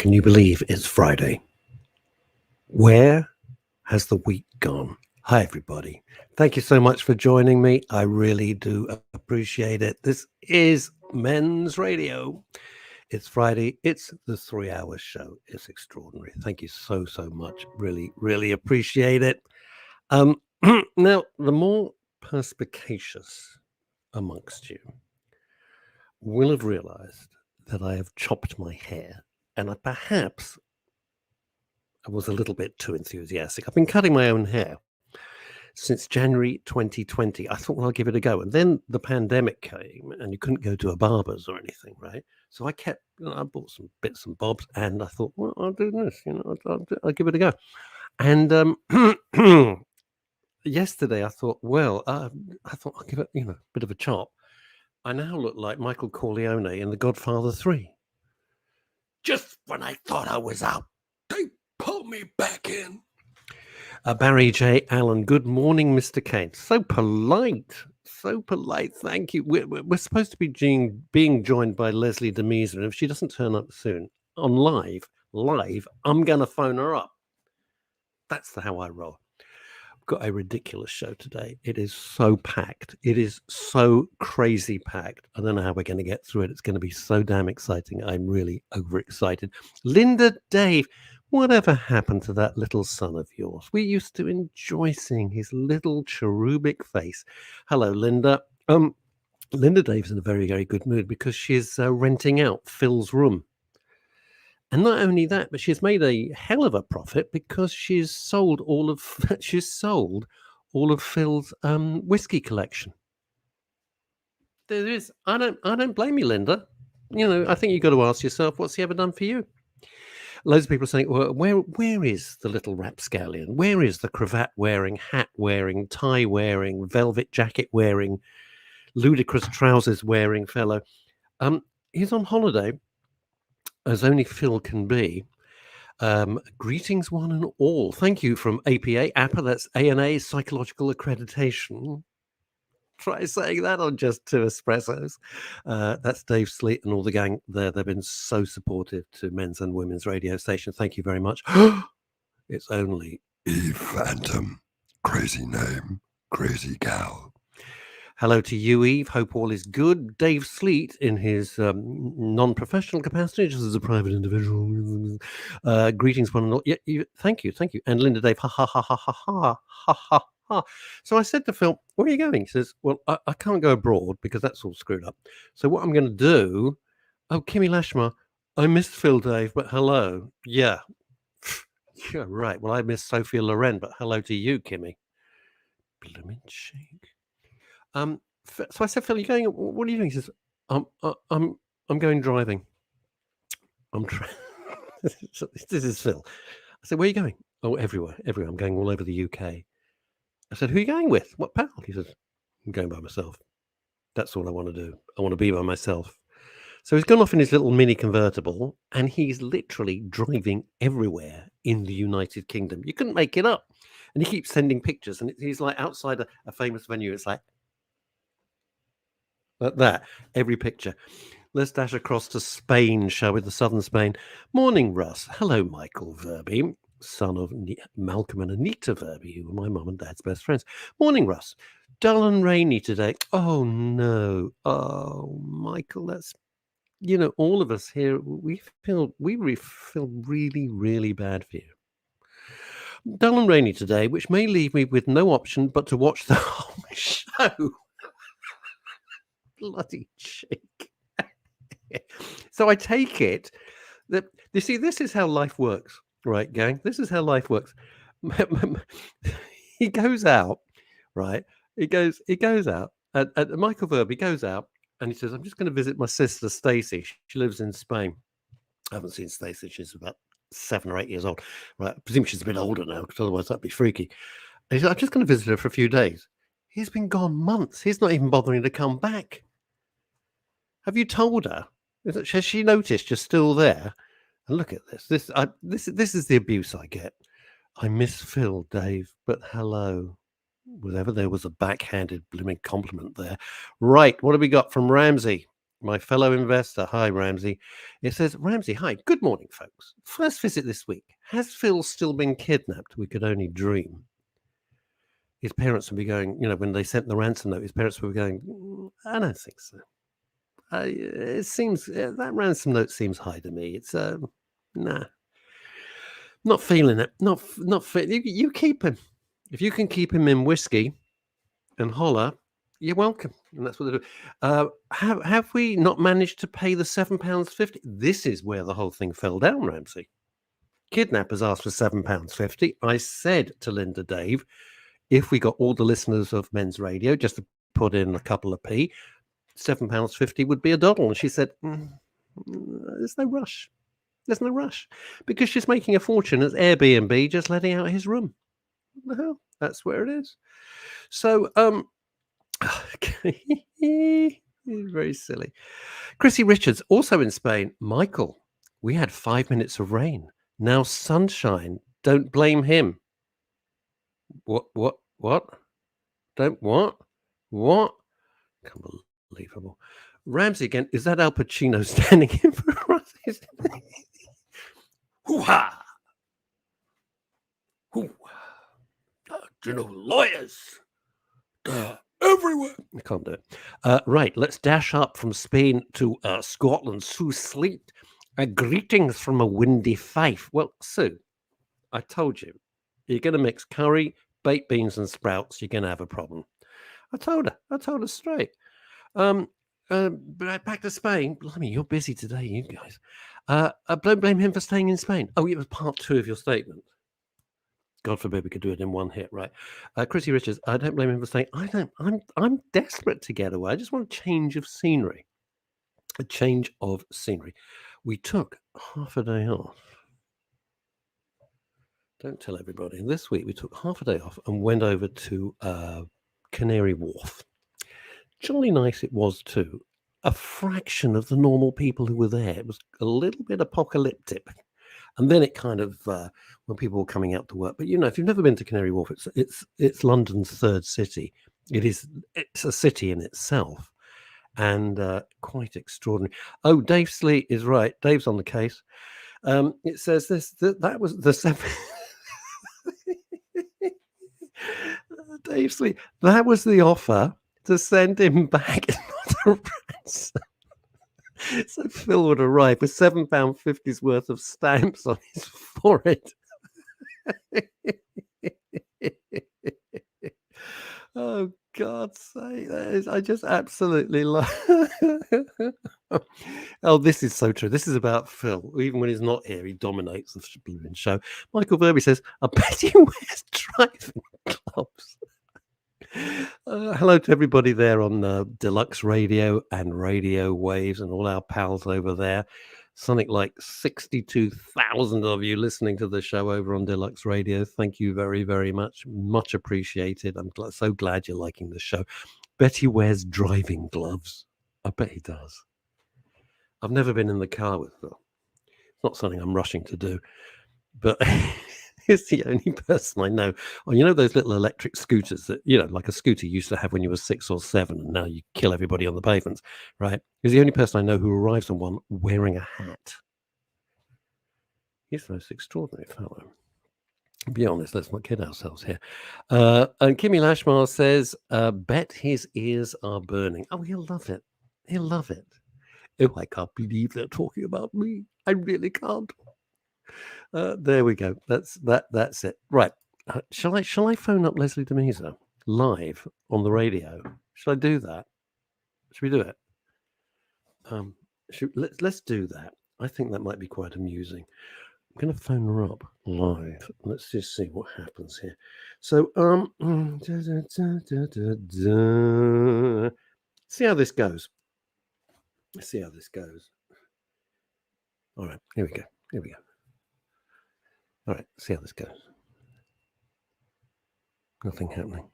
Can you believe it's Friday? Where has the week gone? Hi, everybody. Thank you so much for joining me. I really do appreciate it. This is Men's Radio. It's Friday. It's the 3-hour show. It's extraordinary. Thank you so much. Really appreciate it. Now, the more perspicacious amongst you will have realized that I have chopped my hair, and I was a little bit too enthusiastic. I've been cutting my own hair since January 2020. I thought, well, I'll give it a go. And then the pandemic came and you couldn't go to a barber's or anything, right? So I bought some bits and bobs and I thought, well, I'll do this, I'll give it a go. And yesterday I thought, well, I'll give it, a bit of a chop. I now look like Michael Corleone in The Godfather 3. Just when I thought I was out, they pull me back in. Barry J. Allen, good morning, Mr. Kane. So polite. Thank you. We're supposed to be being joined by Leslie Demise, and if she doesn't turn up soon on live, I'm going to phone her up. That's how I roll. We've got a ridiculous show today. It is so packed. It is so crazy packed. I don't know how we're going to get through it. It's going to be so damn exciting. I'm really overexcited. Linda Dave. Whatever happened to that little son of yours? We used to enjoy seeing his little cherubic face. Hello, Linda. Linda Dave's in a very, very good mood because she's renting out Phil's room. And not only that, but she's made a hell of a profit because she's sold all of Phil's whiskey collection. There is. I don't blame you, Linda. I think you've got to ask yourself, what's he ever done for you? Loads of people are saying, well, where is the little rapscallion? Where is the cravat-wearing, hat-wearing, tie-wearing, velvet jacket-wearing, ludicrous trousers-wearing fellow? He's on holiday, as only Phil can be. Greetings, one and all. Thank you from APA, that's ANA, Psychological Accreditation. Try saying that on just 2 espressos. That's Dave Sleet and all the gang there. They've been so supportive to men's and women's radio station. Thank you very much. It's only Eve Phantom. Crazy name, crazy gal. Hello to you, Eve. Hope all is good. Dave Sleet, in his non-professional capacity, just as a private individual. Greetings, one and all. Yeah, thank you. And Linda Dave, ha ha ha ha ha ha ha ha. So I said to Phil, where are you going? He says, well, I can't go abroad because that's all screwed up. So what I'm going to do, Kimmy Lashmar, I missed Phil, Dave, but hello. Yeah. Yeah, right. Well, I missed Sophia Loren, but hello to you, Kimmy. Blooming shake. So I said, Phil, you going? What are you doing? He says, I'm going driving. This is Phil. I said, where are you going? Oh, everywhere. I'm going all over the UK. I said, who are you going with? What pal? He says, I'm going by myself. That's all I want to do. I want to be by myself. So he's gone off in his little mini convertible and he's literally driving everywhere in the United Kingdom. You couldn't make it up. And he keeps sending pictures and he's like outside a famous venue. It's like that, every picture. Let's dash across to Spain, shall we? The southern Spain. Morning, Russ. Hello, Michael Verby, son of Malcolm and Anita Verby, who were my mum and dad's best friends. Morning, Russ. Dull and rainy today. Oh, no. Oh, Michael, that's, all of us here, we feel really, really bad for you. Dull and rainy today, which may leave me with no option but to watch the whole show. Bloody cheek. So I take it that, you see, this is how life works. Right, gang? This is how life works. He goes out, right? He goes out, and Michael Verby goes out, and he says, I'm just going to visit my sister, Stacey. She lives in Spain. I haven't seen Stacey. She's about 7 or 8 years old. Right? I presume she's a bit older now, because otherwise that'd be freaky. And he said, I'm just going to visit her for a few days. He's been gone months. He's not even bothering to come back. Have you told her? Has she noticed you're still there? And look at this. This is the abuse I get. I miss Phil, Dave, but hello. Whatever, there was a backhanded blooming compliment there. Right, what have we got from Ramsey? my fellow investor. Hi, Ramsey. It says, Ramsey, hi. Good morning, folks. First visit this week. Has Phil still been kidnapped? We could only dream. His parents would be going, when they sent the ransom note, his parents would be going, I don't think so. It seems, that ransom note seems high to me. It's, nah. Not feeling it. Not you keep him. If you can keep him in whiskey and holler, you're welcome. And that's what they do. Have we not managed to pay the £7.50? This is where the whole thing fell down, Ramsey. Kidnappers asked for £7.50. I said to Linda Dave, if we got all the listeners of Men's Radio just to put in a couple of p, £7.50 would be a doddle. And she said, there's no rush. There's no rush. Because she's making a fortune as Airbnb just letting out his room. What the hell? That's where it is. So, very silly. Chrissy Richards, also in Spain. Michael, we had 5 minutes of rain. Now sunshine. Don't blame him. What? Don't what? What? Unbelievable. Ramsey again. Is that Al Pacino standing in for Russ? Hoo-ha! Lawyers. Everywhere. I can't do it. Right, let's dash up from Spain to Scotland. Sue Sleet. Greetings from a windy Fife. Well, Sue, I told you, you're going to mix curry, baked beans and sprouts, you're going to have a problem. I told her straight. But back to Spain. Blimey, you're busy today, you guys. Don't blame him for staying in Spain. Oh, it was part 2 of your statement. God forbid we could do it in one hit, right? Chrissy Richards, I don't blame him for saying, I'm desperate to get away. I just want a change of scenery. A change of scenery. We took half a day off. Don't tell everybody. This week we took half a day off and went over to Canary Wharf. Jolly nice it was too. A fraction of the normal people who were there. It was a little bit apocalyptic. And then it kind of, when people were coming out to work. But, if you've never been to Canary Wharf, it's London's third city. It's a city in itself. And quite extraordinary. Oh, Dave Sleet is right. Dave's on the case. It says that was the 7... Dave Sleet, that was the offer to send him back. So Phil would arrive with £7.50's worth of stamps on his forehead. Oh, God's sake. I just absolutely love. Oh, this is so true. This is about Phil. Even when he's not here, he dominates the blooming show. Michael Verby says, I bet he wears driving gloves. Hello to everybody there on Deluxe Radio and Radio Waves and all our pals over there. Something like 62,000 of you listening to the show over on Deluxe Radio. Thank you very, very much. Much appreciated. I'm so glad you're liking the show. Bet he wears driving gloves. I bet he does. I've never been in the car with Phil. It's not something I'm rushing to do, but he's the only person I know. Oh, those little electric scooters that, like a scooter you used to have when you were 6 or 7, and now you kill everybody on the pavements, right? He's the only person I know who arrives on one wearing a hat. He's the most extraordinary fellow. Be honest, let's not kid ourselves here. And Kimmy Lashmar says, bet his ears are burning. Oh, he'll love it. He'll love it. Oh, I can't believe they're talking about me. I really can't. There we go. That's it. Right. Shall I phone up Leslie Demeser live on the radio? Shall I do that? Should we do it? Let's do that. I think that might be quite amusing. I'm going to phone her up live. Let's just see what happens here. So, see how this goes. Let's see how this goes. All right, here we go. All right, see how this goes. Nothing happening.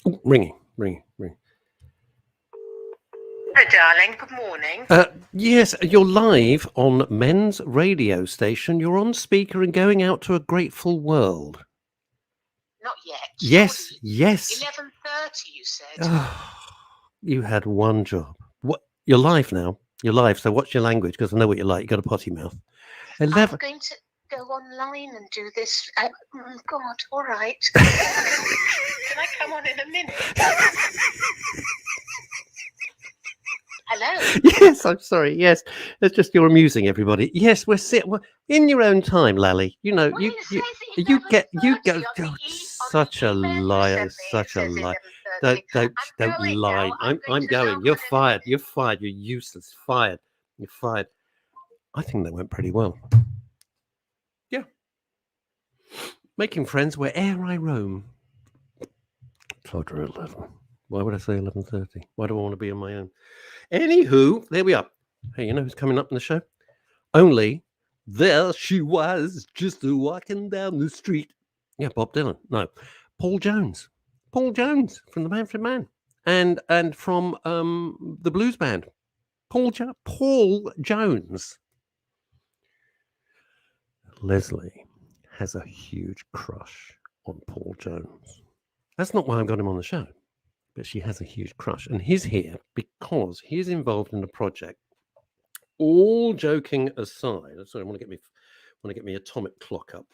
Oh, ringing. Hello, darling. Good morning. Yes, you're live on Men's Radio Station. You're on speaker and going out to a grateful world. Not yet. Yes. 11:30, you said. Oh, you had one job. You're live now. You're live. So watch your language because I know what you're like. You got a potty mouth. 11. I'm going to go online and do this. God, all right. Can I come on in a minute? Hello. Yes, I'm sorry. Yes, it's just you're amusing everybody. Yes, we're in your own time, Lally. You know, Well, you it says you get 11:30 go. on Oh, the on such the a email you liar! sent me. It Such a says lie! 11:30. Don't I'm going lie. now. I'm I'm going to going. log You're on in a fired. minute. You're fired. You're useless. Fired. You're fired. I think that went pretty well. Yeah. Making friends where'er I roam. Told her 11. Why would I say 11:30? Why do I want to be on my own? Anywho, there we are. Hey, you know who's coming up in the show? Only there she was, just walking down the street. Yeah, Bob Dylan. No, Paul Jones. Paul Jones from the Manfred Mann, and from the blues band. Paul Jones. Leslie has a huge crush on Paul Jones. That's not why I got him on the show, but she has a huge crush, and he's here because he's involved in a project. All joking aside, sorry, I want to get me atomic clock up.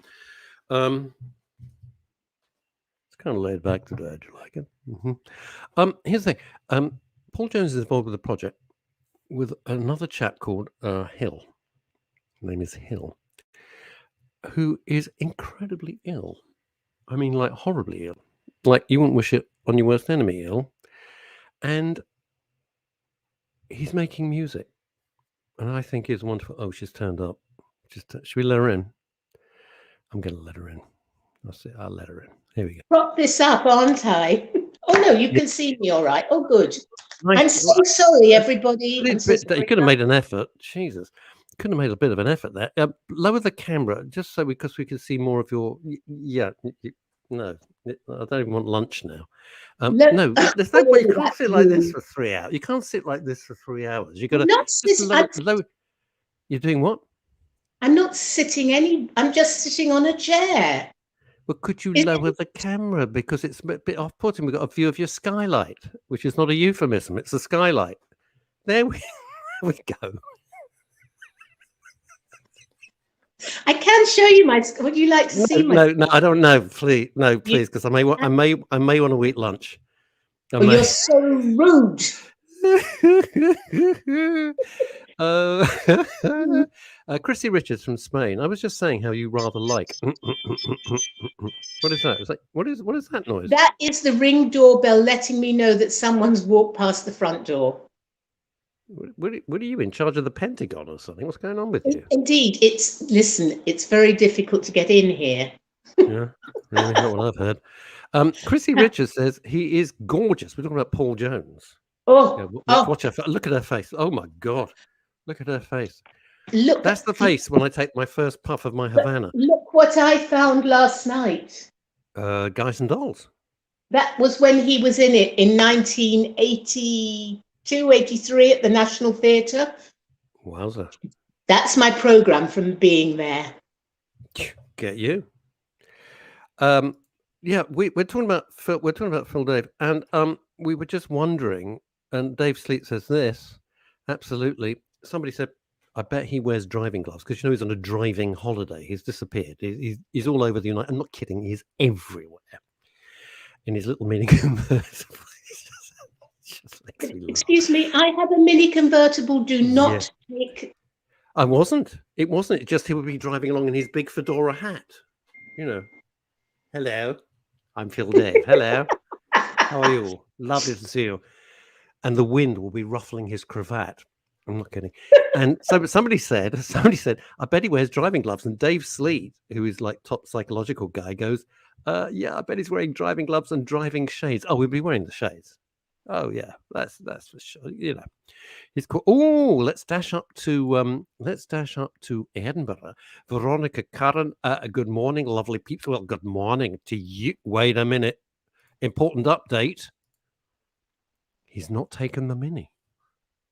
It's kind of laid back today. Do you like it? Mm-hmm. Here's the thing. Paul Jones is involved with a project with another chap called Hill. His name is Hill, who is incredibly ill. I mean, like horribly ill. Like you wouldn't wish it on your worst enemy ill. And he's making music. And I think it's wonderful. Oh, she's turned up. Should we let her in? I'm going to let her in. I'll let her in. Here we go. Prop this up, aren't I? Oh, no, you can see me all right. Oh, good. Nice. I'm so sorry, everybody. I'm so sorry. You could have made an effort. Jesus. Could have made a bit of an effort there. Lower the camera just so because we can see more of your. Yeah. No, I don't even want lunch now. No, there's no way you can't sit like this for 3 hours. You can't sit like this for 3 hours. You got to just lower. You're doing what? I'm not sitting I'm just sitting on a chair. Well, could you lower the camera because it's a bit off-putting? We've got a view of your skylight, which is not a euphemism. It's a skylight. There we go. I can show you would you like to see my? No, I don't know. Please, no, please, because I may want to eat lunch. You're so rude. Chrissy Richards from Spain. I was just saying how you rather like. What is that? What is that noise? That is the Ring doorbell letting me know that someone's walked past the front door. What are you in charge of the Pentagon or something? What's going on with you? Indeed, it's very difficult to get in here. Yeah, really not what I've heard. Chrissy Richards says he is gorgeous. We're talking about Paul Jones. Watch her. Look at her face. Oh my God, look at her face. Look, that's the face when I take my first puff of my Havana. Look what I found last night. Guys and Dolls. That was when he was in it in 1982, 83 at the National Theatre. Wowza. That's my program from being there. Get you. Yeah, we're talking about Phil. We're talking about Phil Dave, and we were just wondering. And Dave Sleet says this. Absolutely. Somebody said, "I bet he wears driving gloves because he's on a driving holiday. He's disappeared. He's all over the United. I'm not kidding. He's everywhere in his little mini convertible." Excuse me. I have a mini convertible. Do not take. I wasn't. It wasn't. It just he would be driving along in his big fedora hat. You know. Hello, I'm Phil Dave. Hello, how are you? Lovely to see you. And the wind will be ruffling his cravat. I'm not kidding. And so somebody said, I bet he wears driving gloves. And Dave Sleet, who is like top psychological guy, goes, yeah, I bet he's wearing driving gloves and driving shades. Oh, we'll be wearing the shades. Oh yeah, that's for sure. You know, he's cool. Oh, let's dash up to Edinburgh. Veronica Curran. Good morning, lovely peeps. Well, good morning to you. Wait a minute. Important update. He's not taken the Mini.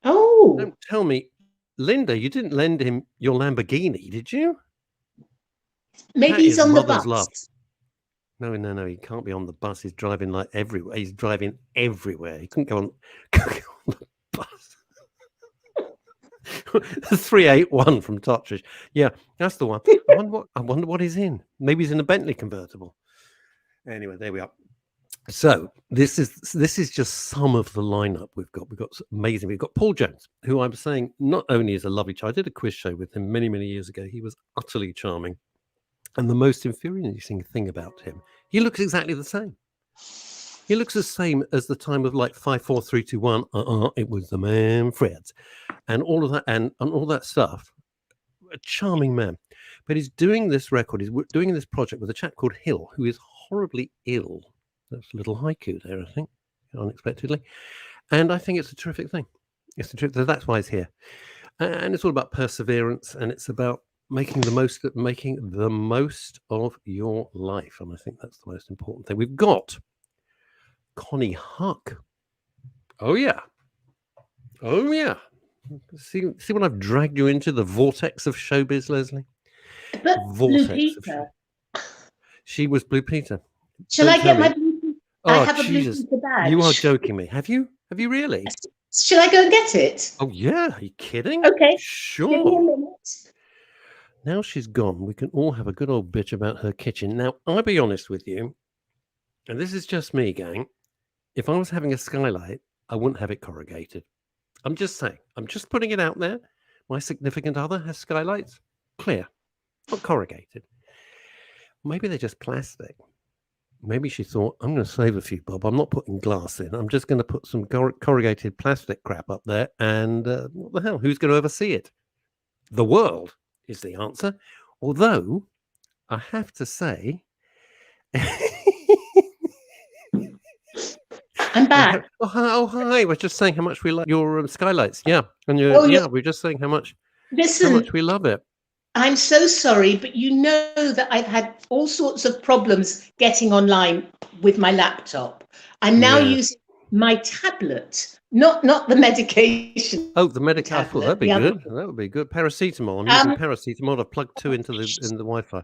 Oh, don't tell me, Linda. You didn't lend him your Lamborghini, did you? Maybe he's on the bus. Love. No, he can't be on the bus. He's driving like everywhere. He's driving everywhere. He couldn't go on the bus. 381 from Tottish. Yeah, that's the one. I wonder what he's in. Maybe he's in a Bentley convertible. Anyway, there we are. So this is just some of the lineup we've got. We've got amazing. We've got Paul Jones, who I'm saying not only is a lovely child. I did a quiz show with him many years ago. He was utterly charming, and the most infuriating thing about him, he looks exactly the same. He looks the same as the time of like 5, 4, 3, 2, 1. It was the Manfred, and all of that, and all that stuff. A charming man, but he's doing this record. He's doing this project with a chap called Hill, who is horribly ill. That's a little haiku there, I think, unexpectedly, and I think it's a terrific thing. It's a terrific. That's why he's here, and it's all about perseverance, and it's about making the most of your life, and I think that's the most important thing. We've got Konnie Huq. Oh yeah. See what I've dragged you into, the vortex of showbiz, Leslie. But Vortex Blue of Peter. She was Blue Peter. Shall Don't I tell get me. my Blue Peter? Oh, I have a Jesus. Blue Peter badge. You are joking me. Have you? Have you really? Shall I go and get it? Oh yeah. Are you kidding? Okay. Give me a Sure. minute. Now she's gone, we can all have a good old bitch about her kitchen. Now, I'll be honest with you, and this is just me, gang. If I was having a skylight, I wouldn't have it corrugated. I'm just saying. I'm just putting it out there. My significant other has skylights. Clear. Not corrugated. Maybe they're just plastic. Maybe she thought, I'm going to save a few bob. I'm not putting glass in. I'm just going to put some corrugated plastic crap up there. And what the hell? Who's going to oversee it? The world is the answer. Although, I have to say... I'm back. Oh, hi. We're just saying how much we like your skylights. Yeah. And we're just saying how much we love it. I'm so sorry, but you know that I've had all sorts of problems getting online with my laptop. I'm now using my tablet, not the medication. Oh, the medication. That'd be good. That would be good. Paracetamol. I'm using paracetamol. I've plugged 2 into the Wi-Fi.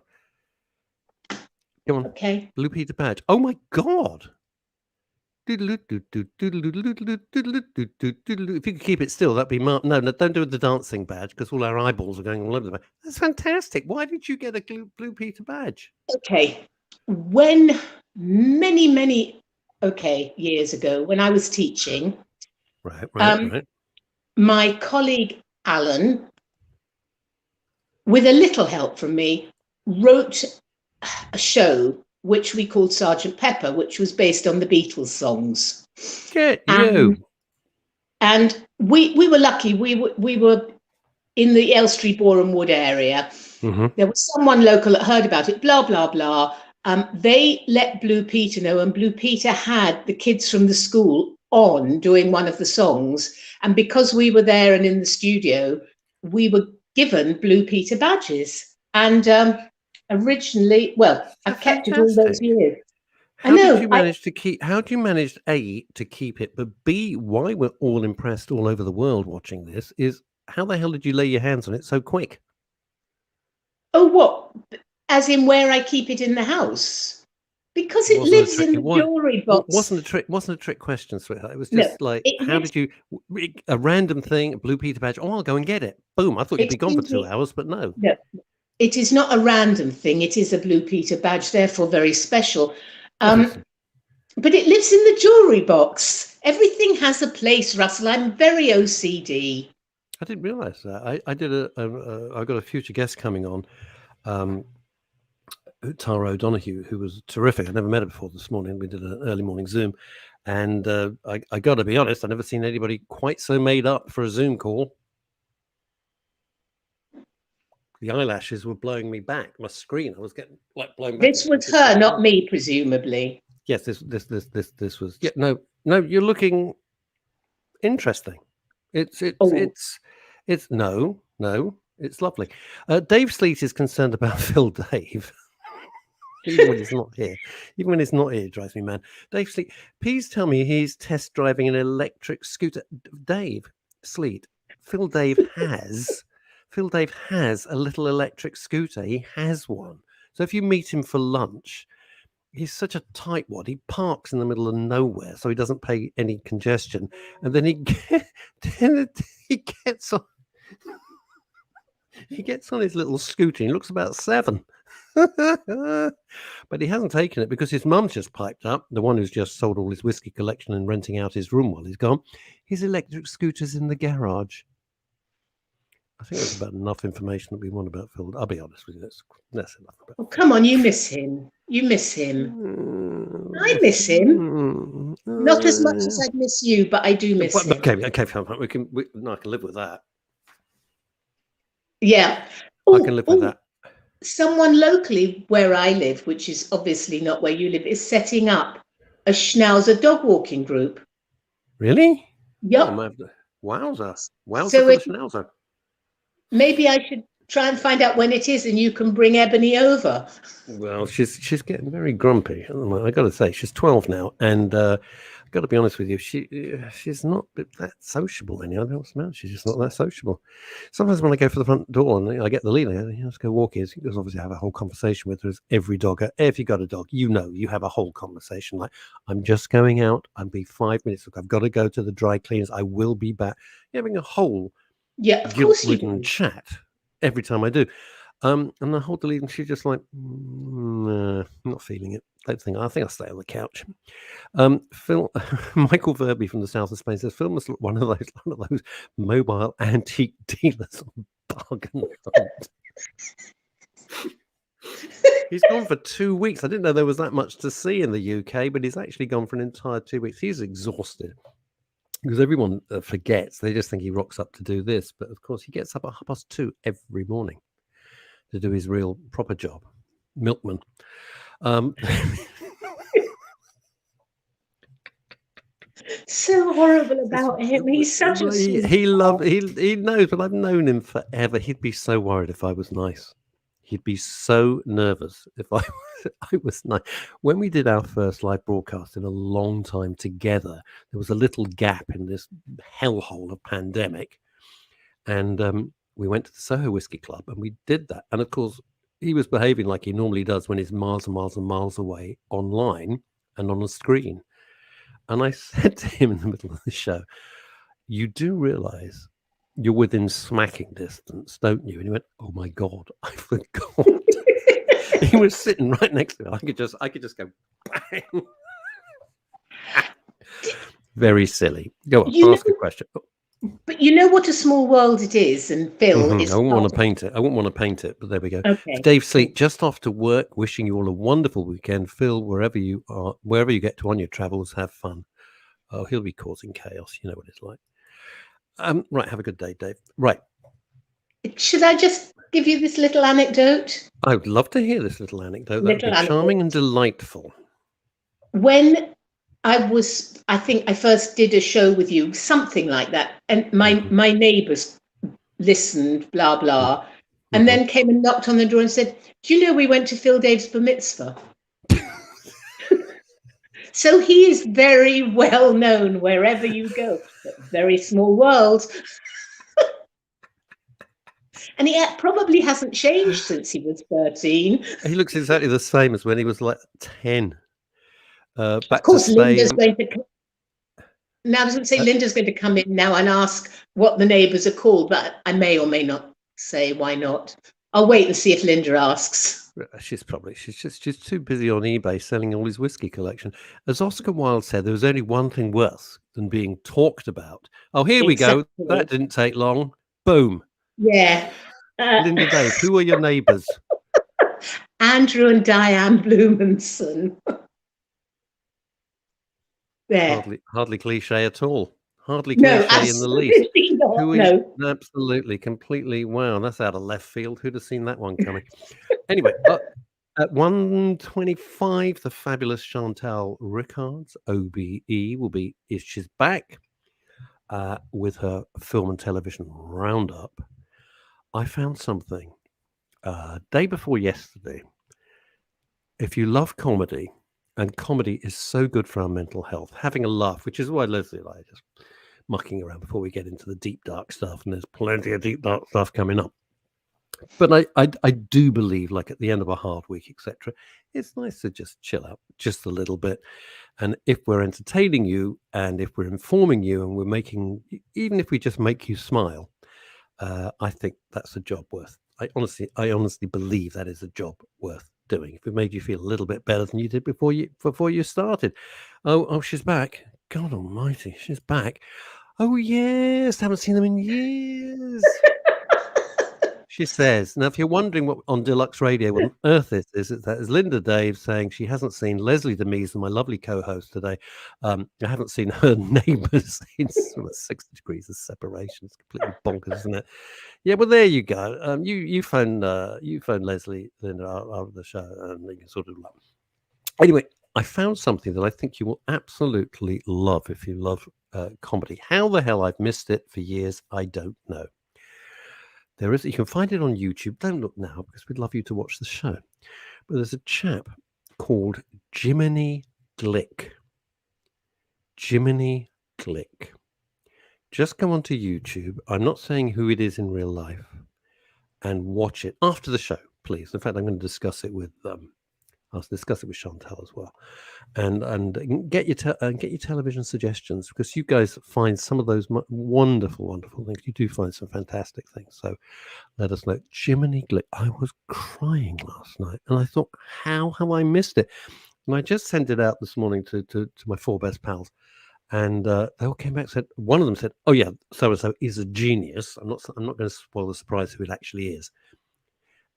Come on. Okay. Blue Peter badge. Oh my God. If you could keep it still, that'd be no, don't do the dancing badge because all our eyeballs are going all over the place. That's fantastic. Why did you get a Blue Peter badge? Okay. When many years ago, when I was teaching, right. My colleague Alan, with a little help from me, wrote a show which we called Sergeant Pepper, which was based on the Beatles songs. Get you. And we were lucky. We were in the Elstree Boreham Wood area. Mm-hmm. There was someone local that heard about it, blah, blah, blah. They let Blue Peter know, and Blue Peter had the kids from the school on doing one of the songs. And because we were there and in the studio, we were given Blue Peter badges. And originally, I've kept it all those years. How did you manage to keep? How do you manage A, to keep it, but B, why we're all impressed all over the world watching this is how the hell did you lay your hands on it so quick? Oh, what? As in where I keep it in the house? Because it lives in the jewelry box. Wasn't a trick question, sweetheart. It was just how did you? A random thing, a Blue Peter badge. Oh, I'll go and get it. Boom! I thought you'd be gone for 2 hours, but no. No. It is not a random thing. It is a Blue Peter badge, therefore very special. But it lives in the jewelry box. Everything has a place, Russell. I'm very OCD. I didn't realise that. I did I got a future guest coming on, Tara O'Donoghue, who was terrific. I never met her before this morning. We did an early morning Zoom, and I got to be honest, I've never seen anybody quite so made up for a Zoom call. The eyelashes were blowing me back. My screen, I was getting blown back. This was her, not me, presumably. Yes, this was. Yeah, no, you're looking interesting. It's lovely. Dave Sleet is concerned about Phil Dave. Even when he's not here. Even when he's not here, it drives me mad. Dave Sleet, please tell me he's test driving an electric scooter. Dave Sleet, Phil Dave has a little electric scooter. He has one. So if you meet him for lunch, he's such a tightwad. He parks in the middle of nowhere so he doesn't pay any congestion. And then he gets on. He gets on his little scooter. He looks about 7. But he hasn't taken it because his mum's just piped up, the one who's just sold all his whiskey collection and renting out his room while he's gone. His electric scooter's in the garage. I think that's about enough information that we want about Phil. I'll be honest with you. That's enough about Oh, come on, you miss him. You miss him. I miss him. Not as much as I miss you, but I do miss him. Okay, fine. I can live with that. Yeah. I can live with that. Someone locally where I live, which is obviously not where you live, is setting up a Schnauzer dog walking group. Really? Yep. Oh, wowzer. Wowzer So for the Schnauzer. Maybe I should try and find out when it is, and you can bring Ebony over. Well, she's getting very grumpy. I got to say, she's 12 now, and I've got to be honest with you, she's not that sociable anymore. I don't know. She's just not that sociable. Sometimes when I go for the front door and I get the lead, let's go walking. Because obviously I have a whole conversation with her. As every dog. If you got a dog, you have a whole conversation. Like, I'm just going out. I'll be 5 minutes. Look, I've got to go to the dry cleaners. I will be back. You're having a whole guilt-ridden chat every time I do. And the whole deleting, she's just like, not feeling it. I think I'll stay on the couch. Phil, Michael Verby from the south of Spain says Phil must look one of those mobile antique dealers on bargain hunt. He's gone for 2 weeks. I didn't know there was that much to see in the UK, but he's actually gone for an entire 2 weeks. He's exhausted. Because everyone forgets. They just think he rocks up to do this. But of course, he gets up at 2:30 every morning to do his real proper job. Milkman. So horrible about him. He's such a sweet he knows, but I've known him forever. He'd be so worried if I was nice. He'd be so nervous if I was nice. When we did our first live broadcast in a long time together, there was a little gap in this hellhole of pandemic. And we went to the Soho Whiskey Club and we did that. And of course, he was behaving like he normally does when he's miles and miles and miles away online and on a screen. And I said to him in the middle of the show, you do realize you're within smacking distance, don't you? And he went, oh my God, I forgot. He was sitting right next to me. I could just go bang. Very silly. Go on, ask a question. But you know what a small world it is, and Phil is. I wouldn't want to paint it. but there we go. Okay. Dave Sleet, just off to work, wishing you all a wonderful weekend. Phil, wherever you get to on your travels, have fun. Oh, he'll be causing chaos. You know what it's like. Right, have a good day, Dave. Right. Should I just give you this little anecdote? I would love to hear this little anecdote. That would be charming and delightful. When I think I first did a show with you, something like that, and my neighbours listened, blah, blah, and then came and knocked on the door and said, do you know we went to Phil Dave's bar mitzvah? So he is very well known wherever you go. Very small world. And he probably hasn't changed since he was 13. He looks exactly the same as when he was like 10. Of course, Linda's going to. Now I was going to say Linda's going to come in now and ask what the neighbours are called, but I may or may not say why not. I'll wait and see if Linda asks. She's too busy on eBay selling all his whiskey collection. As Oscar Wilde said, there was only one thing worse than being talked about. Oh, here we go. That didn't take long. Boom. Yeah. Linda Dave, who are your neighbours? Andrew and Diane Blumenson. There. Hardly cliche at all. Hardly cliche in the least. No. Absolutely, completely. Wow, that's out of left field. Who'd have seen that one coming? Anyway, at 1:25, the fabulous Chantal Rickards, OBE, she's back with her film and television roundup. I found something day before yesterday. If you love comedy, and comedy is so good for our mental health, having a laugh, which is why Leslie and I are just mucking around before we get into the deep, dark stuff, and there's plenty of deep, dark stuff coming up. But I do believe, like at the end of a hard week, etc., it's nice to just chill out just a little bit. And if we're entertaining you, and if we're informing you, and we're making, even if we just make you smile, I think that's a job worth. I honestly believe that is a job worth doing. If it made you feel a little bit better than you did before you started. Oh, she's back. God Almighty, she's back. Oh yes, haven't seen them in years. She says. Now, if you're wondering what on Deluxe Radio, what on earth this is, that is Linda Dave saying she hasn't seen Leslie Demise, my lovely co-host today. I haven't seen her neighbours in sort of 60 degrees of separation. It's completely bonkers, isn't it? Yeah, well, there you go. You phone Leslie, Linda, after the show, and you can sort of. Anyway, I found something that I think you will absolutely love if you love comedy. How the hell I've missed it for years, I don't know. There is, you can find it on YouTube. Don't look now because we'd love you to watch the show. But there's a chap called Jiminy Glick. Jiminy Glick. Just go onto YouTube. I'm not saying who it is in real life, and watch it after the show, please. In fact, I'm going to discuss it with I'll discuss it with Chantal as well, and get your television suggestions, because you guys find some of those wonderful things. You do find some fantastic things, so let us know. Jiminy Glick. I was crying last night, and I thought, how have I missed it? And I just sent it out this morning to my 4 best pals, and they all came back and said, one of them said, "Oh yeah, so and so is a genius." I'm not going to spoil the surprise who it actually is.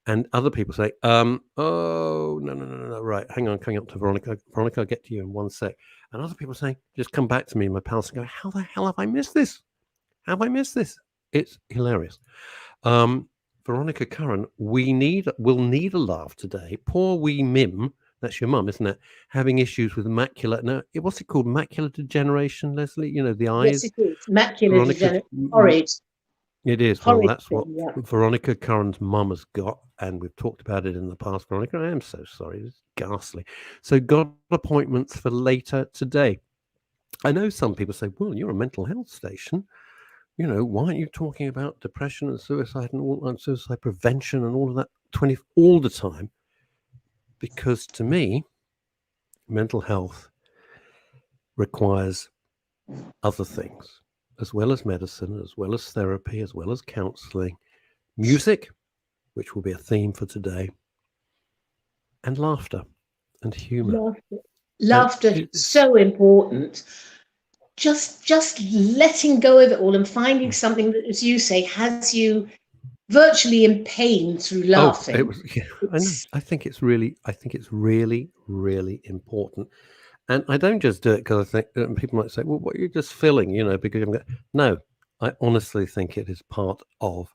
And other people say, "Oh, no, right, hang on, coming up to Veronica. Veronica, I'll get to you in one sec." And other people say, "Just come back to me," and my pals go, "How the hell have I missed this? How have I missed this?" It's hilarious. Veronica Curran, we'll need a laugh today. Poor wee Mim, that's your mum, isn't it? Having issues with macular, no, what's it called? Macular degeneration, Leslie? You know, the eyes. Yes, it is. Macular degeneration. Horrid. It is. Horrid Well, that's thing, what yeah. Veronica Curran's mum has got, and we've talked about it in the past. Veronica, I am so sorry. It's ghastly. So got appointments for later today. I know some people say, well, you're a mental health station. You know, why aren't you talking about depression and suicide and suicide prevention and all of that all the time? Because to me, mental health requires other things, as well as medicine, as well as therapy, as well as counseling, music, which will be a theme for today, and laughter and humor. Laughter, so important. Just letting go of it all and finding something that, as you say, has you virtually in pain through laughing. I think it's really important. And I don't just do it because I think people might say, well, what are you just filling, because no, I honestly think it is part of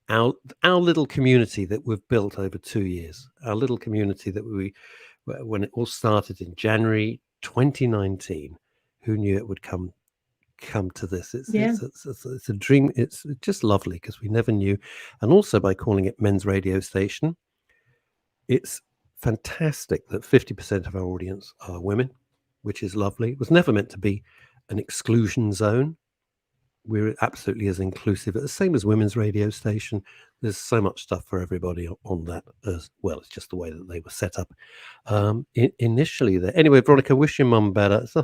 our little community that we've built over 2 years, our little community that when it all started in January 2019, who knew it would come to this? It's a dream. It's just lovely because we never knew. And also by calling it Men's Radio Station, it's fantastic that 50% of our audience are women, which is lovely. It was never meant to be an exclusion zone. We're absolutely as inclusive, the same as Women's Radio Station. There's so much stuff for everybody on that as well. It's just the way that they were set up initially there. Anyway, Veronica, wish your mum better. It's a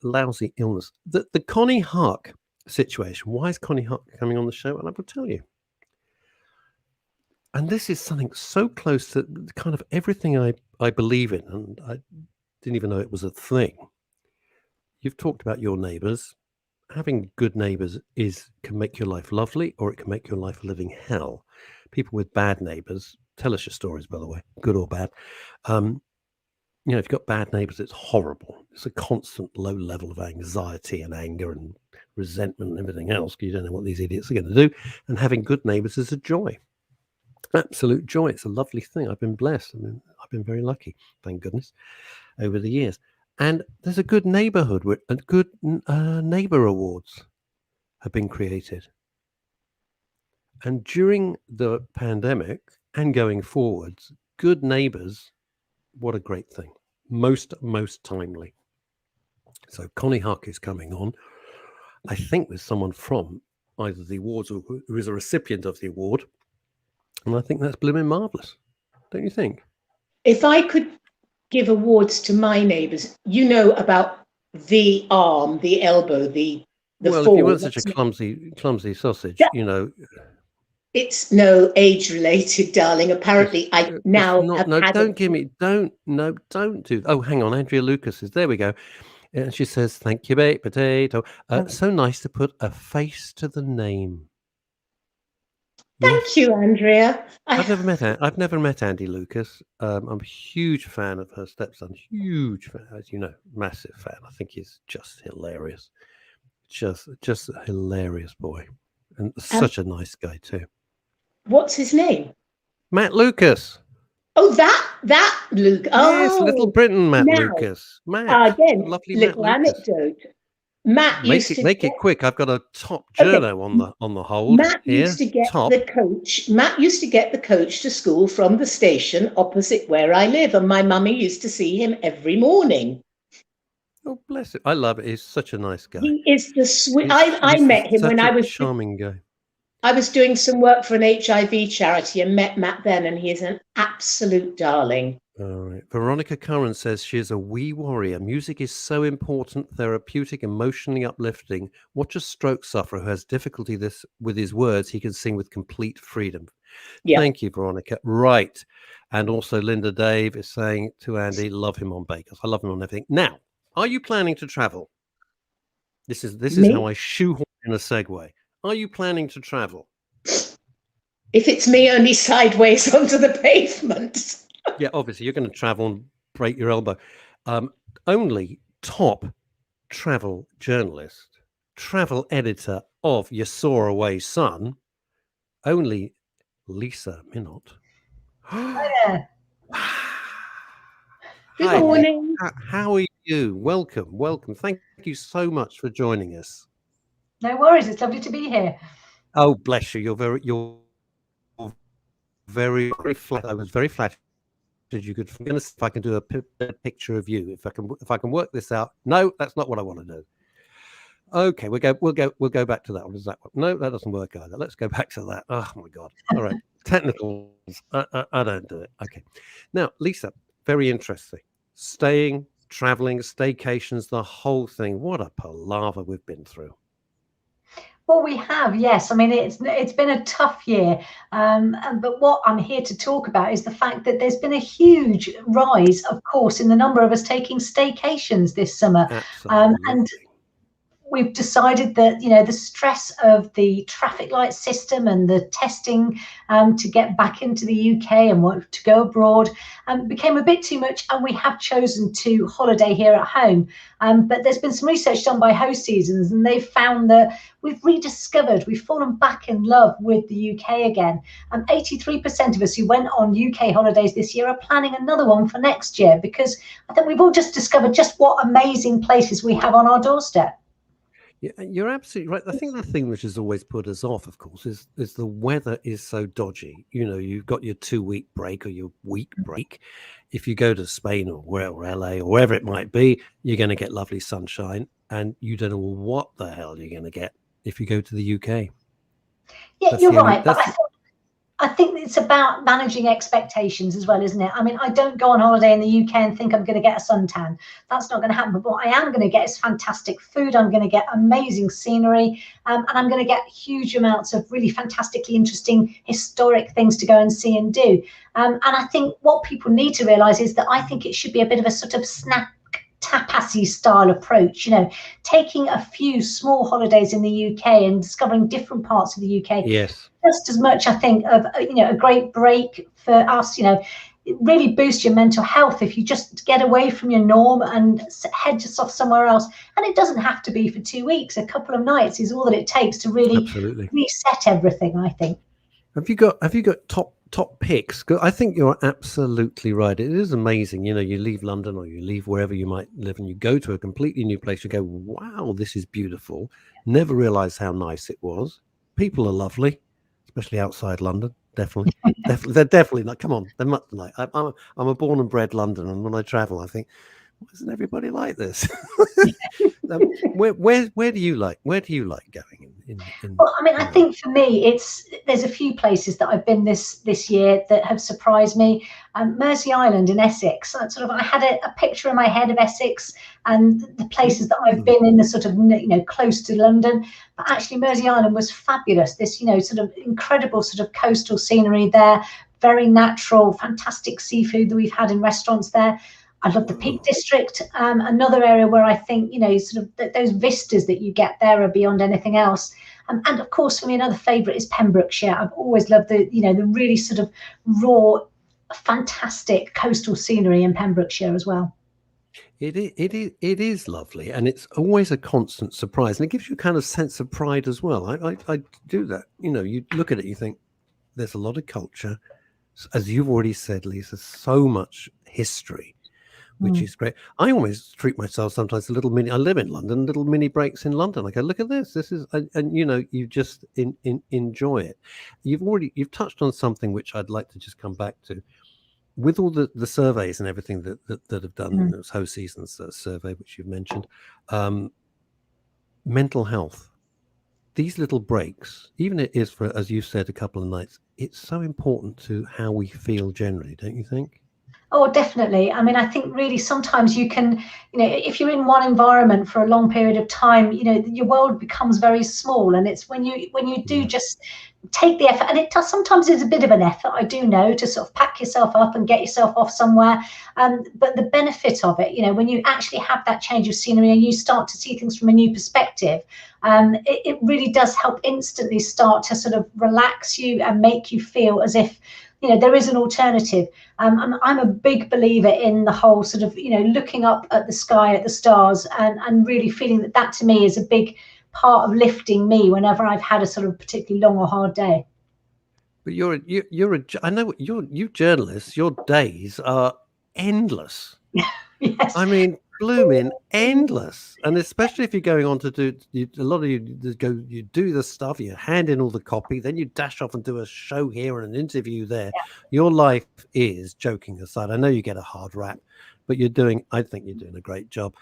lousy illness. The Konnie Huq situation. Why is Konnie Huq coming on the show? And I will tell you. And this is something so close to kind of everything I believe in, and I didn't even know it was a thing. You've talked about your neighbours. Having good neighbours can make your life lovely, or it can make your life a living hell. People with bad neighbours, tell us your stories, by the way, good or bad. If you've got bad neighbours, it's horrible. It's a constant low level of anxiety and anger and resentment and everything else, because you don't know what these idiots are going to do. And having good neighbours is a joy. Absolute joy. It's a lovely thing. I've been blessed. I've been very lucky, thank goodness, over the years. And there's a good neighborhood, and good neighbor awards have been created. And during the pandemic and going forwards, good neighbors, what a great thing. Most timely. So Konnie Huq is coming on. I think there's someone from either the awards or who is a recipient of the award. And I think that's blooming marvellous. Don't you think? If I could give awards to my neighbours, about the arm, the elbow, the Well, if you fall. weren't such a That's not- clumsy sausage, Yeah. you know, It's no age-related, darling. Apparently, I it's now not. have No, had don't give me. Don't. No, don't do. Oh, hang on. Andrea Lucas is there. We go. And she says, "Thank you, baked potato. So nice to put a face to the name." Thank Yes. you, Andrea. I've never met Andy Lucas. I'm a huge fan of her stepson. Huge fan, as you know, massive fan. I think he's just hilarious. Just a hilarious boy, and such a nice guy too. What's his name? Matt Lucas. Oh, that Luke. Yes, Oh, Little Britain. Matt now, Lucas. Matt. again, Lovely Matt little Lucas. anecdote. Matt Make used it to quick. I've got a top Okay. journo on the hold Matt here. used to get Top. the coach. Matt used to get the coach to school from the station opposite where I live, and my mummy used to see him every morning. Oh, bless him. I love it. He's such a nice guy. He is the sweet. I met him when I was charming guy. I was doing some work for an HIV charity and met Matt then, and he is an absolute darling. All right. Veronica Curran says she is a wee warrior. Music is so important, therapeutic, emotionally uplifting. Watch a stroke sufferer who has difficulty with his words. He can sing with complete freedom. Yeah. Thank you, Veronica. Right. And also Linda Dave is saying to Andy, love him on Bakers. I love him on everything. Now, are you planning to travel? This is how I shoehorn in a segue. Are you planning to travel? If it's me, only sideways onto the pavement. Yeah, obviously you're going to travel and break your elbow. Only top travel journalist, travel editor of Your Soar Away Son, only Lisa Minot. Yeah. Good morning. How are you? Welcome. Thank you so much for joining us. No worries. It's lovely to be here. Oh, bless you. You're very flat. I was very flattered. You could. I'm going to see if I can do a picture of you. If I can work this out. No, that's not what I want to do. Okay, we'll go back to that one. Is that one? No, that doesn't work either. Let's go back to that. Oh my God. All right. Technicals. I don't do it. Okay. Now, Lisa, very interesting. Staying, traveling, staycations, the whole thing. What a palaver we've been through. Well, we have, yes. I mean, it's been a tough year, but what I'm here to talk about is the fact that there's been a huge rise, of course, in the number of us taking staycations this summer. Absolutely. And we've decided that, you know, the stress of the traffic light system and the testing to get back into the UK and to go abroad became a bit too much, and we have chosen to holiday here at home. But there's been some research done by Host Seasons, and they've found that we've fallen back in love with the UK again. 83% of us who went on UK holidays this year are planning another one for next year, because I think we've all just discovered just what amazing places we have on our doorstep. Yeah, you're absolutely right. I think the thing which has always put us off, of course, is the weather is so dodgy. You know, you've got your 2-week break or your week break. If you go to Spain or LA or wherever it might be, you're going to get lovely sunshine, and you don't know what the hell you're going to get if you go to the UK. Yeah, you're right. But I think it's about managing expectations as well, isn't it? I mean, I don't go on holiday in the UK and think I'm going to get a suntan. That's not going to happen. But what I am going to get is fantastic food. I'm going to get amazing scenery, and I'm going to get huge amounts of really fantastically interesting historic things to go and see and do. And I think what people need to realise is that I think it should be a bit of a sort of tapasy style approach, you know, taking a few small holidays in the UK and discovering different parts of the UK. Yes. Just as much, I think, of, you know, a great break for us, you know, it really boosts your mental health if you just get away from your norm and head just off somewhere else. And it doesn't have to be for 2 weeks. A couple of nights is all that it takes to really reset everything, I think. Have you got top picks? I think you're absolutely right. It is amazing. You know, you leave London or you leave wherever you might live and you go to a completely new place. You go, wow, this is beautiful. Never realized how nice it was. People are lovely, especially outside London. Definitely. They're definitely like, come on, they're much like, I'm a born and bred Londoner, and when I travel, I think, why isn't everybody like this? Where do you like going? Well, I mean, I think for me, it's there's a few places that I've been this year that have surprised me. Mersey Island in Essex. I had a picture in my head of Essex and the places that I've been in, the sort of, close to London. But actually, Mersey Island was fabulous. This, sort of incredible sort of coastal scenery there, very natural, fantastic seafood that we've had in restaurants there. I love the Peak District, another area where I think, sort of those vistas that you get there are beyond anything else. And of course, for me, another favourite is Pembrokeshire. I've always loved the really sort of raw, fantastic coastal scenery in Pembrokeshire as well. It is lovely, and it's always a constant surprise, and it gives you a kind of sense of pride as well. I do that. You look at it, you think there's a lot of culture, as you've already said, Lisa, so much history, which is great. I always treat myself sometimes I live in London, little mini breaks in London. I go, look at this. This is, and you just enjoy it. You've touched on something which I'd like to just come back to. With all the surveys and everything that have done, this Ho Season's survey, which you've mentioned, mental health, these little breaks, even it is for, as you said, a couple of nights, it's so important to how we feel generally, don't you think? Oh, definitely. I mean, I think really sometimes you can, if you're in one environment for a long period of time, your world becomes very small. And it's when you do just take the effort, and it does sometimes is a bit of an effort, I do know, to sort of pack yourself up and get yourself off somewhere. But the benefit of it, when you actually have that change of scenery and you start to see things from a new perspective, it really does help instantly start to sort of relax you and make you feel as if, there is an alternative. I'm a big believer in the whole sort of, looking up at the sky, at the stars, and really feeling that to me is a big part of lifting me whenever I've had a sort of particularly long or hard day. But I know you journalists, your days are endless. Yes. I mean, blooming endless, and especially if you're going on to do a lot of you do the stuff, you hand in all the copy, then you dash off and do a show here and an interview there. Your life is, joking aside, I know you get a hard rap, but I think you're doing a great job,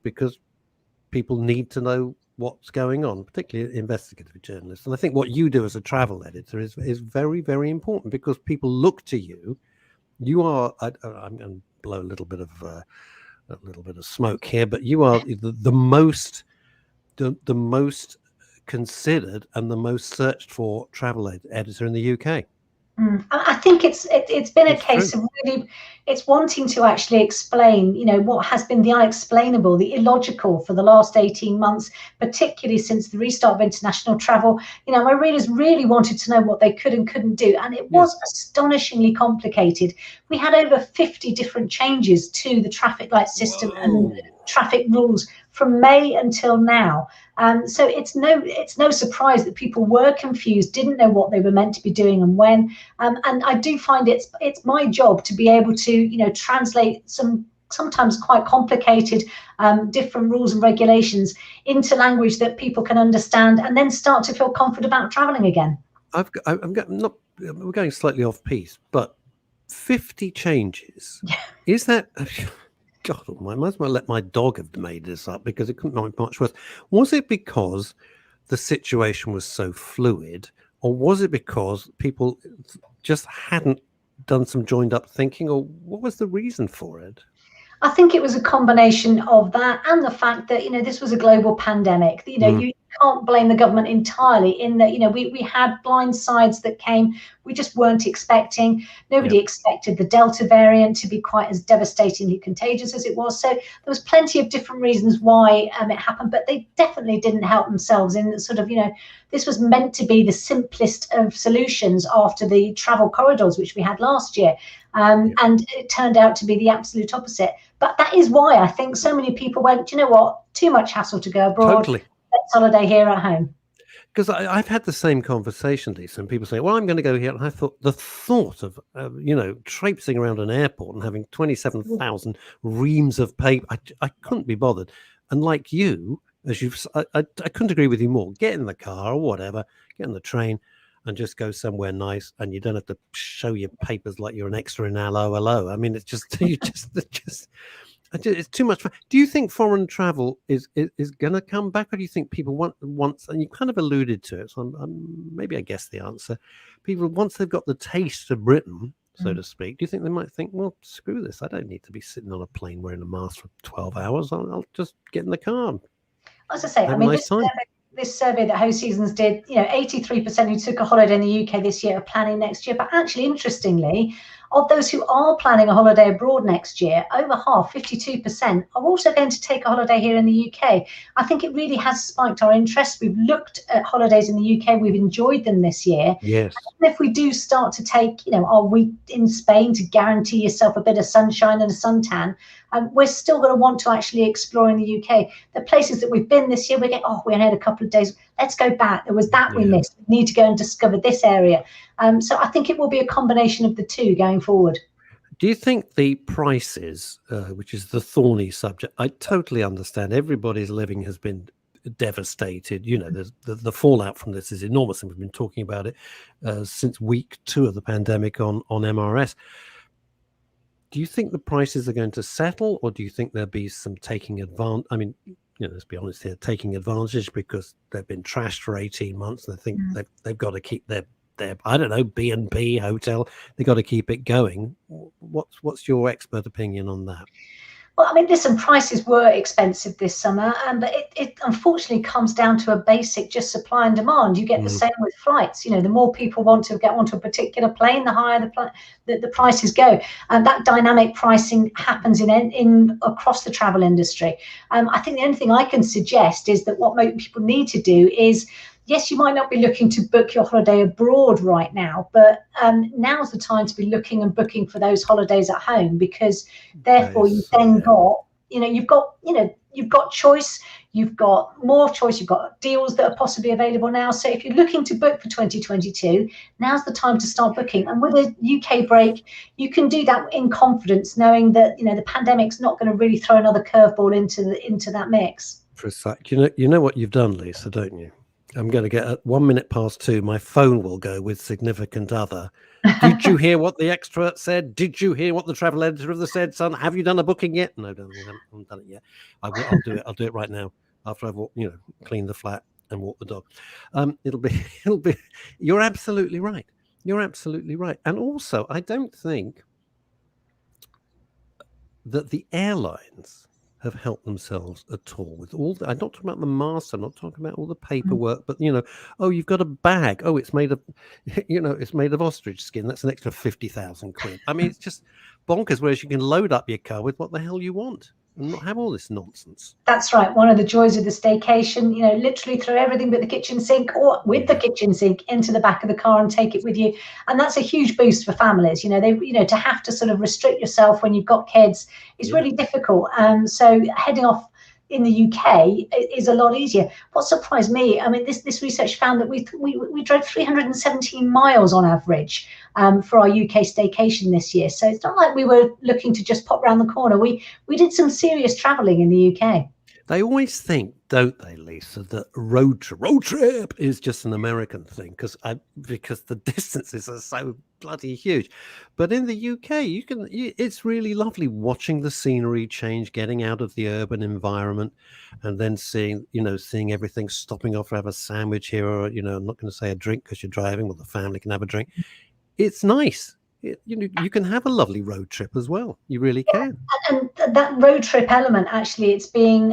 because people need to know what's going on, particularly investigative journalists. And I think what you do as a travel editor is very, very important, because people look to you. You are, I'm going to blow a little bit of smoke here, but you are the most considered and the most searched for travel editor in the UK. I think it's been a case of really, it's wanting to actually explain, what has been the unexplainable, the illogical for the last 18 months, particularly since the restart of international travel. My readers really wanted to know what they could and couldn't do, and it was astonishingly complicated. We had over 50 different changes to the traffic light system and traffic rules from May until now. So it's no surprise that people were confused, didn't know what they were meant to be doing and when. And I do find it's my job to be able to, translate some sometimes quite complicated different rules and regulations into language that people can understand, and then start to feel confident about traveling again. We're going slightly off piece, but 50 changes. Is that... God, I might as well let my dog have made this up, because it couldn't be much worse. Was it because the situation was so fluid, or was it because people just hadn't done some joined up thinking, or what was the reason for it? I think it was a combination of that and the fact that, this was a global pandemic. You can't blame the government entirely in that, we had blind sides that came we just weren't expecting. Nobody expected the Delta variant to be quite as devastatingly contagious as it was. So there was plenty of different reasons why it happened, but they definitely didn't help themselves in sort of, this was meant to be the simplest of solutions after the travel corridors, which we had last year. And it turned out to be the absolute opposite. But that is why I think so many people went, you know what, too much hassle to go abroad. Totally. Let's holiday here at home. Because I've had the same conversation, Lisa, and people say, well, I'm going to go here. And I thought the thought of, traipsing around an airport and having 27,000 reams of paper, I couldn't be bothered. And like you, as I couldn't agree with you more. Get in the car or whatever, get on the train and just go somewhere nice, and you don't have to show your papers like you're an extra in Hello, Hello. I mean, it's just, It's too much fun. Do you think foreign travel is going to come back, or do you think people want, and you kind of alluded to it, so maybe I guess the answer, people, once they've got the taste of Britain, so to speak, do you think they might think, well, screw this, I don't need to be sitting on a plane wearing a mask for 12 hours, I'll just get in the car. As I say, I mean, this survey that Host Seasons did, 83% who took a holiday in the UK this year are planning next year. But actually, interestingly, of those who are planning a holiday abroad next year, over half, 52%, are also going to take a holiday here in the UK. I think it really has spiked our interest. We've looked at holidays in the UK. We've enjoyed them this year. Yes. And if we do start to take, our week in Spain to guarantee yourself a bit of sunshine and a suntan, we're still going to want to actually explore in the UK. The places that we've been this year, we only had a couple of days. Let's go back. There was that we missed. We need to go and discover this area. So I think it will be a combination of the two going forward. Do you think the prices, which is the thorny subject, I totally understand. Everybody's living has been devastated. There's the fallout from this is enormous, and we've been talking about it since week 2 of the pandemic on MRS. Do you think the prices are going to settle, or do you think there'll be some taking advantage? I mean, let's be honest here, taking advantage because they've been trashed for 18 months and they think they've got to keep their I don't know, B&B hotel. They've got to keep it going. What's your expert opinion on that? Well, I mean, listen, prices were expensive this summer, but it unfortunately comes down to a basic just supply and demand. You get the same with flights. The more people want to get onto a particular plane, the higher the prices go. And that dynamic pricing happens in across the travel industry. I think the only thing I can suggest is that what people need to do is, yes, you might not be looking to book your holiday abroad right now, but now's the time to be looking and booking for those holidays at home, because therefore you've then got, you've got choice, you've got more choice, you've got deals that are possibly available now. So if you're looking to book for 2022, now's the time to start booking. And with a UK break, you can do that in confidence, knowing that, the pandemic's not going to really throw another curveball into that mix. Precisely. You know what you've done, Lisa, don't you? I'm going to get at 1 minute past 2. My phone will go with significant other. Did you hear what the expert said? Did you hear what the travel editor of the said, son? Have you done a booking yet? No, darling, I haven't done it yet. I'll do it. I'll do it right now after I've cleaned the flat and walked the dog. It'll be. You're absolutely right. You're absolutely right. And also, I don't think that the airlines have helped themselves at all with all I'm not talking about the masks, I'm not talking about all the paperwork, but you've got a bag, it's made of it's made of ostrich skin, that's an extra 50,000 quid. I mean, it's just bonkers, whereas you can load up your car with what the hell you want and not have all this nonsense. That's right. One of the joys of the staycation, literally throw everything but the kitchen sink, or with the kitchen sink, into the back of the car and take it with you. And that's a huge boost for families. To have to sort of restrict yourself when you've got kids is really difficult. So heading off in the UK is a lot easier. What surprised me, I mean, this research found that we drove 317 miles on average for our UK staycation this year. So it's not like we were looking to just pop around the corner. We did some serious traveling in the UK. They always think, don't they, Lisa, that road trip is just an American thing because the distances are so bloody huge. But in the UK, it's really lovely watching the scenery change, getting out of the urban environment, and then seeing everything, stopping off to have a sandwich here, or I'm not going to say a drink because you're driving, well, the family can have a drink. It's nice. You can have a lovely road trip as well. You really can. And that road trip element, actually, it's being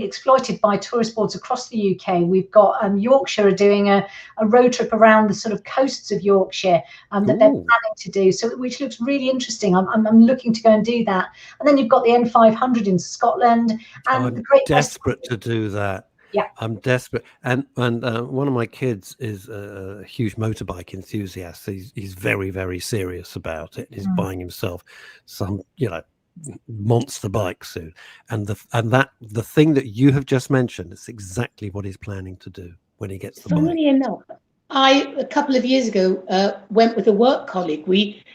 exploited by tourist boards across the UK. We've got Yorkshire are doing a road trip around the sort of coasts of Yorkshire that they're planning to do, which looks really interesting. I'm looking to go and do that. And then you've got the N500 in Scotland, and I'm desperate to do that. Yeah, I'm desperate, and one of my kids is a huge motorbike enthusiast. He's very, very serious about it. He's buying himself some, monster bike soon, and the thing that you have just mentioned is exactly what he's planning to do when he gets the bike. Funnily enough, I, a couple of years ago, went with a work colleague.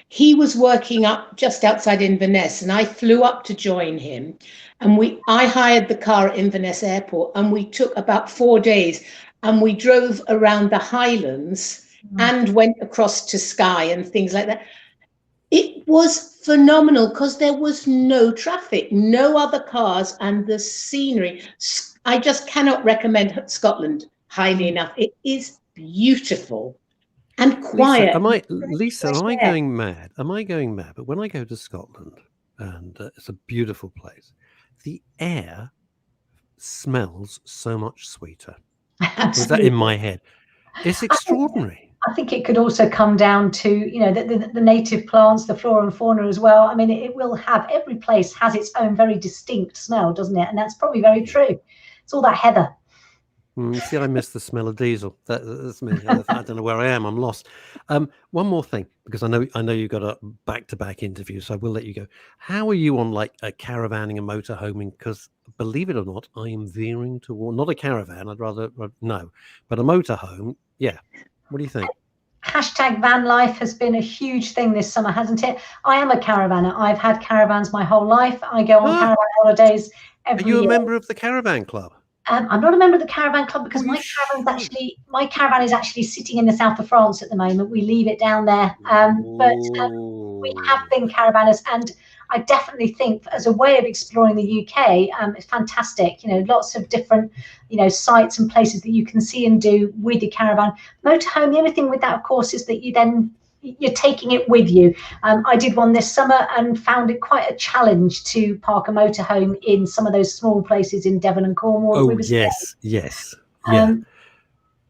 He was working up just outside Inverness, and I flew up to join him. And I hired the car at Inverness Airport, and we took about 4 days, and we drove around the Highlands and went across to Skye and things like that. It was phenomenal because there was no traffic, no other cars, and the scenery. I just cannot recommend Scotland highly enough. It is beautiful and quiet. Lisa, am I going mad? Am I going mad? But when I go to Scotland, and it's a beautiful place, the air smells so much sweeter. Was that in my head? It's extraordinary. I think it could also come down to, you know, the native plants, the flora and fauna as well. I mean, it will have, every place has its own very distinct smell, doesn't it? And that's probably very true. It's all that heather. See, I miss the smell of diesel. That's me. I don't know where I am. I'm lost. One more thing, because I know you've got a back-to-back interview, so I will let you go. How are you on like a caravanning and motorhoming? Because believe it or not, I am veering toward not a caravan. I'd rather no, but a motorhome. Yeah. What do you think? Hashtag van life has been a huge thing this summer, hasn't it? I am a caravaner. I've had caravans my whole life. I go on caravan holidays every year. Are you a member of the caravan club? I'm not a member of the caravan club because my caravan is actually sitting in the south of France at the moment. We leave it down there, but we have been caravanners, and I definitely think as a way of exploring the UK, it's fantastic. You know, lots of different, you know, sites and places that you can see and do with your caravan. Motorhome, the only thing with that, of course, is that you're taking it with you. I did one this summer and found it quite a challenge to park a motorhome in some of those small places in Devon and Cornwall. Oh, yes. Yeah.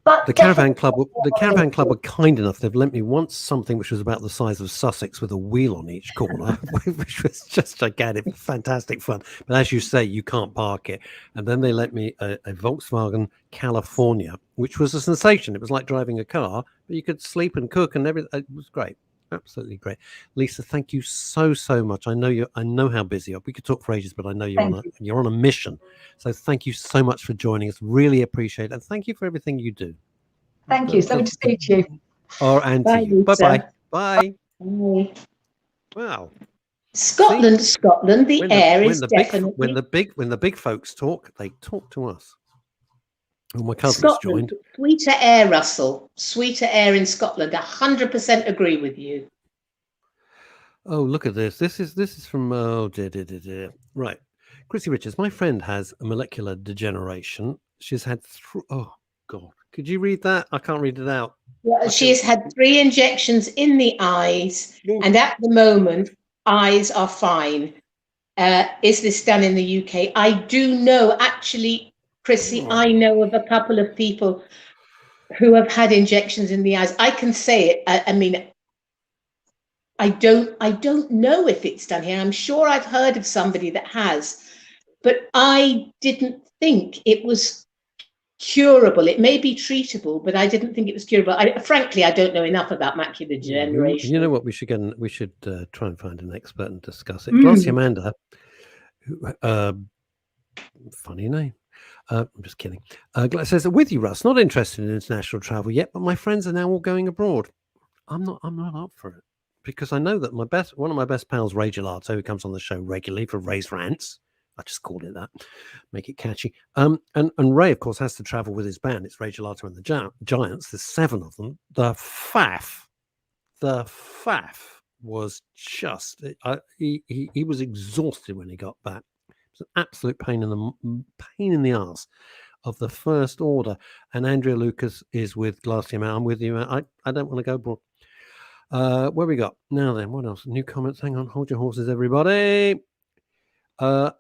But the caravan club were kind enough. They've lent me once something which was about the size of Sussex with a wheel on each corner, which was just gigantic, fantastic fun. But as you say, you can't park it. And then they lent me a Volkswagen California, which was a sensation. It was like driving a car, but you could sleep and cook and everything. It was great. Absolutely great. Lisa, thank you so much. I know how busy you are. We could talk for ages, but I know you're on a mission. So thank you so much for joining us. Really appreciate it. And thank you for everything you do. Thank you. It's lovely to speak to you. And to you. Bye-bye. Bye. Wow. Scotland, the air is definitely when the big folks talk, they talk to us. Oh, my cousin's joined. Sweeter air, Russell. Sweeter air in Scotland. 100% agree with you. Oh, look at this. This is from right. Chrissy Richards. My friend has a molecular degeneration. She's had oh God. Could you read that? I can't read it out. Well, she has had 3 injections in the eyes, and at the moment, eyes are fine. Is this done in the UK? I do know, actually. Chrissy, I know of a couple of people who have had injections in the eyes. I can say it. I mean, I don't know if it's done here. I'm sure I've heard of somebody that has, but I didn't think it was curable. It may be treatable, but I didn't think it was curable. Frankly, I don't know enough about macular degeneration. You know what? We should try and find an expert and discuss it. Glassy Amanda, funny name. I'm just kidding. Says, with you, Russ, not interested in international travel yet, but my friends are now all going abroad. I'm not up for it because I know that one of my best pals, Ray Gelato, who comes on the show regularly for Ray's Rants. I just called it that, make it catchy. And Ray, of course, has to travel with his band. It's Ray Gelato and the Giants. There's 7 of them. The faff was just he was exhausted when he got back. An absolute pain in the arse of the first order. And Andrea Lucas is with Glassy Man. I'm with you. I don't want to go abroad. Where we got now then? What else? New comments. Hang on, hold your horses, everybody. Hello.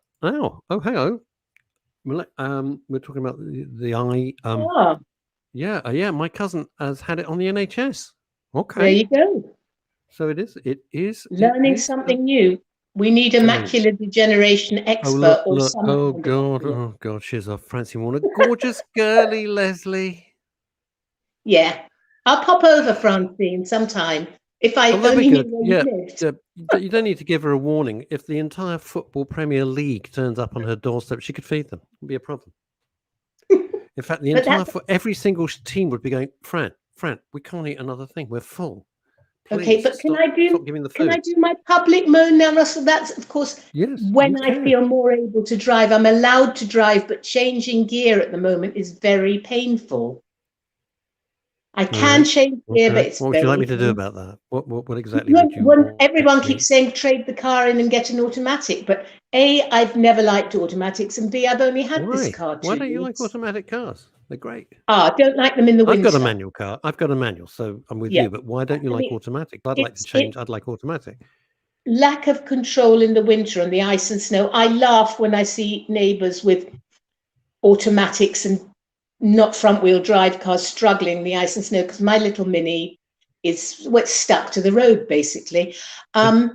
We're talking about the eye. Yeah. My cousin has had it on the NHS. Okay. There you go. So it is learning something new. We need a macular degeneration expert or something. Oh God, she's a Francie Warner, gorgeous girly Leslie. Yeah, I'll pop over, Francine, sometime if I only knew where you lived. But you don't need to give her a warning. If the entire football Premier League turns up on her doorstep, she could feed them. It would be a problem. In fact, every single team would be going, Fran, we can't eat another thing. We're full. Please, okay, but can I do my public moan now, Russell? That's, of course, when I feel more able to drive. I'm allowed to drive, but changing gear at the moment is very painful. I can change gear, but it's what would you like me to do very about that? What exactly would you When want everyone me- keeps saying trade the car in and get an automatic, but A, I've never liked automatics, and B, I've only had this Why? car Why 2 don't you like years. automatic cars? They're great. I don't like them in the winter. I've got a manual car. I've got a manual, so I'm with Yeah. you. But why don't you I like mean, automatic? I'd like to change. I'd like automatic. Lack of control in the winter on the ice and snow. I laugh when I see neighbours with automatics and not front-wheel drive cars struggling in the ice and snow, because my little Mini is stuck to the road, basically. I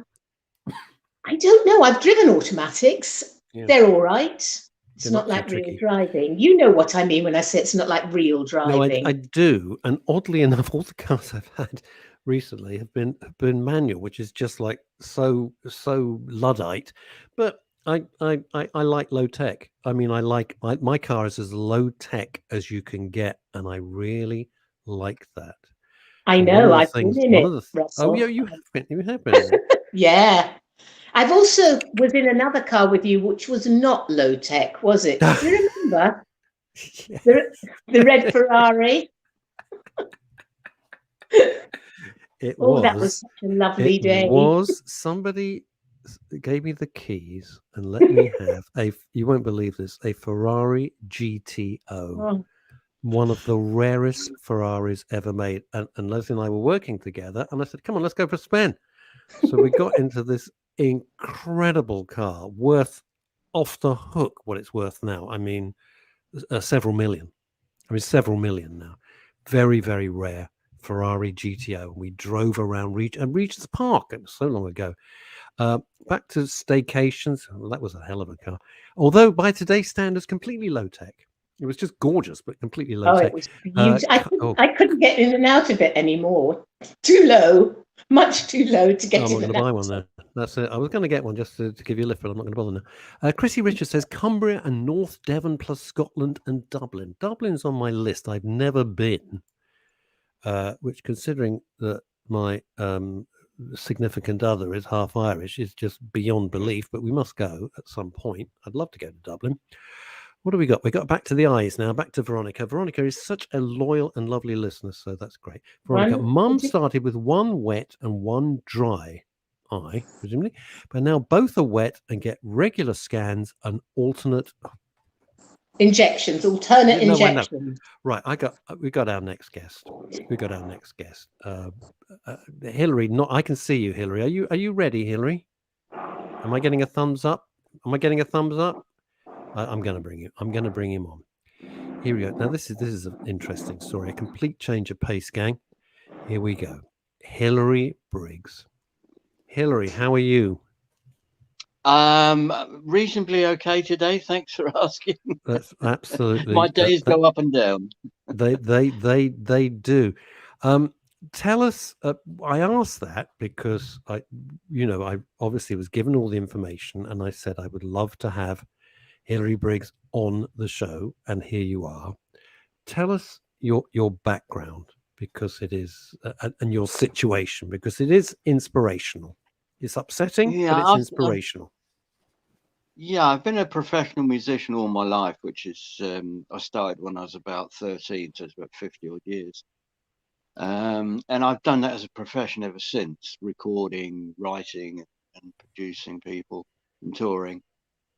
don't know. I've driven automatics. Yeah. They're all right. It's not like real driving. You know what I mean when I say it's not like real driving. No, I do. And oddly enough, all the cars I've had recently have been manual, which is just like so Luddite. But I like low tech. I mean, my car is as low tech as you can get, and I really like that. I know. I've been in it, Russell. Oh yeah, you have been. You have been in it. Yeah. I've also was in another car with you, which was not low tech, was it? Do you remember? Yeah. The red Ferrari. It was. That was such a lovely day. Somebody gave me the keys and let me have you won't believe this, a Ferrari GTO. Oh. One of the rarest Ferraris ever made. And Leslie and I were working together, and I said, come on, let's go for a spin. So we got into this incredible car, worth off the hook what it's worth now. I mean, several million. Several million now. Very, very rare Ferrari GTO. We drove around Regent's Park. It was so long ago. Back to staycations. Well, that was a hell of a car. Although by today's standards, completely low tech. It was just gorgeous, but completely low tech. It was beautiful. I couldn't get in and out of it anymore. Too low. Much too low to get in and out. I'm not going to buy one there. That's it. I was going to get one just to give you a lift, but I'm not going to bother now. Chrissy Richards says Cumbria and North Devon plus Scotland and Dublin. Dublin's on my list. I've never been, which, considering that my significant other is half Irish, is just beyond belief, but we must go at some point. I'd love to go to Dublin. What do we got? We got back to the eyes now, back to Veronica. Veronica is such a loyal and lovely listener, so that's great. Veronica, Mum started with one wet and one dry eye, presumably, but now both are wet and get regular scans and alternate injections. Right, we got our next guest. Hillary, I can see you, Hillary. Are you ready, Hillary? Am I getting a thumbs up? I'm going to bring him on. Here we go. Now this is an interesting story. A complete change of pace, gang. Here we go. Hillary Briggs. Hillary, how are you? Reasonably okay today. Thanks for asking. That's absolutely. My days go up and down. They do. Tell us. I asked that because I obviously was given all the information, and I said I would love to have Hillary Briggs on the show, and here you are. Tell us your background, because it is, and your situation, because it is inspirational. It's upsetting, but it's inspirational. I've been a professional musician all my life, which is I started when I was about 13, so it's about 50 odd years. And I've done that as a profession ever since, recording, writing, and producing people and touring.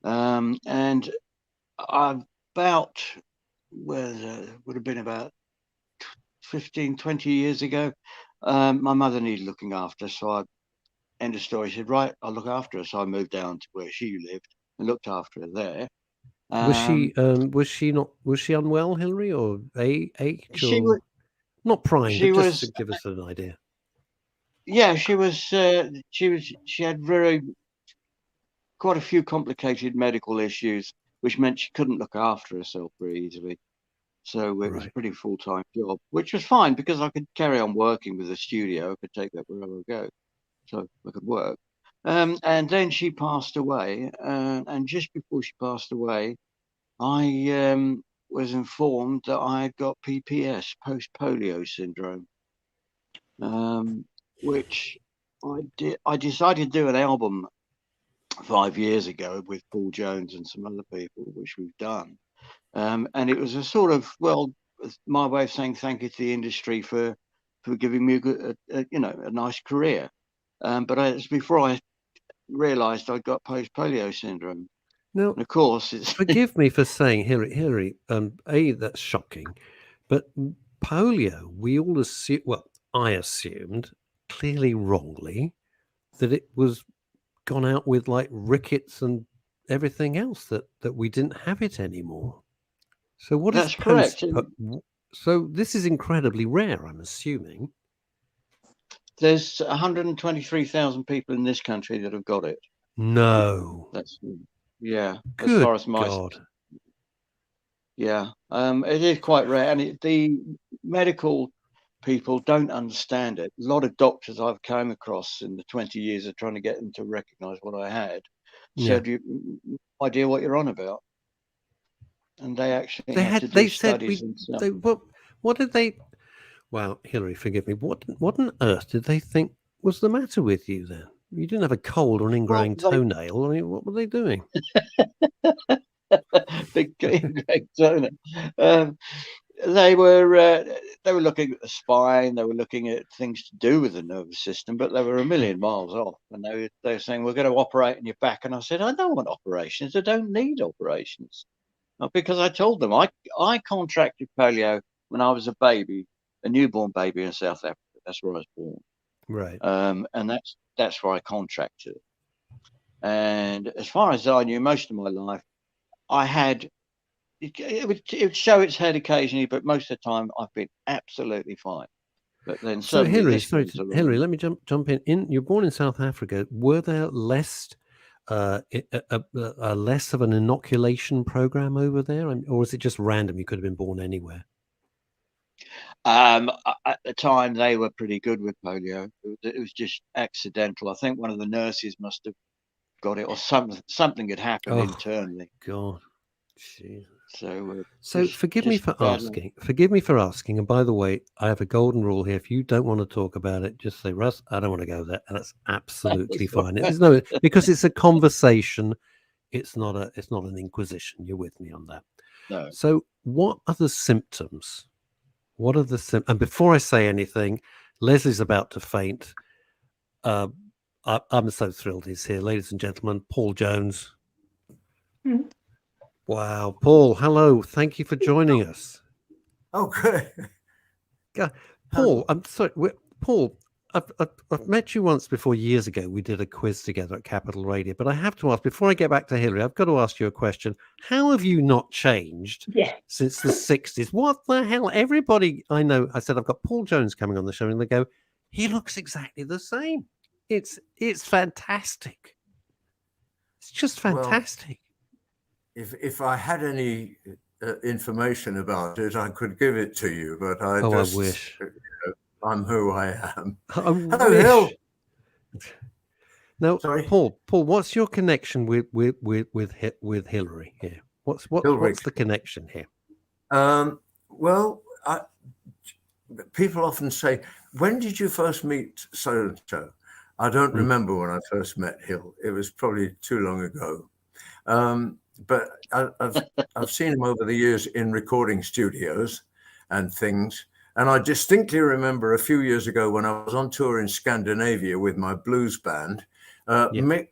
And would have been about 15, 20 years ago, my mother needed looking after. So end of story, she said, right, I'll look after her. So I moved down to where she lived and looked after her there. Was she unwell, Hillary, or age? She was not prime, but just to give us an idea. Yeah, she had quite a few complicated medical issues, which meant she couldn't look after herself very easily. So it was a pretty full-time job, which was fine because I could carry on working with the studio. I could take that wherever I go, so I could work. And then she passed away, and just before she passed away, I was informed that I had got PPS, post-polio syndrome, which I decided to do an album 5 years ago with Paul Jones and some other people, which we've done. And it was a sort of, my way of saying thank you to the industry for giving me a nice career. But it was before I realised I got post-polio syndrome. Now, and of course, it's forgive me for saying, Hillary, that's shocking, but polio, we all assume, well, I assumed, clearly wrongly, that it was gone out with like rickets and everything else, that we didn't have it anymore. So what is that's correct. So this is incredibly rare, I'm assuming. There's 123,000 people in this country that have got it. No. That's yeah. Good as far as my God. Yeah, it is quite rare, and the medical people don't understand it. A lot of doctors I've come across in the 20 years of trying to get them to recognise what I had said, "You no idea what you're on about," and they actually had to do studies themselves. What did they? Well, Hillary, forgive me. What on earth did they think was the matter with you then? You didn't have a cold or an ingrowing toenail. I mean, what were they doing? Big Greg Turner. They were looking at the spine. They were looking at things to do with the nervous system, but they were a million miles off. And they were saying, "We're going to operate on your back." And I said, "I don't want operations. I don't need operations." Because I told them I contracted polio when I was a baby, a newborn baby in South Africa. That's where I was born. Right. And that's where I contracted it. And as far as I knew, most of my life, I had. It would show its head occasionally, but most of the time I've been absolutely fine. But then so Hillary, Hillary, let me jump in. You're born in South Africa. Were there less less of an inoculation program over there, or is it just random? You could have been born anywhere. At the time, they were pretty good with polio. It was just accidental. I think one of the nurses must have got it, or something had happened internally. God, jeez. So forgive me for asking. And by the way, I have a golden rule here. If you don't want to talk about it, just say, "Russ, I don't want to go there," and that's absolutely fine. Because it's a conversation. It's not an inquisition. You're with me on that. No. So, what are the symptoms? And before I say anything, Leslie's about to faint. I'm so thrilled he's here, ladies and gentlemen. Paul Jones. Mm. Wow, Paul, hello. Thank you for joining us. Oh, good. Paul, I'm sorry. Paul, I've met you once before years ago. We did a quiz together at Capital Radio. But I have to ask, before I get back to Hillary, I've got to ask you a question. How have you not changed since the 60s? What the hell? Everybody I know, I said, I've got Paul Jones coming on the show, and they go, he looks exactly the same. It's fantastic. It's just fantastic. Well, if I had any information about it, I could give it to you, but I wish. I'm who I am. Hello, Hill. No, sorry. Paul, what's your connection with Hillary here? What's the connection here? Well, people often say, "When did you first meet so and so?" I don't remember when I first met Hill. It was probably too long ago. But I've seen him over the years in recording studios and things. And I distinctly remember a few years ago when I was on tour in Scandinavia with my blues band, Mick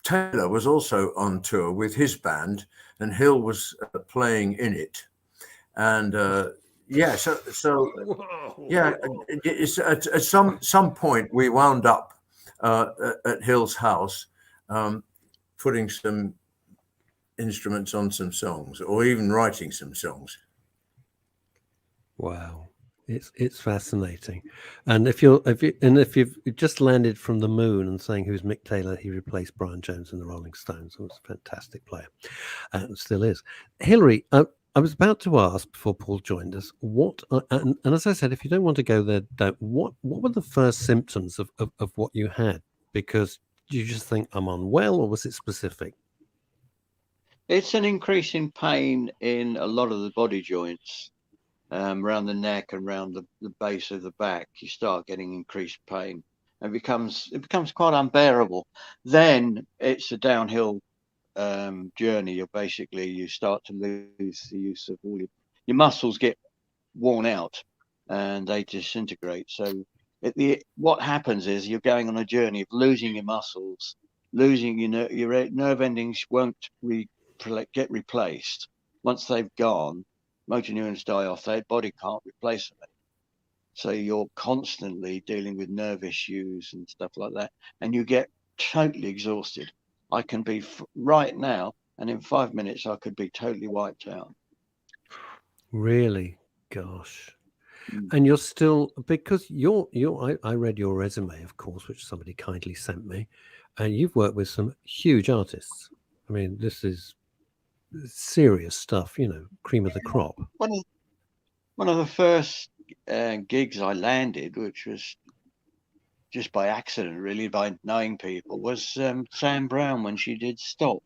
Taylor was also on tour with his band, and Hill was playing in it. And it's at some point we wound up at Hill's house, putting some instruments on some songs, or even writing some songs. Wow, it's fascinating. And if you've just landed from the moon and saying who's Mick Taylor, he replaced Brian Jones in the Rolling Stones. He was a fantastic player, and still is. Hillary, I was about to ask before Paul joined us, and as I said, if you don't want to go there, don't. What were the first symptoms of what you had? Because you just think I'm unwell, or was it specific? It's an increase in pain in a lot of the body joints, around the neck and around the base of the back. You start getting increased pain, and it becomes quite unbearable. Then it's a downhill journey. You start to lose the use of all your muscles, get worn out and they disintegrate. So what happens is you're going on a journey of losing your muscles, losing your nerve endings won't get replaced. Once they've gone, motor neurons die off, their body can't replace them. So you're constantly dealing with nerve issues and stuff like that, and you get totally exhausted. I can be right now, and in 5 minutes I could be totally wiped out. Really? Gosh. And you're still, because I read your resume, of course, which somebody kindly sent me, and you've worked with some huge artists. I mean, this is serious stuff, cream of the crop. One of the first gigs I landed, which was just by accident, really, by knowing people, was Sam Brown when she did Stop.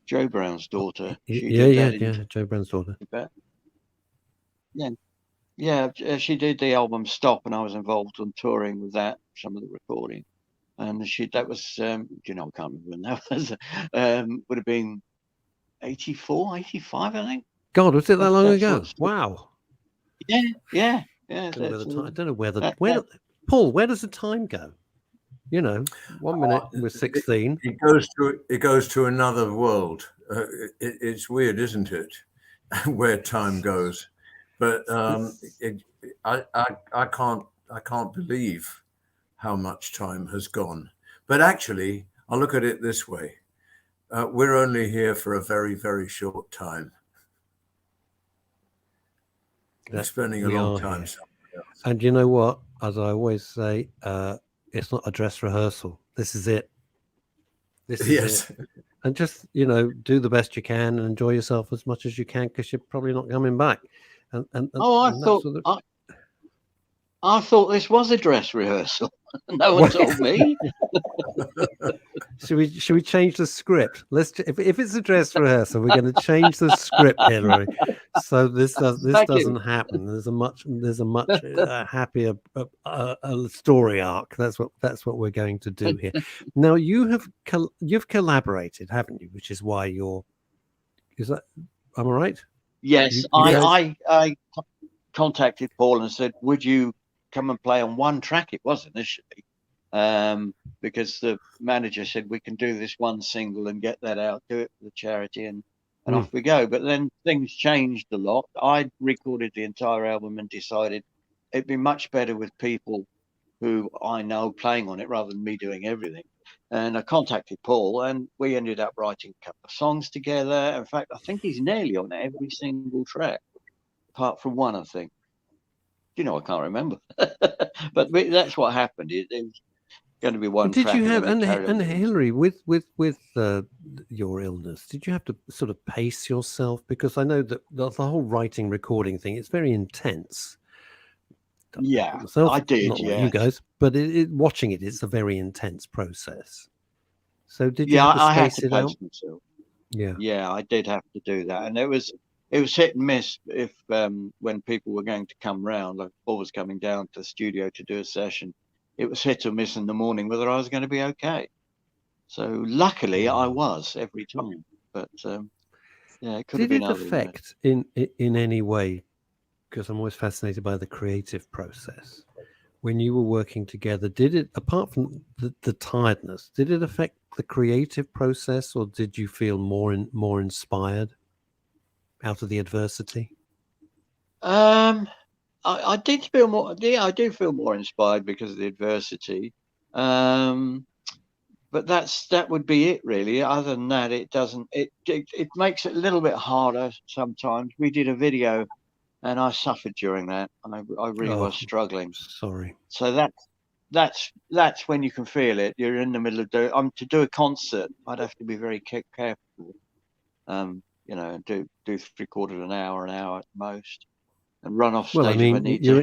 Joe Brown's daughter. Joe Brown's daughter. Yeah, she did the album Stop, and I was involved on touring with that, some of the recording. And that was, I can't remember when that was, would have been 84, 85, I think. God, was it that long ago? Wow. Yeah. I don't know where Paul, where does the time go? 1 minute we're 16. It goes to another world. It's weird, isn't it? Where time goes. But I can't believe how much time has gone. But actually, I look at it this way: we're only here for a very, very short time. We're spending a long time somewhere else. And you know what? As I always say, it's not a dress rehearsal. This is it. This is it. And just do the best you can and enjoy yourself as much as you can, because you're probably not coming back. I thought this was a dress rehearsal. No one told me. Should we change the script? If it's a dress rehearsal, we're going to change the script, Hillary. So this doesn't happen. There's a much happier story arc. That's what we're going to do here. Now you've collaborated, haven't you? Which is why am I right? Yes, I contacted Paul and said, would you come and play on one track? It was initially, because the manager said, we can do this one single and get that out, do it for the charity, and off we go. But then things changed a lot. I recorded the entire album and decided it'd be much better with people who I know playing on it rather than me doing everything. And I contacted Paul, and we ended up writing a couple of songs together. In fact, I think he's nearly on every single track, apart from one, I think. I can't remember. But that's what happened. It was going to be one track. Did you have, and Hillary, with your illness, did you have to sort of pace yourself? Because I know that the whole writing, recording thing, it's very intense. Yeah, I did. Not like you guys, but watching it's a very intense process. So did you? I had to pace myself. Yeah, I did have to do that, and it was hit and miss. If when people were going to come round, like Paul was coming down to the studio to do a session, it was hit or miss in the morning whether I was going to be okay. So luckily, I was every time. But it could have been. Did it affect in any way? Because I'm always fascinated by the creative process. When you were working together, did it, apart from the tiredness, did it affect the creative process, or did you feel more inspired out of the adversity? I did feel more. Yeah, I do feel more inspired because of the adversity. But that would be it, really. Other than that, it doesn't. It makes it a little bit harder sometimes. We did a video, and I suffered during that. I really was struggling. Sorry. So that's when you can feel it. You're in the middle of to do a concert. I'd have to be very careful. Do 3/4 of an hour at most, and run off stage. Well, I mean, if I need you're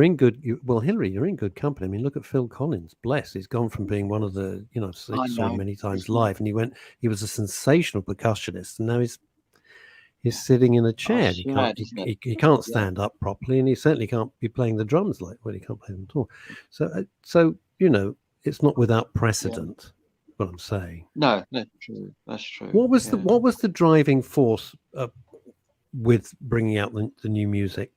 in good. Well, Hillary, you're in good company. I mean, look at Phil Collins. Bless, he's gone from being one of the saw him many times live, and he was a sensational percussionist, and now he's sitting in a chair. He can't stand up properly, and he certainly can't be playing the drums he can't play them at all. So it's not without precedent. What I'm saying. No, that's true. That's true. What was the driving force with bringing out the new music?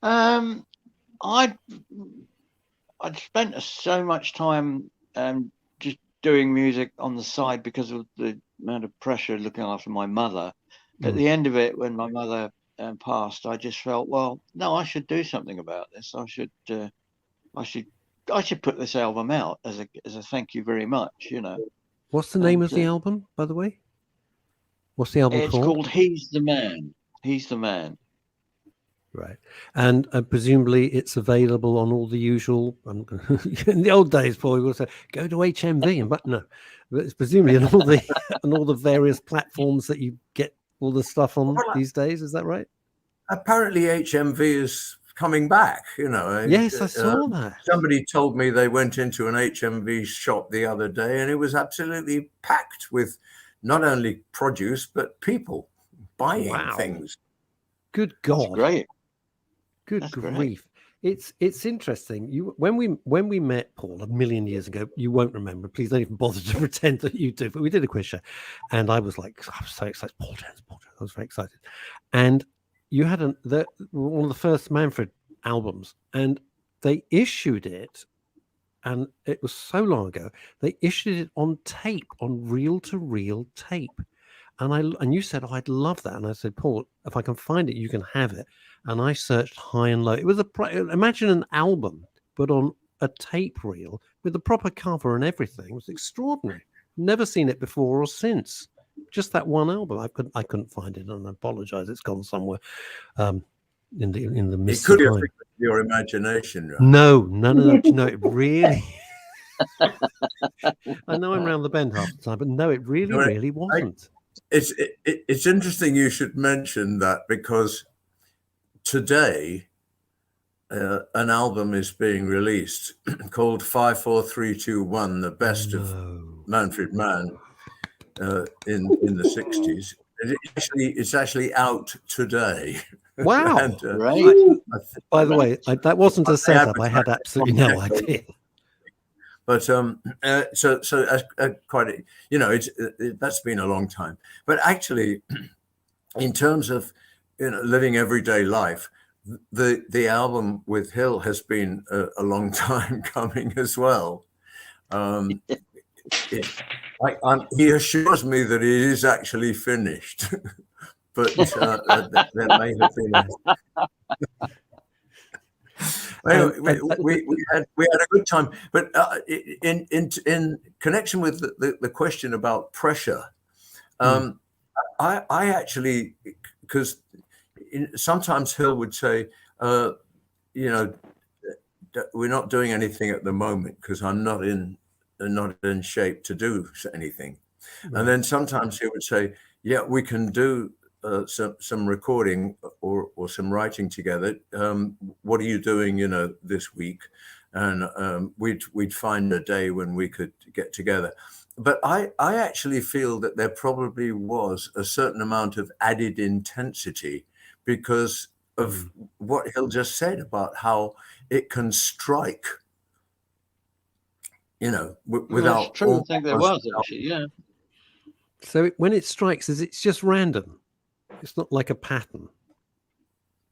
I'd spent so much time just doing music on the side because of the amount of pressure looking after my mother. At the end of it, when my mother passed, I just felt, well, no, I should do something about this. I should put this album out as a thank you very much, you know. What's the name of the album, by the way? What's the album called? It's called He's the Man. He's the Man. Right. And presumably it's available on all the usual, in the old days, Paul, we would say, go to HMV, but no, but it's presumably on all the various platforms that you get all the stuff on these days. Is that right? Apparently HMV is coming back, you know. Yes, I saw that. Somebody told me they went into an HMV shop the other day and it was absolutely packed with not only produce, but people buying things. Good God. That's great. Good grief. It's interesting. When we met, Paul, a million years ago, you won't remember. Please don't even bother to pretend that you do. But we did a quiz show, and I was like, I was so excited. Paul Jones. I was very excited. And you had one of the first Manfred albums, and they issued it, and it was so long ago. They issued it on tape, on reel-to-reel tape. And you said, I'd love that. And I said, Paul, if I can find it, you can have it. And I searched high and low. It was imagine an album, but on a tape reel with the proper cover and everything. It was extraordinary. Never seen it before or since. Just that one album. I couldn't find it, and I apologize. It's gone somewhere in the mist. It could have been your imagination, right? No. It really. I know I'm around the bend half the time, but no, it really wasn't. It's interesting you should mention that, because today an album is being released called 54321, the best of Manfred Mann in the 60s. It's actually out today. Wow. And, right. By the way, that wasn't a setup. I had absolutely no idea. But quite, you know, that's been a long time. But actually, in terms of, you know, living everyday life, the album with Hill has been a long time coming as well. He assures me that it is actually finished, but there may have been. Anyway, we had a good time, but in connection with the question about pressure, I actually, because sometimes Hill would say, you know, we're not doing anything at the moment because I'm not in shape to do anything, and then sometimes he would say, yeah, we can do some recording or some writing together. What are you doing, you know, this week? And we'd find a day when we could get together. But I actually feel that there probably was a certain amount of added intensity because of what Hill just said about how it can strike, you know, without. That's true. I think there was actually, yeah. So when it strikes, it's just random. It's not like a pattern.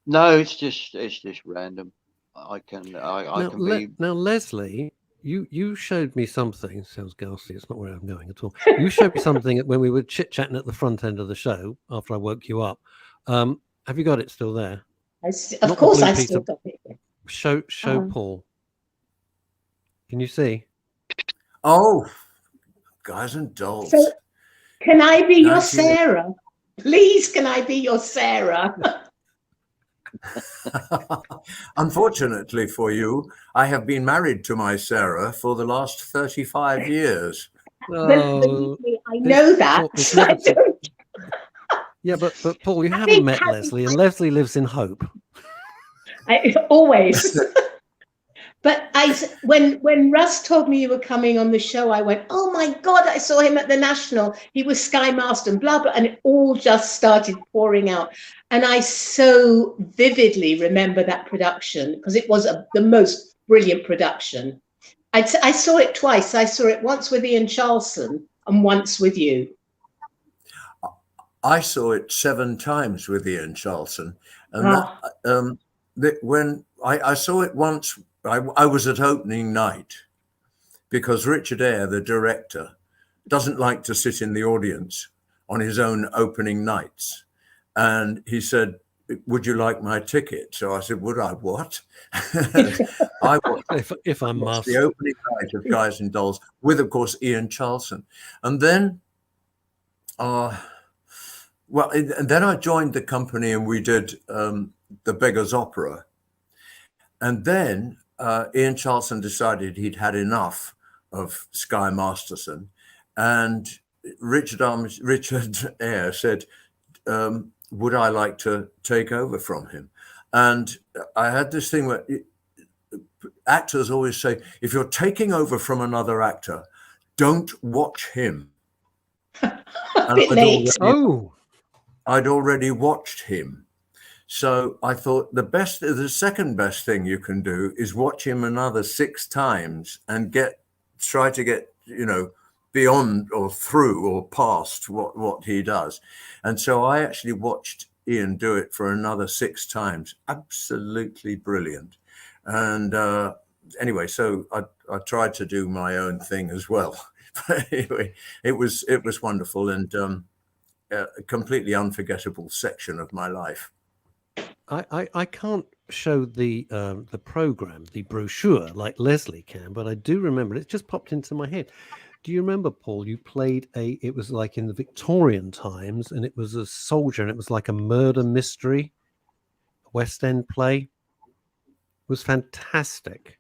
No, it's just random. Now, Leslie, you showed me something. It sounds ghastly. It's not where I'm going at all. You showed me something when we were chit-chatting at the front end of the show after I woke you up. Have you got it still there? Of course, I still got it. Show Paul. Can you see? Oh, guys and dolls. So, can I be your Sarah? Please, can I be your Sarah? Unfortunately for you, I have been married to my Sarah for the last 35 years. Oh, I know that. Yeah, but Paul, you haven't met Leslie, and Leslie lives in Hope. Always. But when Russ told me you were coming on the show, I went, oh my God, I saw him at the National. He was Sky Master and blah, blah. And it all just started pouring out. And I so vividly remember that production because it was the most brilliant production. I saw it twice. I saw it once with Ian Charlson and once with you. I saw it 7 times with Ian Charlson. And when I saw it once, I was at opening night, because Richard Eyre, the director, doesn't like to sit in the audience on his own opening nights. And he said, "Would you like my ticket?" So I said, "Would I what?" I watched, if I must, the opening night of Guys and Dolls with, of course, Ian Charleson. And then, and then I joined the company and we did The Beggar's Opera. And then Ian Charleson decided he'd had enough of Sky Masterson. And Richard Eyre said, would I like to take over from him? And I had this thing where actors always say, if you're taking over from another actor, don't watch him. A bit late. I'd already watched him. So I thought the second best thing you can do is watch him another 6 times and try to get, beyond or through or past what he does. And so I actually watched Ian do it for another 6 times. Absolutely brilliant. And anyway, so I tried to do my own thing as well. But anyway, it was wonderful and a completely unforgettable section of my life. I can't show the program, the brochure, like Leslie can, but I do remember it just popped into my head. Do you remember, Paul? You played it was like in the Victorian times, and it was a soldier, and it was like a murder mystery, West End play. It was fantastic.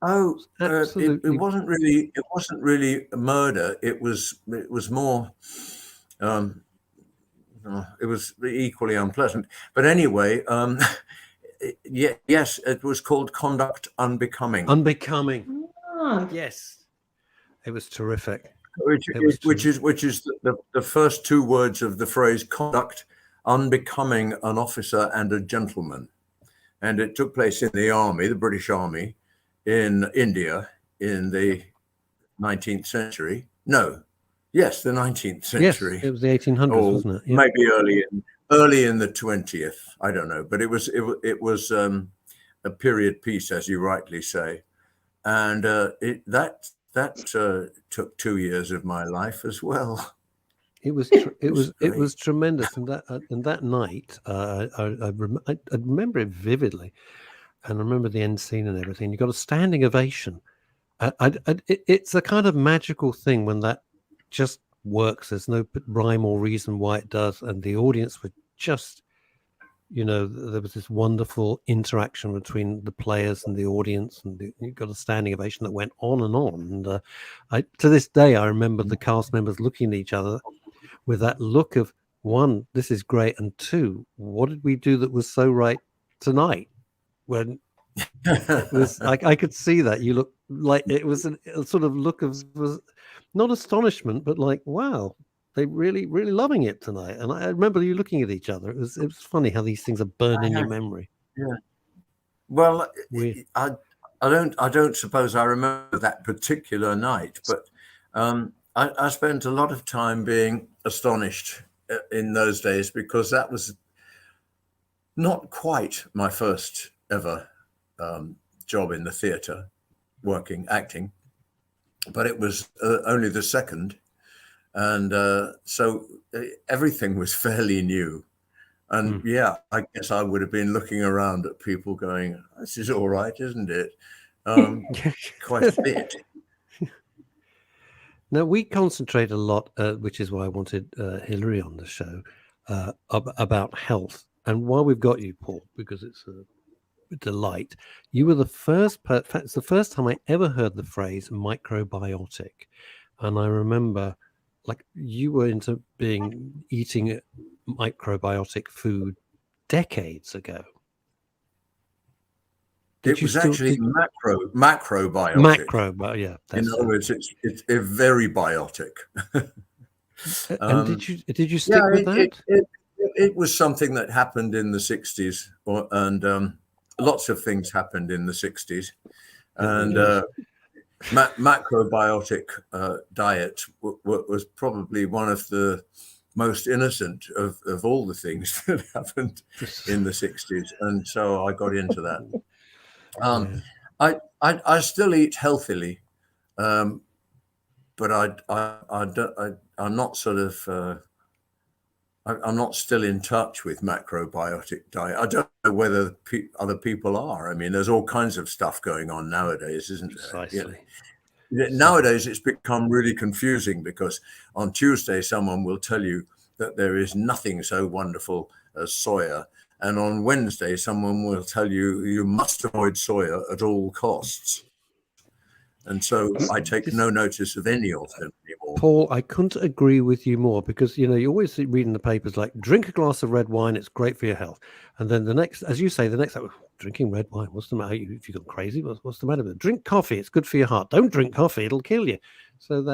Oh, it wasn't really a murder. It was more. It was equally unpleasant. But anyway, yes, it was called Conduct Unbecoming. Unbecoming. Oh. Yes. It was terrific. Which is the first 2 words of the phrase "conduct unbecoming an officer and a gentleman," and it took place in the army, the British Army, in India in the 19th century. No, yes, the 19th century. Yes, it was the 1800s, wasn't it? Yep. Maybe early in the 20th. I don't know, but it was a period piece, as you rightly say, and that took 2 years of my life as well. It was tremendous, and that night, I remember it vividly, and I remember the end scene and everything. You got a standing ovation. It's a kind of magical thing when that just works. There's no rhyme or reason why it does, and the audience were just. There was this wonderful interaction between the players and the audience, and you got a standing ovation that went on and on. And to this day, I remember the cast members looking at each other with that look of, 1, this is great, and 2, what did we do that was so right tonight? When it was, I could see that you look like it was a sort of look of was not astonishment, but like, wow. They really, really loving it tonight, and I remember you looking at each other. It was funny how these things are burned in your memory. Yeah. Well, I don't suppose I remember that particular night, but I spent a lot of time being astonished in those days, because that was not quite my first ever job in the theatre, acting, but it was only the second. And so everything was fairly new. And yeah, I guess I would have been looking around at people going, this is all right, isn't it? Quite a bit. Now, we concentrate a lot, which is why I wanted Hilary on the show, about health. And while we've got you, Paul, because it's a delight, you were the first, it's the first time I ever heard the phrase microbiotic. And I remember, like, you were into eating microbiotic food decades ago. It was actually macrobiotic. Yeah. In other words, it's a very biotic. And did you stick with that? It was something that happened in the 60s, and lots of things happened in the 60s. And macrobiotic diet was probably one of the most innocent of all the things that happened in the 60s. And so I got into that. I still eat healthily, but I'm not sort of, I'm not still in touch with macrobiotic diet. I don't know whether other people are. I mean, there's all kinds of stuff going on nowadays, isn't there? Precisely. Nowadays, it's become really confusing because on Tuesday, someone will tell you that there is nothing so wonderful as soya. And on Wednesday, someone will tell you you must avoid soya at all costs. And so I take no notice of any of them anymore. Paul, I couldn't agree with you more because, you know, you always read in the papers like, drink a glass of red wine, it's great for your health. And then the next, as you say, the next, drinking red wine, what's the matter? If you've gone crazy, what's the matter with it? Drink coffee, it's good for your heart. Don't drink coffee, it'll kill you. So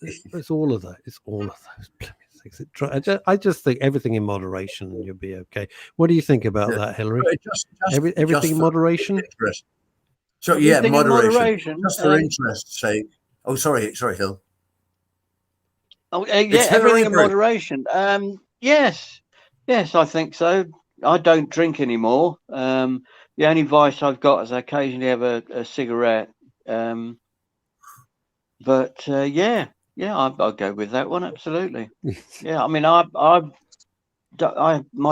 it's all of that. It's all of those. I just think everything in moderation and you'll be okay. What do you think about that, Hillary? Everything in moderation? So yeah, moderation. Just for interest's sake. Oh, sorry, Hill. Oh, yeah, everything in moderation. Yes, I think so. I don't drink anymore. The only vice I've got is I occasionally have a cigarette. But I'll go with that one. Absolutely. Yeah, I mean, my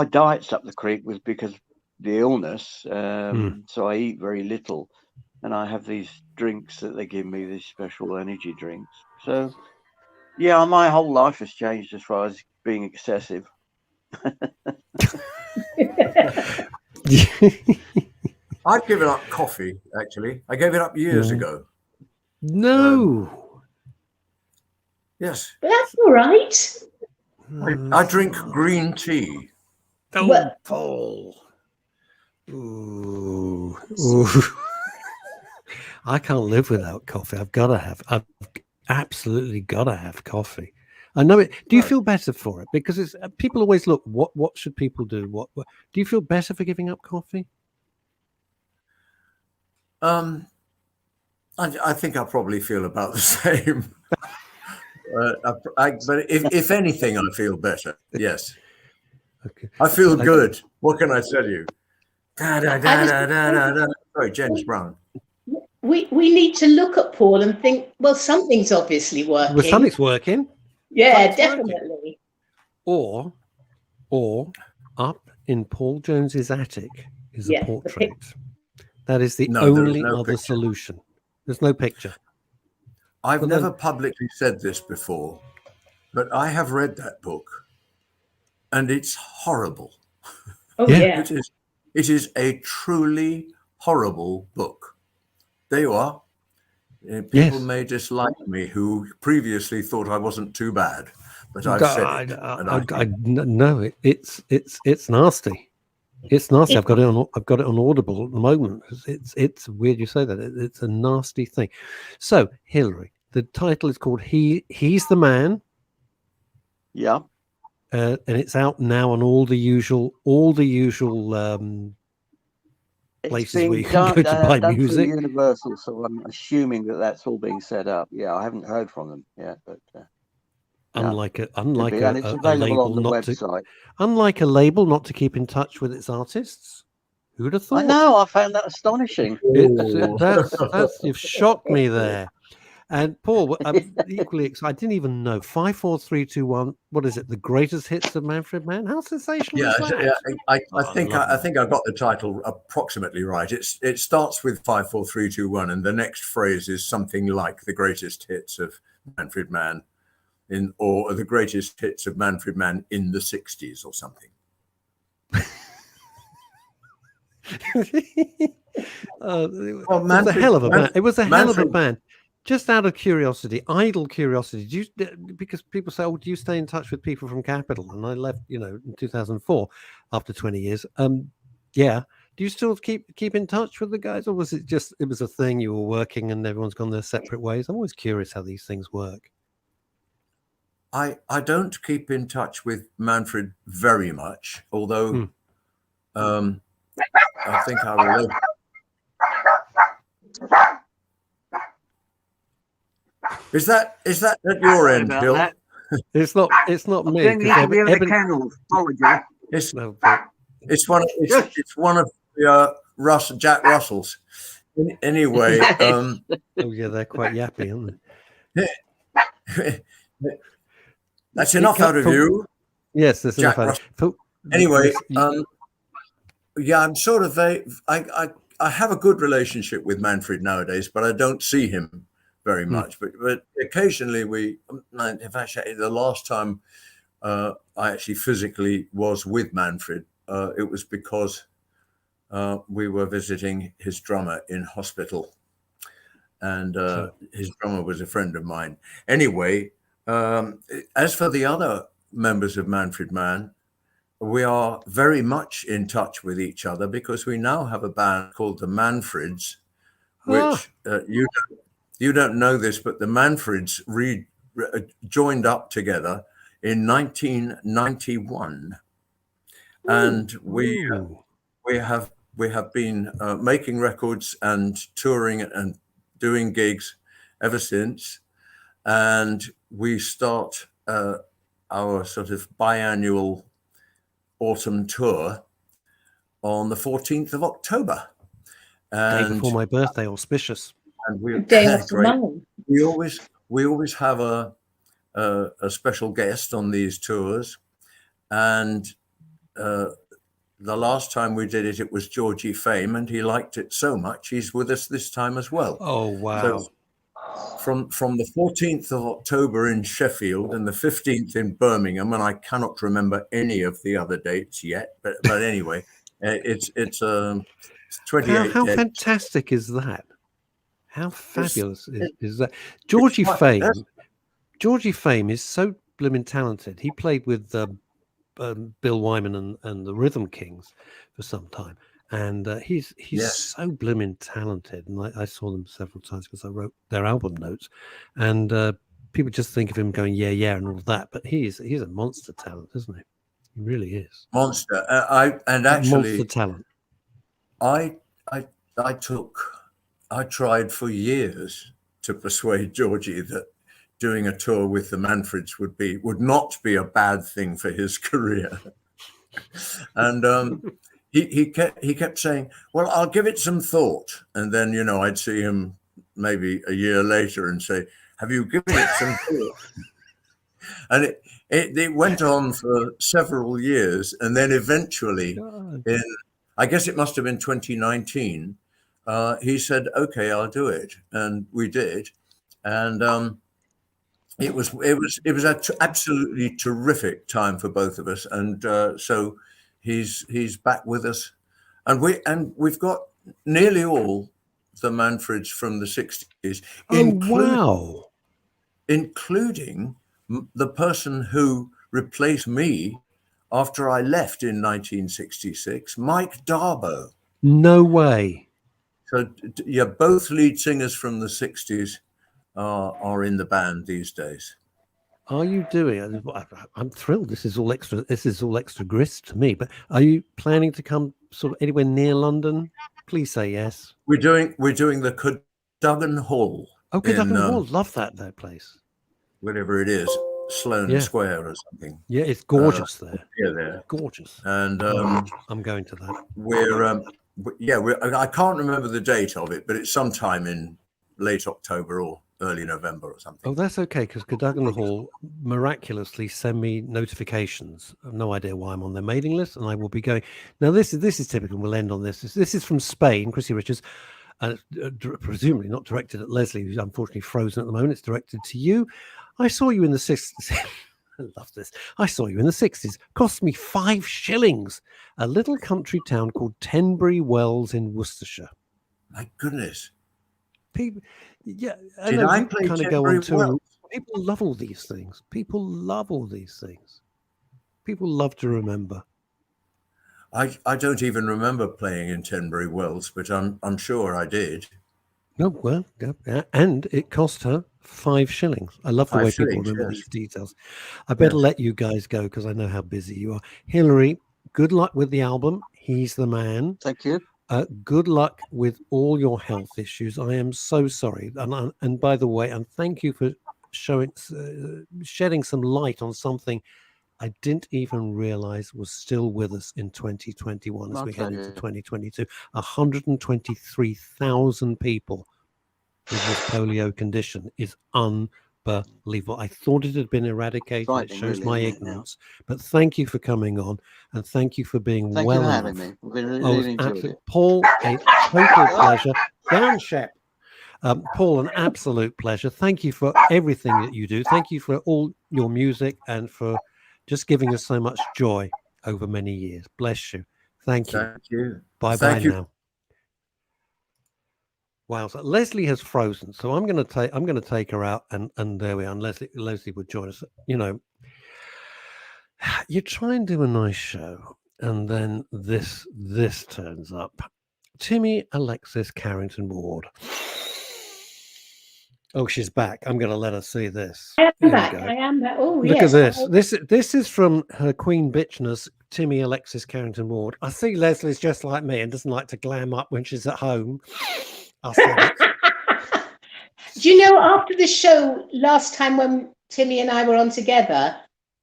diet's up the creek was because of the illness. So I eat very little. And I have these drinks that they give me, these special energy drinks. So, yeah, my whole life has changed as far as being excessive. I've given up coffee, actually. I gave it up years ago. No. Yes. But that's all right. I drink green tea. Oh, Paul. Ooh. I can't live without coffee. I've absolutely got to have coffee. I know it. Do you feel better for it? Because it's people always look. What should people do? What do you feel better for giving up coffee? I think I probably feel about the same. But if anything, I feel better. Yes. Okay. I feel good. What can I tell you? Sorry, James Brown. We need to look at Paul and think, well, something's obviously working. Well, something's working. Yeah, definitely. Working. Or up in Paul Jones's attic is a portrait. That is the only other solution. There's no picture. I've never publicly said this before, but I have read that book, and it's horrible. Oh yeah. It is a truly horrible book. There you are. People may dislike me who previously thought I wasn't too bad, but I've said it. No, it's nasty. It's nasty. I've got it on Audible at the moment. It's weird you say that. It's a nasty thing. So, Hillary, the title is called He's the Man. Yeah. And it's out now on all the usual places where you can go to buy music. Universal, so I'm assuming that's all being set up. Yeah, I haven't heard from them yet, but unlike a label not to keep in touch with its artists. Who'd have thought? I know. I found that astonishing. That's you've shocked me there. And Paul, I'm equally excited. I didn't even know 5, 4, 3, 2, 1. What is it? The greatest hits of Manfred Mann. How sensational is that? Yeah. I think I got the title approximately right. It starts with 5, 4, 3, 2, 1, and the next phrase is something like the greatest hits of Manfred Mann, or the greatest hits of Manfred Mann in the 60s or something. It was a hell of a band. It was a hell of a band. Just out of curiosity, idle curiosity, because people say, "Oh, do you stay in touch with people from Capital?" And I left, in 2004 after 20 years. Yeah. Do you still keep in touch with the guys, or was it was a thing you were working and everyone's gone their separate ways? I'm always curious how these things work. I don't keep in touch with Manfred very much, although I think I will. Is that at your end, Bill? It's not me. Then you 'cause can be in the Eben- kennels. Apology. It's no, but- it's one of the Jack Russells. Anyway, oh yeah, they're quite yappy, aren't they? that's enough out of you. Yes, there's Jack enough. Anyway, yeah, I'm sort of I have a good relationship with Manfred nowadays, but I don't see him very much. But occasionally in fact, the last time I actually physically was with Manfred, it was because we were visiting his drummer in hospital, and his drummer was a friend of mine. Anyway, as for the other members of Manfred Mann, we are very much in touch with each other because we now have a band called the Manfreds, which you don't know this, but the Manfreds joined up together in 1991, and we have been making records and touring and doing gigs ever since. And we start our sort of biannual autumn tour on the 14th of October. Day before my birthday, auspicious. And we Day after mine. we always have a special guest on these tours, and the last time we did it, it was Georgie Fame, and he liked it so much he's with us this time as well. Oh wow! So from the 14th of October in Sheffield and the 15th in Birmingham, and I cannot remember any of the other dates yet, but anyway, it's 28. How fantastic is that? How fabulous is that? Georgie Fame is so blooming talented. He played with Bill Wyman and the Rhythm Kings for some time, and he's so blooming talented. And I saw them several times because I wrote their album notes, and people just think of him going yeah and all of that, but he's a monster talent, isn't he? He really is monster. Monster talent. I tried for years to persuade Georgie that doing a tour with the Manfreds would not be a bad thing for his career. And he kept saying, well, I'll give it some thought. And then, I'd see him maybe a year later and say, have you given it some thought? And it went on for several years. And then eventually, I guess it must have been 2019, he said, okay, I'll do it. And we did. And it was an absolutely terrific time for both of us. And so he's back with us. And we've got nearly all the Manfreds from the 60s, including the person who replaced me after I left in 1966, Mike Darbo. No way. So yeah, both lead singers from the 60s are in the band these days. Are you doing? I'm thrilled. This is all extra grist to me. But are you planning to come sort of anywhere near London? Please say yes. We're doing the Cadogan Hall. Oh, Cadogan Hall. Love that place. Whatever it is, Sloane Square or something. Yeah, it's gorgeous there. Yeah, there. Gorgeous. And I'm going to that. I can't remember the date of it, but it's sometime in late October or early November or something. Oh, that's okay, because Cadogan Hall miraculously send me notifications. I have no idea why I'm on their mailing list, and I will be going. Now, this is typical. We'll end on this. This is from Spain, Konnie Richards, and presumably not directed at Leslie, who's unfortunately frozen at the moment. It's directed to you. I saw you in the 60s. I love this. I saw you in the 60s. Cost me 5 shillings. A little country town called Tenbury Wells in Worcestershire. My goodness. People, yeah, I Did know I you play kind of go Tenbury on tour. Wells? People love all these things. People love to remember. I don't even remember playing in Tenbury Wells, but I'm sure I did. No, well, yeah, and it cost her 5 shillings. I love the way people remember these details. I better let you guys go because I know how busy you are. Hillary, good luck with the album. He's the man. Thank you. Good luck with all your health issues. I am so sorry. And by the way, and thank you for shedding some light on something I didn't even realize was still with us in 2021 as we head into 2022. 123,000 people with this polio condition is unbelievable. I thought it had been eradicated. It shows my ignorance. But thank you for coming on, and thank you for being Thank well you for enough. having me. I've really enjoyed it. Paul, a total pleasure. Down, Sept. Paul, an absolute pleasure. Thank you for everything that you do. Thank you for all your music and for just giving us so much joy over many years. Bless you. Thank you. Thank you. Bye now. Wow. So Leslie has frozen. So I'm going to take her out, and there we are. And Leslie would join us. You know, you try and do a nice show, and then this turns up. Timmy Alexis Carrington Ward. Oh, she's back. I'm going to let her see this. I am back. Oh, look yes. at this. This is from her Queen Bitchness, Timmy Alexis Carrington Ward. I see Leslie's just like me and doesn't like to glam up when she's at home. I said it. Do you know, after the show last time when Timmy and I were on together,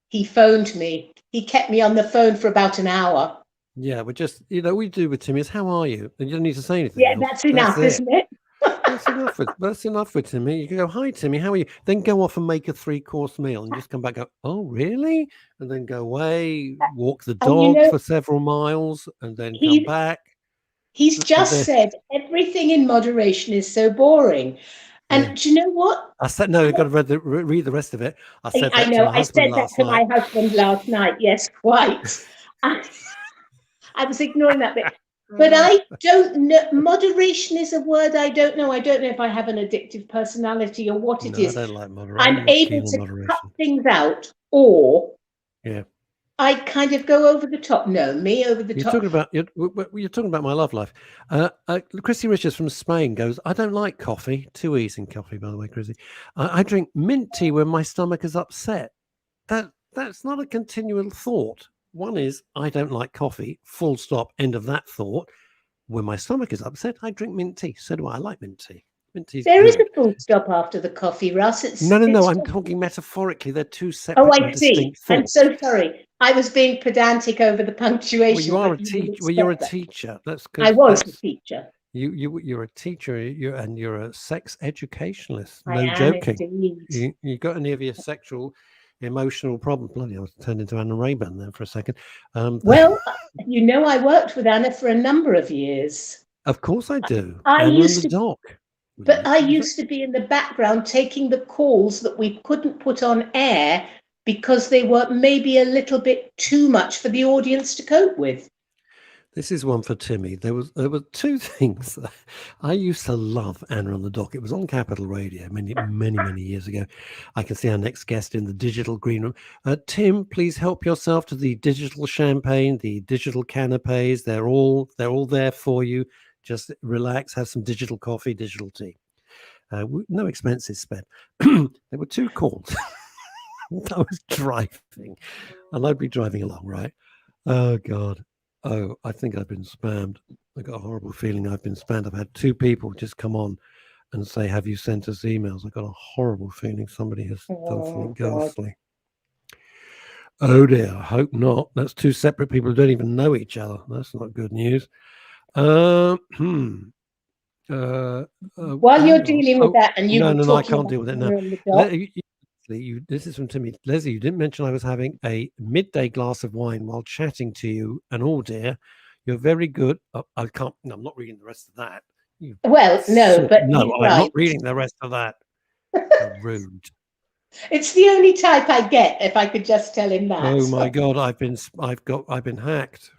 he phoned me. He kept me on the phone for about an hour. Yeah, we just, we do with Timmy is, how are you? And you don't need to say anything. Yeah, that's enough, isn't it? That's enough for Timmy. You can go, hi Timmy, how are you? Then go off and make a 3-course meal and just come back and go, oh really? And then go away, walk the dog for several miles, and then come back. He's just said everything in moderation is so boring. And do you know what? I said, no, you've got to read the rest of it. I said that to my husband last night. Yes, quite. I was ignoring that bit. But I don't know. Moderation is a word I don't know. I don't know if I have an addictive personality or what it is. I don't like moderation. I'm able to cut things out, or I kind of go over the top. No, me over the top. You're talking about my love life. Chrissy Richards from Spain goes, I don't like coffee. 2 E's in coffee, by the way, Chrissy. I drink mint tea when my stomach is upset. That's not a continual thought. One is, I don't like coffee, full stop, end of that thought. When my stomach is upset, I drink mint tea. So do I like mint tea. Mint tea's there is a full stop after the coffee, Russ. No, I'm talking metaphorically. They're two separate and distinct thoughts. I'm so sorry. I was being pedantic over the punctuation. Well, you're a teacher. I was a teacher. You're a teacher, you're a sex educationalist. I no am joking. You got any of your sexual emotional problem? Bloody, I was turned into Anna Rayburn there for a second. Well, I worked with Anna for a number of years. Of course I do. I used to be in the background taking the calls that we couldn't put on air because they were maybe a little bit too much for the audience to cope with. This is one for Timmy. There were two things. I used to love Anna on the Dock. It was on Capital Radio many years ago. I can see our next guest in the digital green room. Tim, please help yourself to the digital champagne, the digital canapes. They're all there for you. Just relax, have some digital coffee, digital tea. No expenses spent. There were two calls. I was driving, and I'd be driving along, right? Oh God. Oh, I think I've been spammed. I got a horrible feeling I've been spammed. I've had two people just come on and say, have you sent us emails? I got a horrible feeling somebody has done something ghastly. Oh dear, I hope not. That's two separate people who don't even know each other. That's not good news. While you're dealing with that, and no, I can't deal with it now. This is from Timmy. Leslie, you didn't mention I was having a midday glass of wine while chatting to you. And oh dear, you're very good. I can't. No, I'm not reading the rest of that. I'm not reading the rest of that. Rude. It's the only type I get. If I could just tell him that. Oh my God, I've been hacked.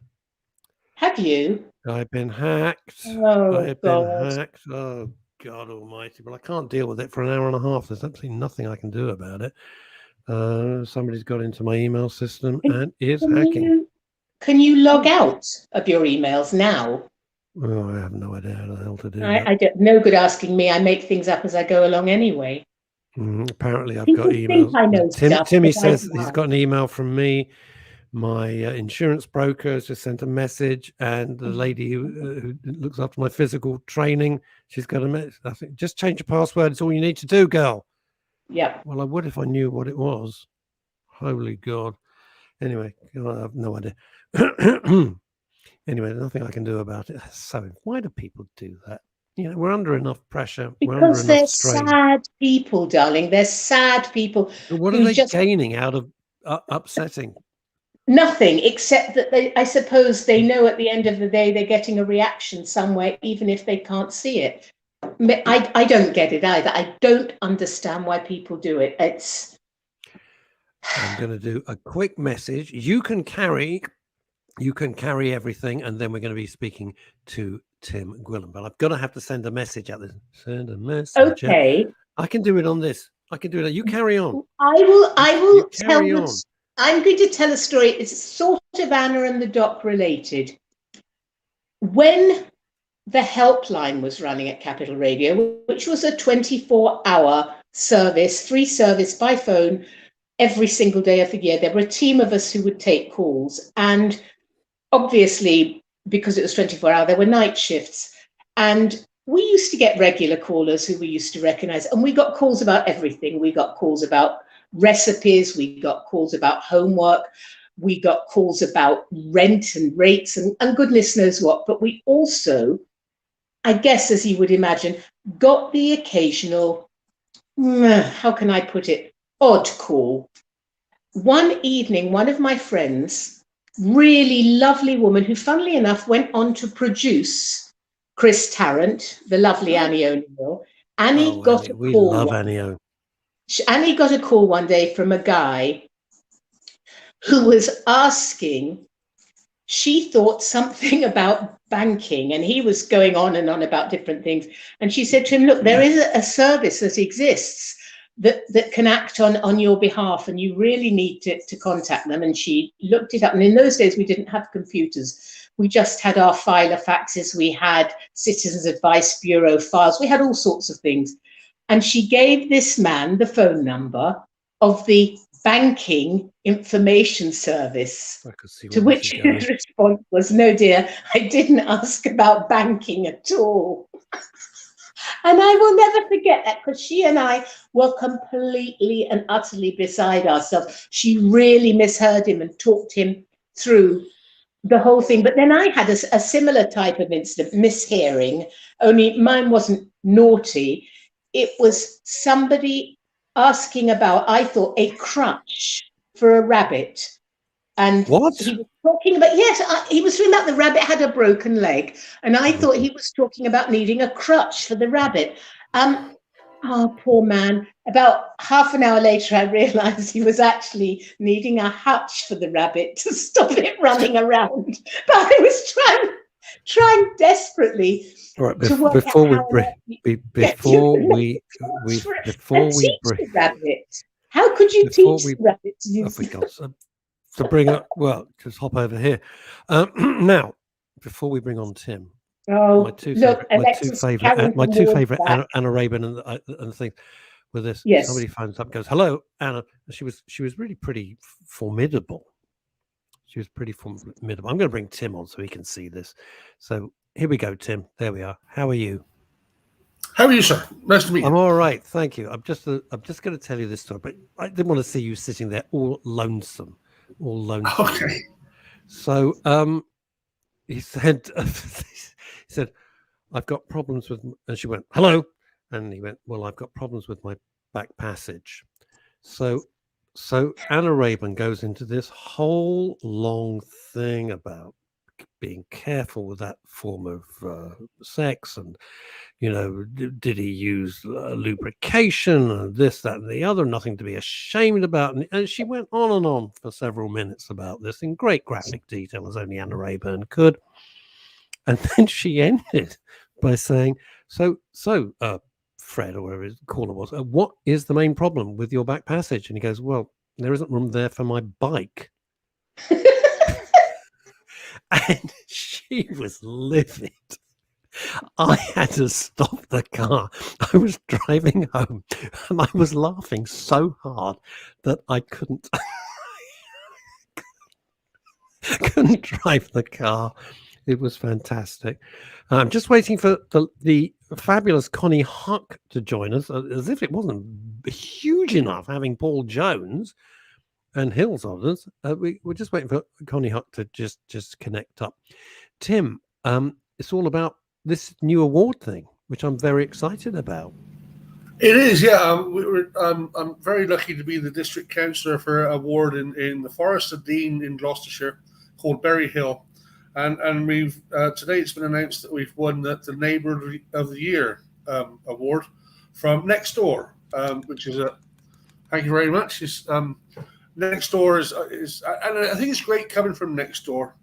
Have you? I've been hacked. Been hacked. Oh God almighty. Well, I can't deal with it for an hour and a half. There's absolutely nothing I can do about it. Somebody's got into my email system and is hacking. Can you log out of your emails now? Oh, I have no idea how the hell to do that. I don't. No good asking me. I make things up as I go along anyway. Apparently, I've got emails. Timmy says he's got an email from me. My insurance broker has just sent a message, and the lady who looks after my physical training, she's got a message. I think just change your password. It's all you need to do, girl. Yeah. Well, I would if I knew what it was. Holy God. Anyway, I have no idea. Anyway, nothing I can do about it. So why do people do that? You know, we're under enough pressure. We're under Because they're enough strain. sad people, darling. They're sad people. But what are who they just gaining out of upsetting? nothing, except that I suppose they know at the end of the day they're getting a reaction somewhere, even if they can't see it. I don't get it either. I don't understand why people do it. I'm going to do a quick message. You can carry everything, and then we're going to be speaking to Tim Gwilym. But I've got to have to send a message out there. Send a message. Okay. I can do it on this. I can do it. You carry on. I will tell carry on. I'm going to tell a story. It's sort of Anna and the Doc related. When the helpline was running at Capital Radio, which was a 24-hour service, free service by phone every single day of the year, there were a team of us who would take calls. And obviously, because it was 24-hour, there were night shifts. And we used to get regular callers who we used to recognize. And we got calls about everything. We got calls about recipes. We got calls about homework. We got calls about rent and rates and goodness knows what. But we also, I guess, as you would imagine, got the occasional, how can I put it, odd call. One evening, one of my friends, really lovely woman who, funnily enough, went on to produce Chris Tarrant, the lovely Annie O'Neill. Annie got a call. We love Annie O. Annie got a call one day from a guy who was asking, she thought something about banking, and he was going on and on about different things. And she said to him, look, there is a service that exists that can act on your behalf, and you really need to contact them. And she looked it up. And in those days, we didn't have computers. We just had our filer faxes. We had Citizens Advice Bureau files. We had all sorts of things. And she gave this man the phone number of the banking information service, to which his response was, no, dear, I didn't ask about banking at all. And I will never forget that, because she and I were completely and utterly beside ourselves. She really misheard him and talked him through the whole thing. But then I had a similar type of incident, mishearing, only mine wasn't naughty. It was somebody asking about, I thought, a crutch for a rabbit. And what? He was talking about, yes, he was talking about the rabbit had a broken leg. And I thought he was talking about needing a crutch for the rabbit. Oh, poor man. About half an hour later, I realized he was actually needing a hutch for the rabbit to stop it running around. But I was trying desperately to work before out how could you teach the rabbit to use to bring up, well, just hop over here. Now, before we bring on Tim, my two favorite Anna Rabin and things with this. Yes. Somebody phones up and goes, hello, Anna. She was really pretty formidable. She was pretty formidable. I'm going to bring Tim on so he can see this. So here we go, Tim. There we are. How are you? How are you, sir? Nice to meet you. I'm all right, thank you. I'm just going to tell you this story, but I didn't want to see you sitting there all lonesome. Okay. So he said, I've got problems with, and she went, hello. And he went, well, I've got problems with my back passage. So Anna Rabin goes into this whole long thing about being careful with that form of sex, and did he use lubrication and this, that, and the other? Nothing to be ashamed about. And she went on and on for several minutes about this in great graphic detail, as only Anna Rabin could. And then she ended by saying, "So, Fred, or whoever his caller was, what is the main problem with your back passage?" And he goes, "Well, there isn't room there for my bike." And she was livid. I had to stop the car. I was driving home and I was laughing so hard that I couldn't drive the car. It was fantastic. I'm just waiting for the fabulous Konnie Huq to join us, as if it wasn't huge enough having Paul Jones and Hills on us. We're just waiting for Konnie Huq to just connect up. Tim, it's all about this new award thing, which I'm very excited about. It is, yeah. I'm very lucky to be the district councillor for an award in the Forest of Dean in Gloucestershire called Berry Hill. And we've today it's been announced that we've won the Neighbour of the Year award from Next Door, which is thank you very much. Next Door is and I think it's great coming from Next Door.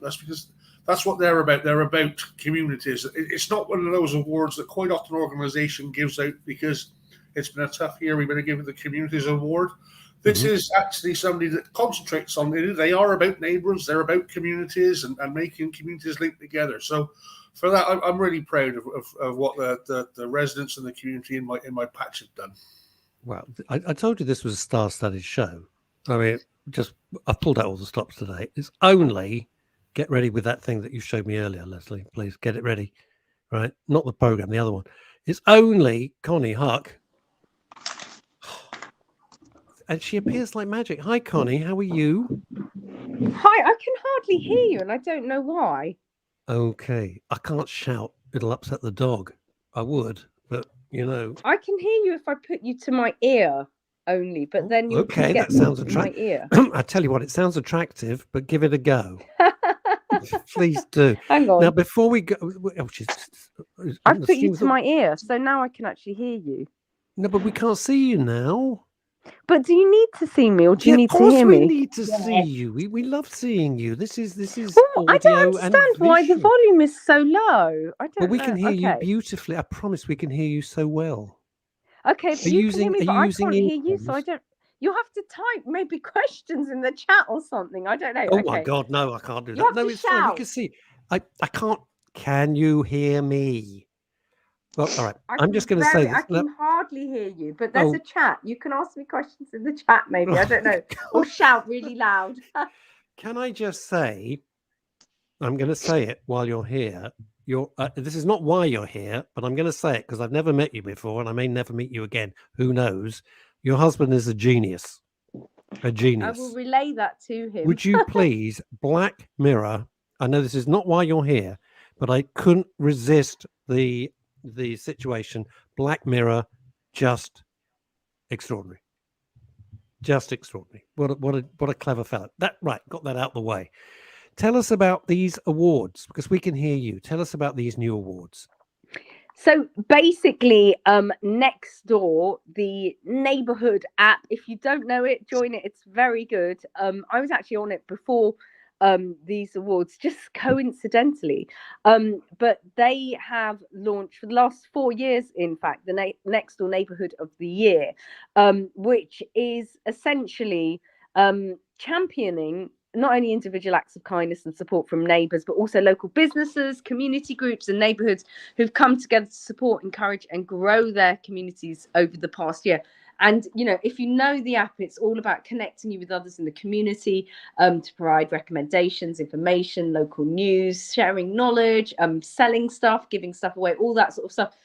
That's because that's what they're about. They're about communities. It's not one of those awards that quite often an organisation gives out because it's been a tough year. We've been given the Communities Award. This is actually somebody that concentrates on it. They are about neighbours. They're about communities and making communities link together. So for that, I'm really proud of what the residents and the community in my patch have done. Well, I told you this was a star-studded show. I mean, I've pulled out all the stops today. It's only get ready with that thing that you showed me earlier, Leslie. Please get it ready. Right? Not the program, the other one. It's only Konnie Huq. And she appears like magic. Hi, Konnie. How are you? Hi, I can hardly hear you, and I don't know why. Okay. I can't shout. It'll upset the dog. I would, but, you know. I can hear you if I put you to my ear only, but then you okay, get that sounds to my ear. I tell you what, it sounds attractive, but give it a go. Please do. Hang on. Now, before we go... I've put you to my ear, so now I can actually hear you. No, but we can't see you now. But do you need to see me, or do you need to hear me? We need to see you. We love seeing you. This is well, I don't understand why the volume is so low. I don't But we know. can hear you beautifully. I promise we can hear you so well. Okay, but you can hear me, but I can't hear you, so I don't. You'll have to type maybe questions in the chat or something. I don't know. Oh my God, no, I can't do that. No, it's fine. We can see. I can't. Can you hear me? Well, all right. I'm just going to say this. I can hardly hear you, but there's a chat. You can ask me questions in the chat, maybe. I don't know. Or shout really loud. Can I just say, I'm going to say it while you're here. This is not why you're here, but I'm going to say it because I've never met you before and I may never meet you again. Who knows? Your husband is a genius. A genius. I will relay that to him. Would you please, Black Mirror, I know this is not why you're here, but I couldn't resist the situation. Black Mirror, just extraordinary. Just extraordinary. What a clever fellow. Got that out the way. Tell us about these awards, because we can hear you. Tell us about these new awards. So basically, Nextdoor, the neighborhood app, if you don't know it, join it. It's very good. I was actually on it before these awards, just coincidentally. But they have launched for the last 4 years, in fact, the Nextdoor Neighborhood of the Year, which is essentially championing not only individual acts of kindness and support from neighbours, but also local businesses, community groups and neighbourhoods who've come together to support, encourage and grow their communities over the past year. And, you know, if you know the app, it's all about connecting you with others in the community to provide recommendations, information, local news, sharing knowledge, selling stuff, giving stuff away, all that sort of stuff.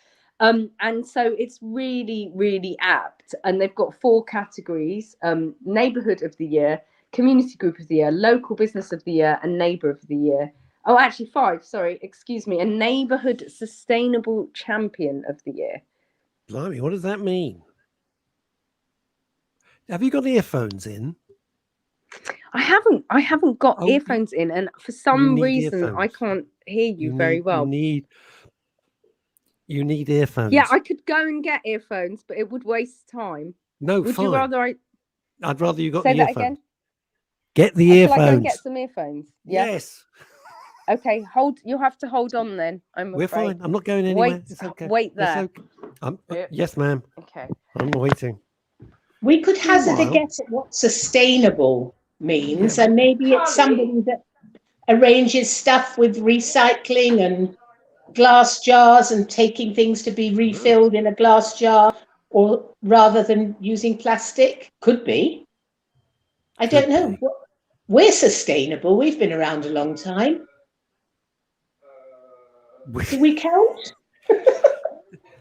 And so it's really, really apt. And they've got 4 categories: Neighbourhood of the Year, Community Group of the Year, Local Business of the Year, and Neighbour of the Year. Oh, actually 5, sorry, excuse me. A Neighbourhood Sustainable Champion of the Year. Blimey, what does that mean? Have you got earphones in? I haven't got earphones in, and for some reason earphones. I can't hear you very well. You need earphones. Yeah, I could go and get earphones, but it would waste time. No, would fine. you rather I'd rather you got say the that earphones. again? Get the earphones. Shall I go and get some earphones? Yeah? Yes. Okay, you'll have to hold on then. We're fine. I'm not going anywhere. It's okay. Wait there. It's okay. Yes, ma'am. Okay. I'm waiting. We could hazard a guess at what sustainable means, and maybe it's somebody that arranges stuff with recycling and glass jars and taking things to be refilled in a glass jar, or rather than using plastic. Could be. I don't know. We're sustainable. We've been around a long time. Do we count?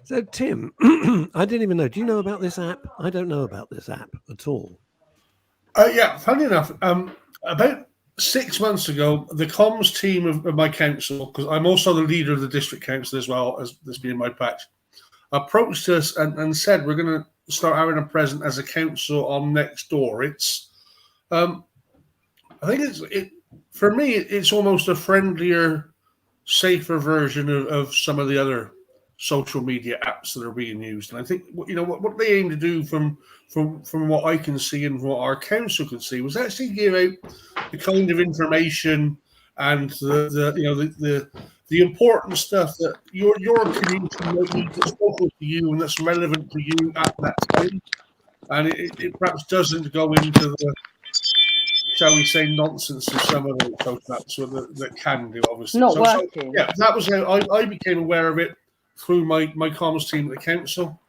So, Tim, I didn't even know. Do you know about this app? I don't know about this app at all. Yeah, funny enough, about 6 months ago, the comms team of my council, because I'm also the leader of the district council as well as this being my patch, approached us and said we're going to start having a present as a council on Nextdoor. It's, I think for me, it's almost a friendlier, safer version of some of the other social media apps that are being used. And I think what they aim to do from what I can see and what our council can see was actually give out the kind of information and the important stuff that your community might need that's local to you and that's relevant to you at that time. And it perhaps doesn't go into the, shall we say, nonsense of some of the social apps that can do, obviously. Not working. Yeah, that was how I became aware of it through my comms team at the council.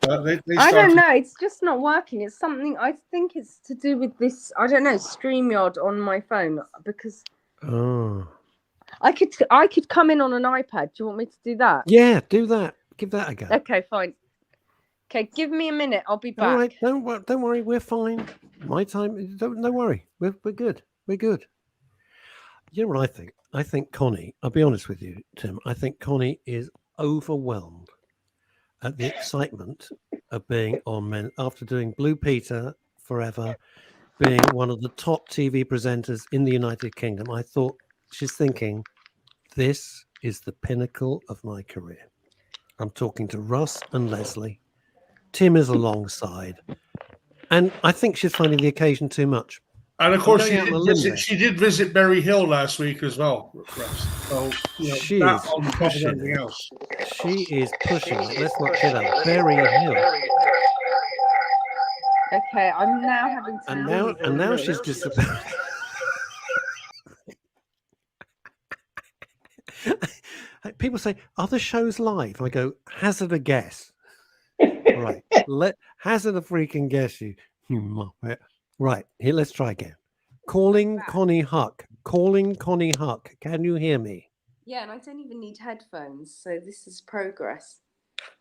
I don't know. It's just not working. It's something, I think it's to do with this, I don't know, StreamYard on my phone, because I could come in on an iPad. Do you want me to do that? Yeah, do that. Give that a go. Okay, fine. Okay, give me a minute. I'll be back. All right, don't worry. We're fine. My time. Don't worry. We're good. We're good. You know what I think? I think Connie. I'll be honest with you, Tim. I think Connie is overwhelmed at the excitement of being on Men after doing Blue Peter forever, being one of the top TV presenters in the United Kingdom. I thought she's thinking, this is the pinnacle of my career. I'm talking to Russ and Leslie. Tim is alongside. And I think she's finding the occasion too much. And of course, she did visit Berry Hill last week as well, Russ. So, she is on top of everything else. She is pushing it. Let's not get out. Berry Hill. Okay, I'm now having to. And now she's disappeared. People say, are the shows live? I go, hazard a guess. Right. Hazard a freaking guess, you muppet. Right. Here, let's try again. Calling Konnie Huq. Calling Konnie Huq. Can you hear me? Yeah, and I don't even need headphones, so this is progress.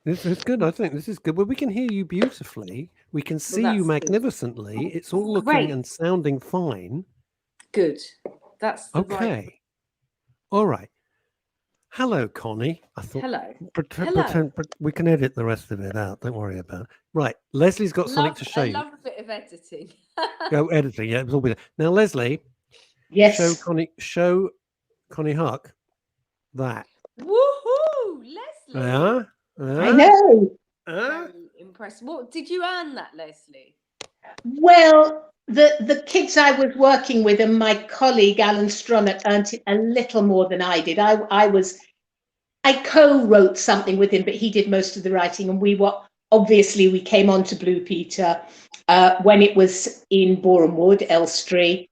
This is good. I think this is good. Well, we can hear you beautifully. We can see you magnificently. Good. It's all looking and sounding fine. Good. That's okay. All right. Hello, Connie. I thought. Hello. Pretend we can edit the rest of it out. Don't worry about it. Right. Leslie's got something to show you. I love a bit of editing. Go editing. Yeah, it was all good. Now, Leslie. Yes. Show Konnie Huq that. Woohoo, Leslie. I know. Very impressed. What did you earn that, Leslie? Well, the kids I was working with and my colleague Alan Strunnett earned it a little more than I did. I co-wrote something with him, but he did most of the writing, and we came on to Blue Peter when it was in Boreham Wood, Elstree.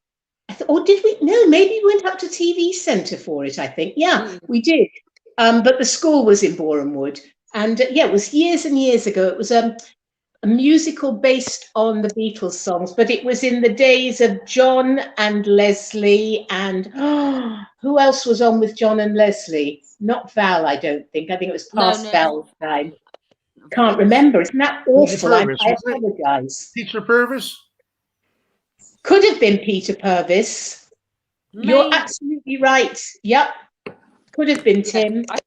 Or did we? No, maybe we went up to TV Centre for it, I think. Yeah, we did. But the school was in Boreham Wood. And it was years and years ago. It was a musical based on the Beatles songs, but it was in the days of John and Leslie and who else was on with John and Leslie? Not Val, I don't think. I think it was past Val's time. Can't remember. Isn't that awful? I apologise. Peter Purvis? Could have been Peter Purvis. Maybe. You're absolutely right. Yep. Could have been Tim. I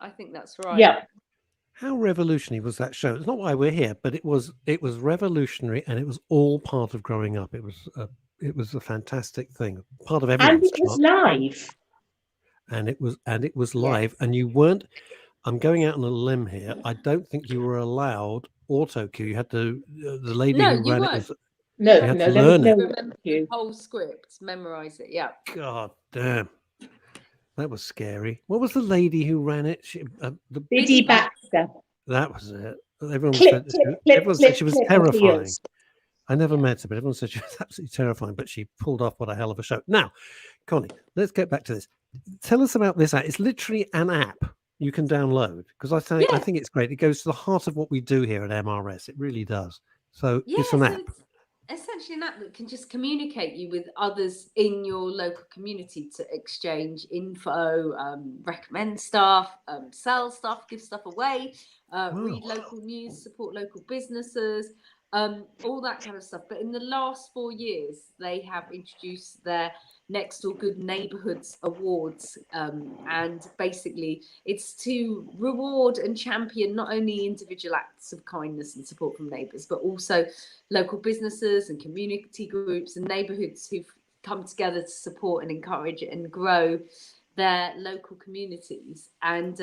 think that's right. Yeah. How revolutionary was that show? It's not why we're here, but it was revolutionary, and it was all part of growing up. It was a fantastic thing. Part of everyone's. And it was live. And it was live, and you weren't. I'm going out on a limb here. I don't think you were allowed auto cue. You had to. The lady who ran it was. No, you had to learn it. Remember the whole script, memorize it. Yeah. God damn. That was scary. What was the lady who ran it? Biddy Baxter. That was it. Everyone said she was terrifying. I never met her, but everyone said she was absolutely terrifying. But she pulled off what a hell of a show. Now, Connie, let's get back to this. Tell us about this app. It's literally an app you can download because I think it's great. It goes to the heart of what we do here at MRS. It really does. So it's an app. essentially an app that can just communicate you with others in your local community to exchange info, recommend stuff, sell stuff, give stuff away, read local news, support local businesses, all that kind of stuff. But in the last 4 years, they have introduced their Next Door Good Neighbourhoods Awards, and basically it's to reward and champion not only individual acts of kindness and support from neighbours, but also local businesses and community groups and neighbourhoods who've come together to support and encourage and grow their local communities. And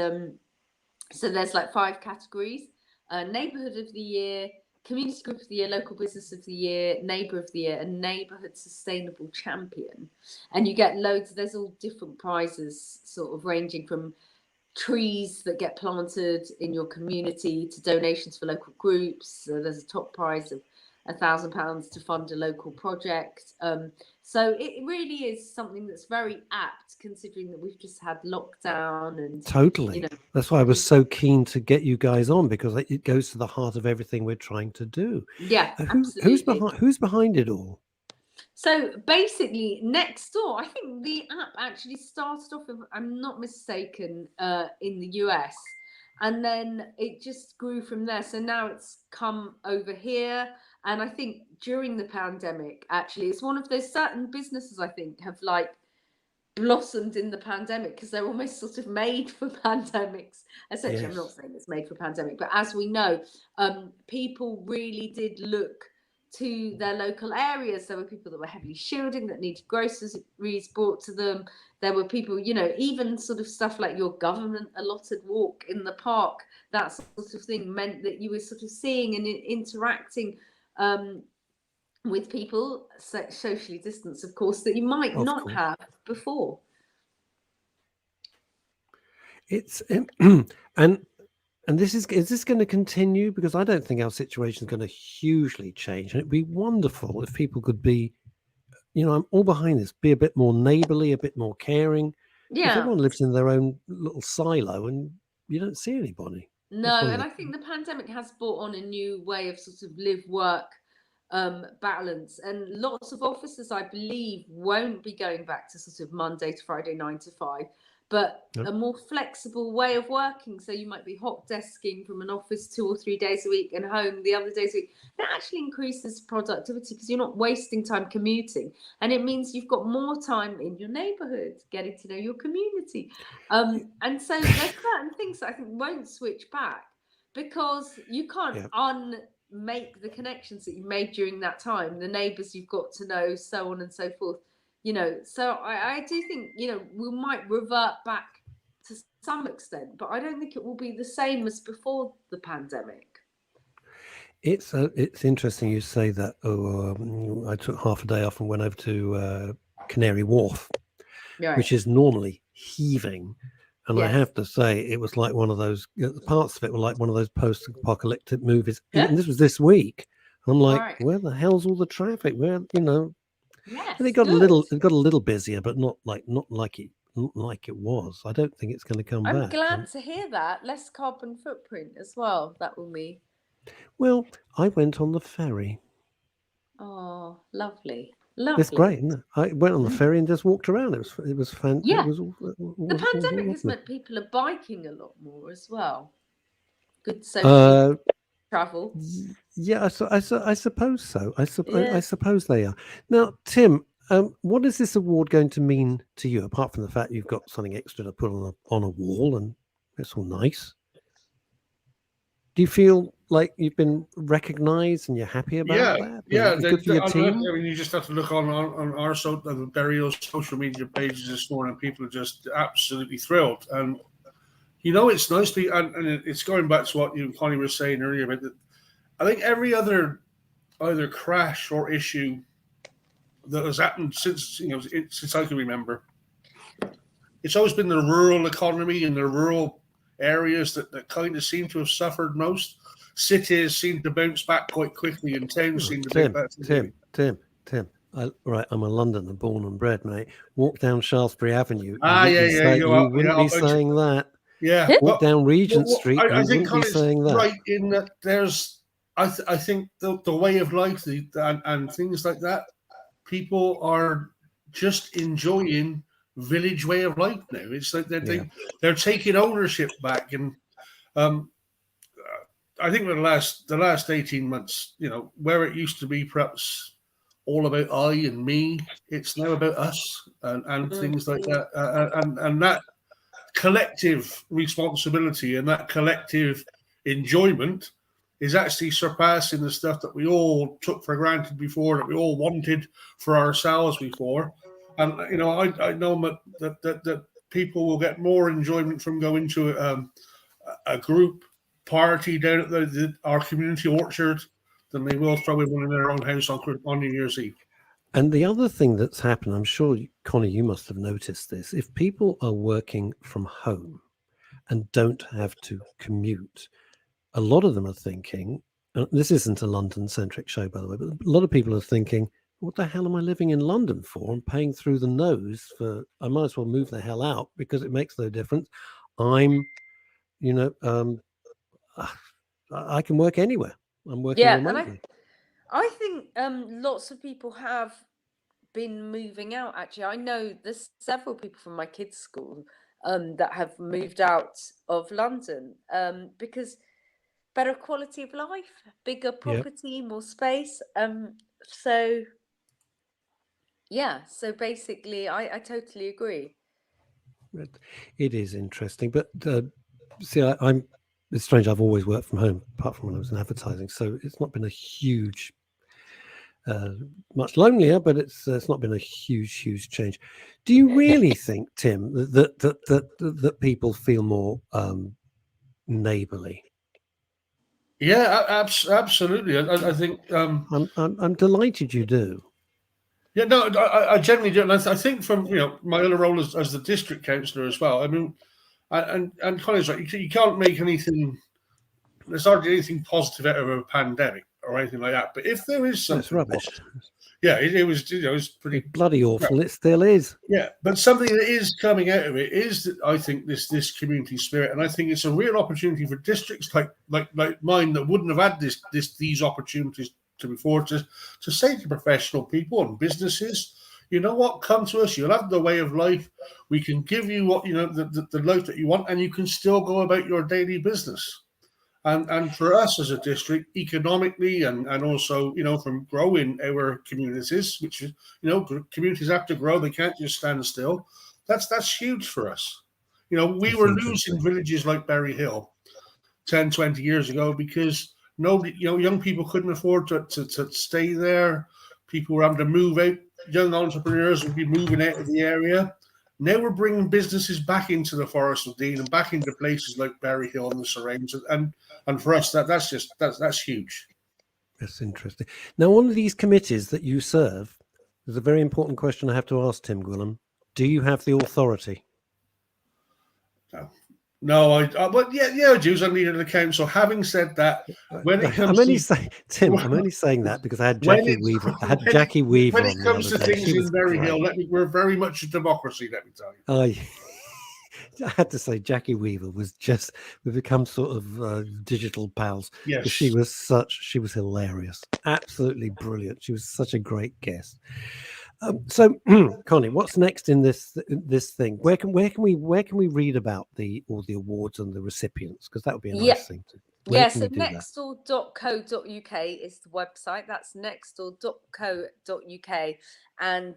so there's like 5 categories: neighbourhood of the year, community group of the year, local business of the year, neighbour of the year, and neighbourhood sustainable champion. And you get loads. There's all different prizes, sort of ranging from trees that get planted in your community to donations for local groups. So there's a top prize of £1,000 to fund a local project. So it really is something that's very apt, considering that we've just had lockdown and totally. That's why I was so keen to get you guys on, because it goes to the heart of everything we're trying to do. Yeah, absolutely. Who's behind it all? So basically, Next Door, I think the app actually started off, if I'm not mistaken, in the US, and then it just grew from there. So now it's come over here, and I think during the pandemic, actually, it's one of those certain businesses I think have like blossomed in the pandemic, because they're almost sort of made for pandemics. Essentially, yes. I'm not saying it's made for pandemic, but as we know, people really did look to their local areas. There were people that were heavily shielding, that needed groceries brought to them. There were people, even sort of stuff like your government allotted walk in the park, that sort of thing meant that you were sort of seeing and interacting with people, socially distanced, of course, that you might not have before. It's and is this going to continue? Because I don't think our situation is going to hugely change. And it'd be wonderful if people could be, I'm all behind this, be a bit more neighbourly, a bit more caring. Yeah. If everyone lives in their own little silo and you don't see anybody. No, and I think the pandemic has brought on a new way of sort of live-work balance. And lots of offices, I believe, won't be going back to sort of Monday to Friday, 9 to 5. But a more flexible way of working. So you might be hot desking from an office 2 or 3 days a week and home the other days a week. That actually increases productivity, because you're not wasting time commuting. And it means you've got more time in your neighbourhood, getting to know your community. And so there's certain things that I think won't switch back, because you can't unmake the connections that you made during that time, the neighbours you've got to know, so on and so forth. So I do think, we might revert back to some extent, but I don't think it will be the same as before the pandemic. It's interesting you say that. I took half a day off and went over to Canary Wharf, which is normally heaving. And I have to say, it was like one of those, parts of it were like one of those post-apocalyptic movies. Yeah. And this was this week. And I'm like, where the hell's all the traffic? Where, Yes, and it got a little busier, but not like it was. I don't think it's going to come back. I'm glad to hear that. Less carbon footprint as well. That will mean. Well, I went on the ferry. Oh, lovely. Lovely. It's great, isn't it? I went on the ferry and just walked around. It was fantastic. Yeah. The pandemic has meant people are biking a lot more as well. Good social travel. Yeah, I suppose so. I suppose they are. Now, Tim, what is this award going to mean to you, apart from the fact you've got something extra to put on a wall, and it's all nice? Do you feel like you've been recognised and you're happy about that? Yeah, good for your team? I mean, you just have to look on our social media pages this morning. People are just absolutely thrilled, and it's nice to, and it's going back to what Konnie was saying earlier about that. I think every other either crash or issue that has happened since I can remember, it's always been the rural economy and the rural areas that kind of seem to have suffered most. Cities seem to bounce back quite quickly, and towns seem to be better. Tim. I'm a Londoner, born and bred, mate. Walk down Shaftesbury Avenue. You wouldn't be saying that. Yeah. Walk down Regent Street. I think wouldn't be saying that. Right in that there's I think the way of life and things like that, people are just enjoying village way of life now. It's like they're taking ownership back, and I think in the last 18 months, where it used to be perhaps all about I and me, it's now about us and things like that, and that collective responsibility and that collective enjoyment is actually surpassing the stuff that we all took for granted before, that we all wanted for ourselves before. And I know that people will get more enjoyment from going to a group party down at our community orchard than they will throwing one in their own house on New Year's Eve. And the other thing that's happened, I'm sure, Connie, you must have noticed this. If people are working from home and don't have to commute, a lot of them are thinking, and this isn't a London-centric show, by the way, but a lot of people are thinking, what the hell am I living in London for? I'm paying through the nose for, I might as well move the hell out because it makes no difference. I can work anywhere. I'm working remotely. And I think lots of people have been moving out. Actually, I know there's several people from my kids' school that have moved out of London because better quality of life, bigger property, more space. So basically, I totally agree. It is interesting, but see, it's strange. I've always worked from home, apart from when I was in advertising, so it's not been a huge, much lonelier, but it's not been a huge change. Do you really think, Tim, that people feel more neighbourly? Yeah, absolutely. I think I'm delighted you do. Yeah, no, I generally do. And I think from my other role as the district councillor as well. I mean, and Connie's right. You can't make anything. There's hardly anything positive out of a pandemic or anything like that. But if there is something, it's rubbish. Positive, yeah, it was. It was pretty bloody awful. It still is. Yeah, but something that is coming out of it is, I think, this community spirit, and I think it's a real opportunity for districts like mine that wouldn't have had these opportunities to before to say to professional people and businesses, you know what, come to us, you'll have the way of life, we can give you what the life that you want, and you can still go about your daily business. And for us as a district, economically and also from growing our communities, which is communities have to grow, they can't just stand still. That's huge for us. We were losing villages like Berry Hill 10, 20 years ago because nobody, young people couldn't afford to stay there. People were having to move out. Young entrepreneurs would be moving out of the area. Now we're bringing businesses back into the Forest of Dean and back into places like Berry Hill and the surrounds. And for us, that's huge. That's interesting. Now, one of these committees that you serve, there's a very important question I have to ask Tim Gwilym. Do you have the authority? No, but yeah, Jews are needed in the council. Having said that, when it comes I'm only saying that because I had Jackie Weaver. When it comes to things in Berry Hill, we're very much a democracy. Let me tell you. I had to say Jackie Weaver was we've become sort of digital pals. Yes, she was hilarious, absolutely brilliant. She was such a great guest. So, Connie, what's next in this thing? Where can we read about all the awards and the recipients? Because that would be a nice thing to. So nextdoor.co.uk is the website. That's nextdoor.co.uk, and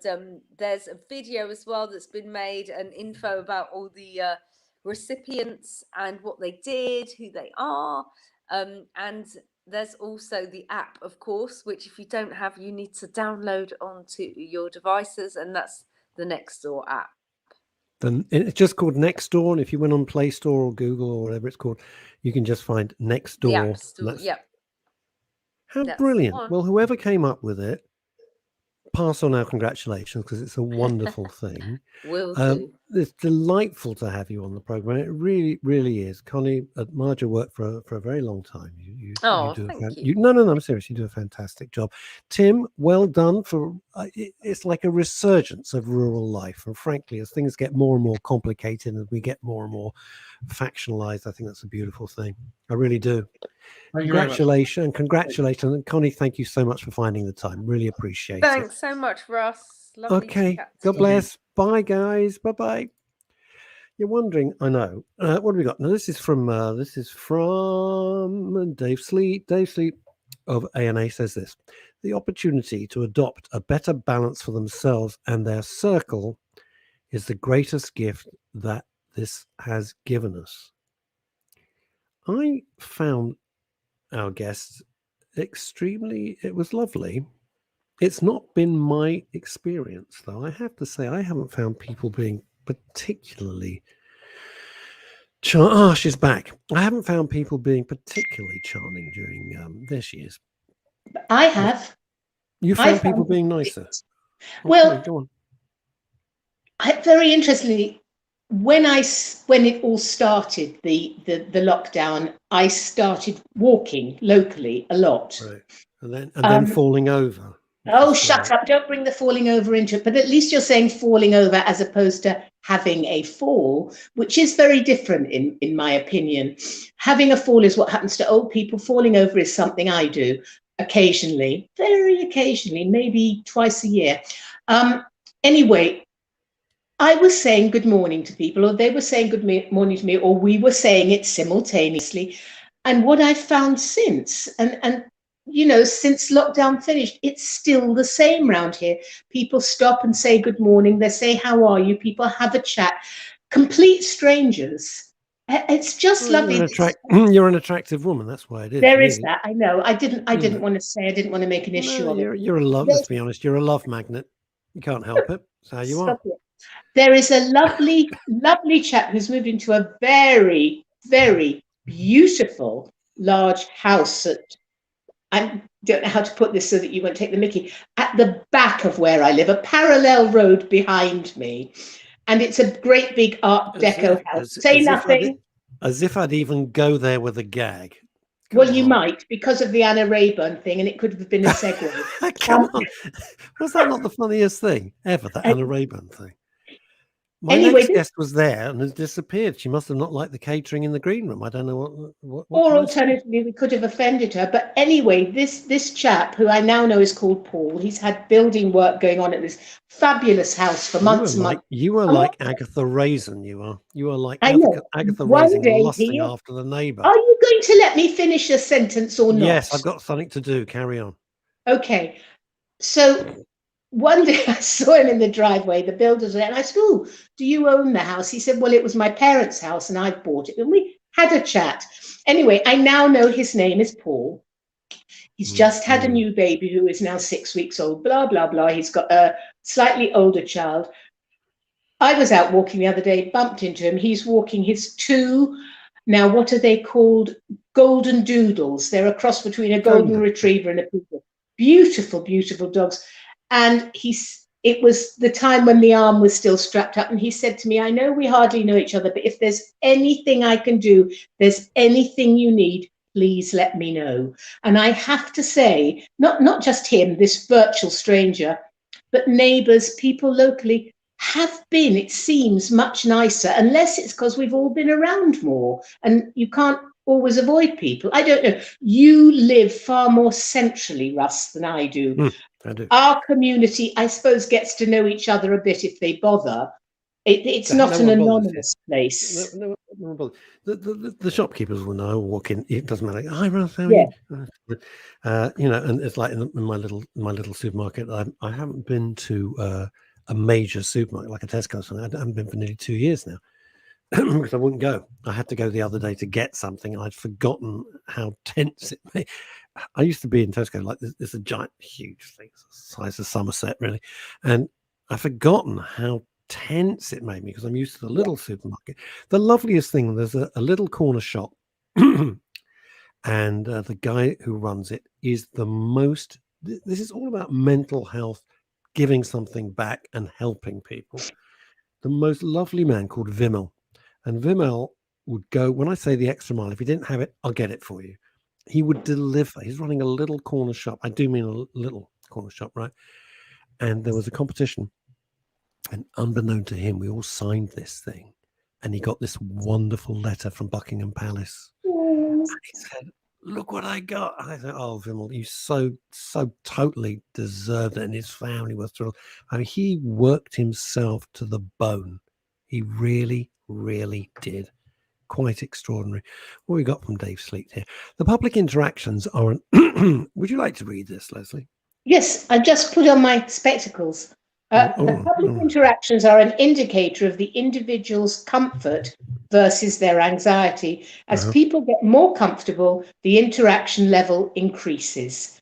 there's a video as well that's been made and info about all the recipients and what they did, who they are, and there's also the app, of course, which if you don't have, you need to download onto your devices, and that's the Nextdoor app. Then it's just called Nextdoor, and if you went on Play Store or Google or whatever it's called, you can just find Nextdoor. The App Store, How brilliant! Well, whoever came up with it, pass on our congratulations because it's a wonderful thing. Will do. It's delightful to have you on the program. It really, really is. Connie, admired your work for a very long time. Thank you. No, I'm serious. You do a fantastic job. Tim, well done for. It's like a resurgence of rural life, and frankly, as things get more and more complicated, and we get more and more factionalized, I think that's a beautiful thing. I really do. Congratulations. And Connie, thank you so much for finding the time. Really appreciate it. Thanks so much, Russ. Lovely to chat to God you. bless. Bye, guys. Bye-bye. You're wondering, I know. What have we got? Now, this is from Dave Sleet. Dave Sleet of ANA says this: the opportunity to adopt a better balance for themselves and their circle is the greatest gift that this has given us. I found our guests it was lovely. It's not been my experience, though. I have to say, I haven't found people being particularly she's back. I haven't found people being particularly charming during this year's. I have. You found people being nicer. Well, okay, go on. Very interestingly, when it all started, the lockdown, I started walking locally a lot. Right. And then falling over. Oh, shut up. Don't bring the falling over into it. But at least you're saying falling over as opposed to having a fall, which is very different in my opinion. Having a fall is what happens to old people. Falling over is something I do occasionally, very occasionally, maybe twice a year. Anyway, I was saying good morning to people, or they were saying good morning to me, or we were saying it simultaneously. And what I've found since, and you know, since lockdown finished, it's still the same round here. People stop and say good morning. They say, how are you? People have a chat. Complete strangers. It's just lovely. You're an attractive woman. That's why it is. There is that. I know. I didn't want to say. I didn't want to make an issue of it. You're a love. Let's be honest. You're a love magnet. You can't help it. That's how you are. There is a lovely, lovely chap who's moved into a very, very beautiful large house at, I don't know how to put this so that you won't take the mickey, at the back of where I live, a parallel road behind me. And it's a great big Art Deco house. Say nothing. As if I'd even go there with a gag. Well, you might, because of the Anna Rayburn thing, and it could have been a segue. Come on. Was that not the funniest thing ever, that Anna Rayburn thing? My next guest was there and has disappeared. She must have not liked the catering in the green room. I don't know what or alternatively, we could have offended her. But anyway, this chap, who I now know is called Paul, he's had building work going on at this fabulous house for months and months. You are like Agatha Raisin, you are. You are like Agatha Raisin lusting after the neighbour. Are you going to let me finish a sentence or not? Yes, I've got something to do. Carry on. Okay. So one day I saw him in the driveway, the builders were there, and I said, "Oh, do you own the house?" He said, "Well, it was my parents' house and I bought it." And we had a chat. Anyway, I now know his name is Paul. He's just had a new baby who is now 6 weeks old, blah, blah, blah. He's got a slightly older child. I was out walking the other day, bumped into him. He's walking his two, now what are they called? Golden doodles. They're a cross between a golden retriever and a poodle. Beautiful, beautiful dogs. And it was the time when the arm was still strapped up. And he said to me, "I know we hardly know each other, but if there's anything I can do, there's anything you need, please let me know." And I have to say, not just him, this virtual stranger, but neighbours, people locally have been, it seems, much nicer, unless it's because we've all been around more and you can't always avoid people. I don't know. You live far more centrally, Russ, than I do. I do. Our community, I suppose, gets to know each other a bit if they bother. It's not an anonymous place. No, the shopkeepers will know. Walk in. It doesn't matter. Hi, Russ. How are you? You know, and it's like in my little supermarket. I haven't been to a major supermarket like a Tesco's. I haven't been for nearly 2 years now because I wouldn't go. I had to go the other day to get something. I'd forgotten how tense it made. I used to be in Tesco like this. It's a giant, huge thing, the size of Somerset, really, and I've forgotten how tense it made me because I'm used to the little supermarket. The loveliest thing, there's a little corner shop, and the guy who runs it is the most. This is all about mental health, giving something back and helping people. The most lovely man called Vimmel, and Vimmel would go, when I say the extra mile, if you didn't have it, I'll get it for you. He would deliver. He's running a little corner shop. I do mean a little corner shop, right? And there was a competition. And unbeknown to him, we all signed this thing. And he got this wonderful letter from Buckingham Palace. And he said, look what I got. I thought, oh, Vimal, you so totally deserved it. And his family was thrilled. I mean, he worked himself to the bone. He really, really did. Quite extraordinary. What we got from Dave Sleet here? The public interactions are would you like to read this, Leslie? Yes, I just put on my spectacles. The public interactions are an indicator of the individual's comfort versus their anxiety. As people get more comfortable, the interaction level increases.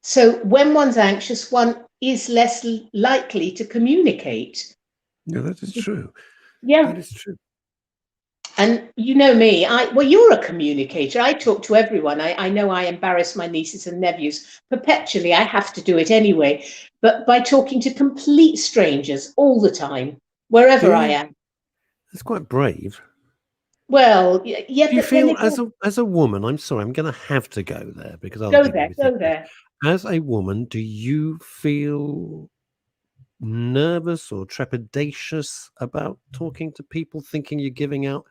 So when one's anxious, one is less likely to communicate. Yeah, that is true. Yeah. That is true. And you know me, well, you're a communicator. I talk to everyone. I know I embarrass my nieces and nephews perpetually. I have to do it anyway. But by talking to complete strangers all the time, wherever I am. That's quite brave. Well, yeah. Do you feel as a woman, I'm sorry, I'm going to have to go there because go there. As a woman, do you feel nervous or trepidatious about talking to people, thinking you're giving out?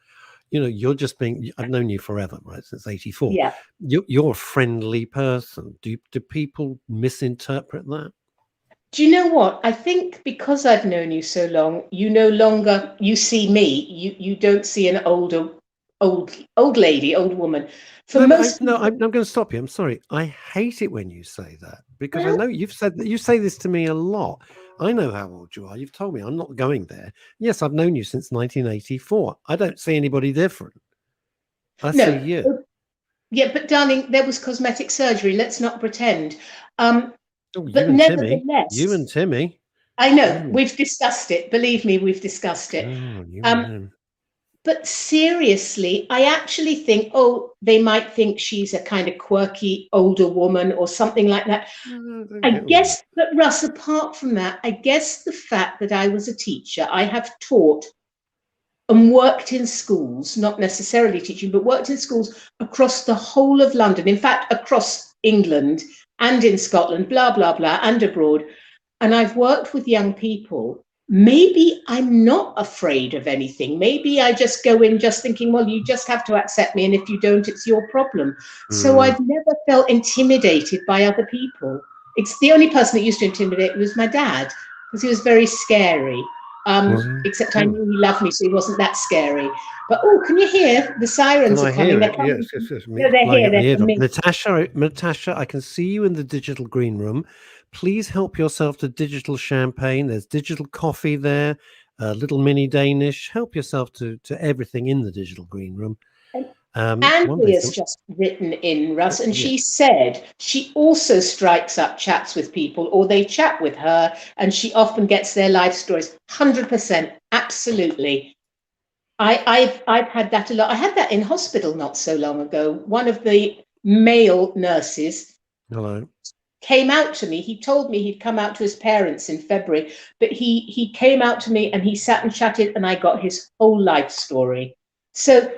You know, you're just being, I've known you forever, right? Since 84. Yeah. You're a friendly person. Do people misinterpret that? Do you know what? I think because I've known you so long, you no longer, you see me, you don't see an old lady, old woman. I'm going to stop you. I'm sorry. I hate it when you say that because I know you've said that. You say this to me a lot. I know how old you are. You've told me I'm not going there. Yes, I've known you since 1984. I don't see anybody different. I see you. Yeah, but darling, there was cosmetic surgery. Let's not pretend. But nevertheless, you and Timmy. I know we've discussed it. Believe me, we've discussed it. But seriously, I actually think, they might think she's a kind of quirky older woman or something like that. I guess, but Russ, apart from that, I guess the fact that I was a teacher, I have taught and worked in schools, not necessarily teaching, but worked in schools across the whole of London, in fact, across England and in Scotland, blah, blah, blah, and abroad. And I've worked with young people. Maybe I'm not afraid of anything. Maybe I just go in just thinking, well, you just have to accept me. And if you don't, it's your problem. So I've never felt intimidated by other people. It's the only person that used to intimidate me was my dad, because he was very scary. Except I knew he loved me, so he wasn't that scary. But can you hear the sirens are coming? Yes. No, they're here. They're for me. Natasha, I can see you in the digital green room. Please help yourself to digital champagne. There's digital coffee there, little mini Danish. Help yourself to everything in the digital green room. Andrea's just written in, Russ, and she said she also strikes up chats with people, or they chat with her, and she often gets their life stories. 100%, absolutely. I've had that a lot. I had that in hospital not so long ago. One of the male nurses came out to me. He told me he'd come out to his parents in February, but he came out to me and he sat and chatted, and I got his whole life story. So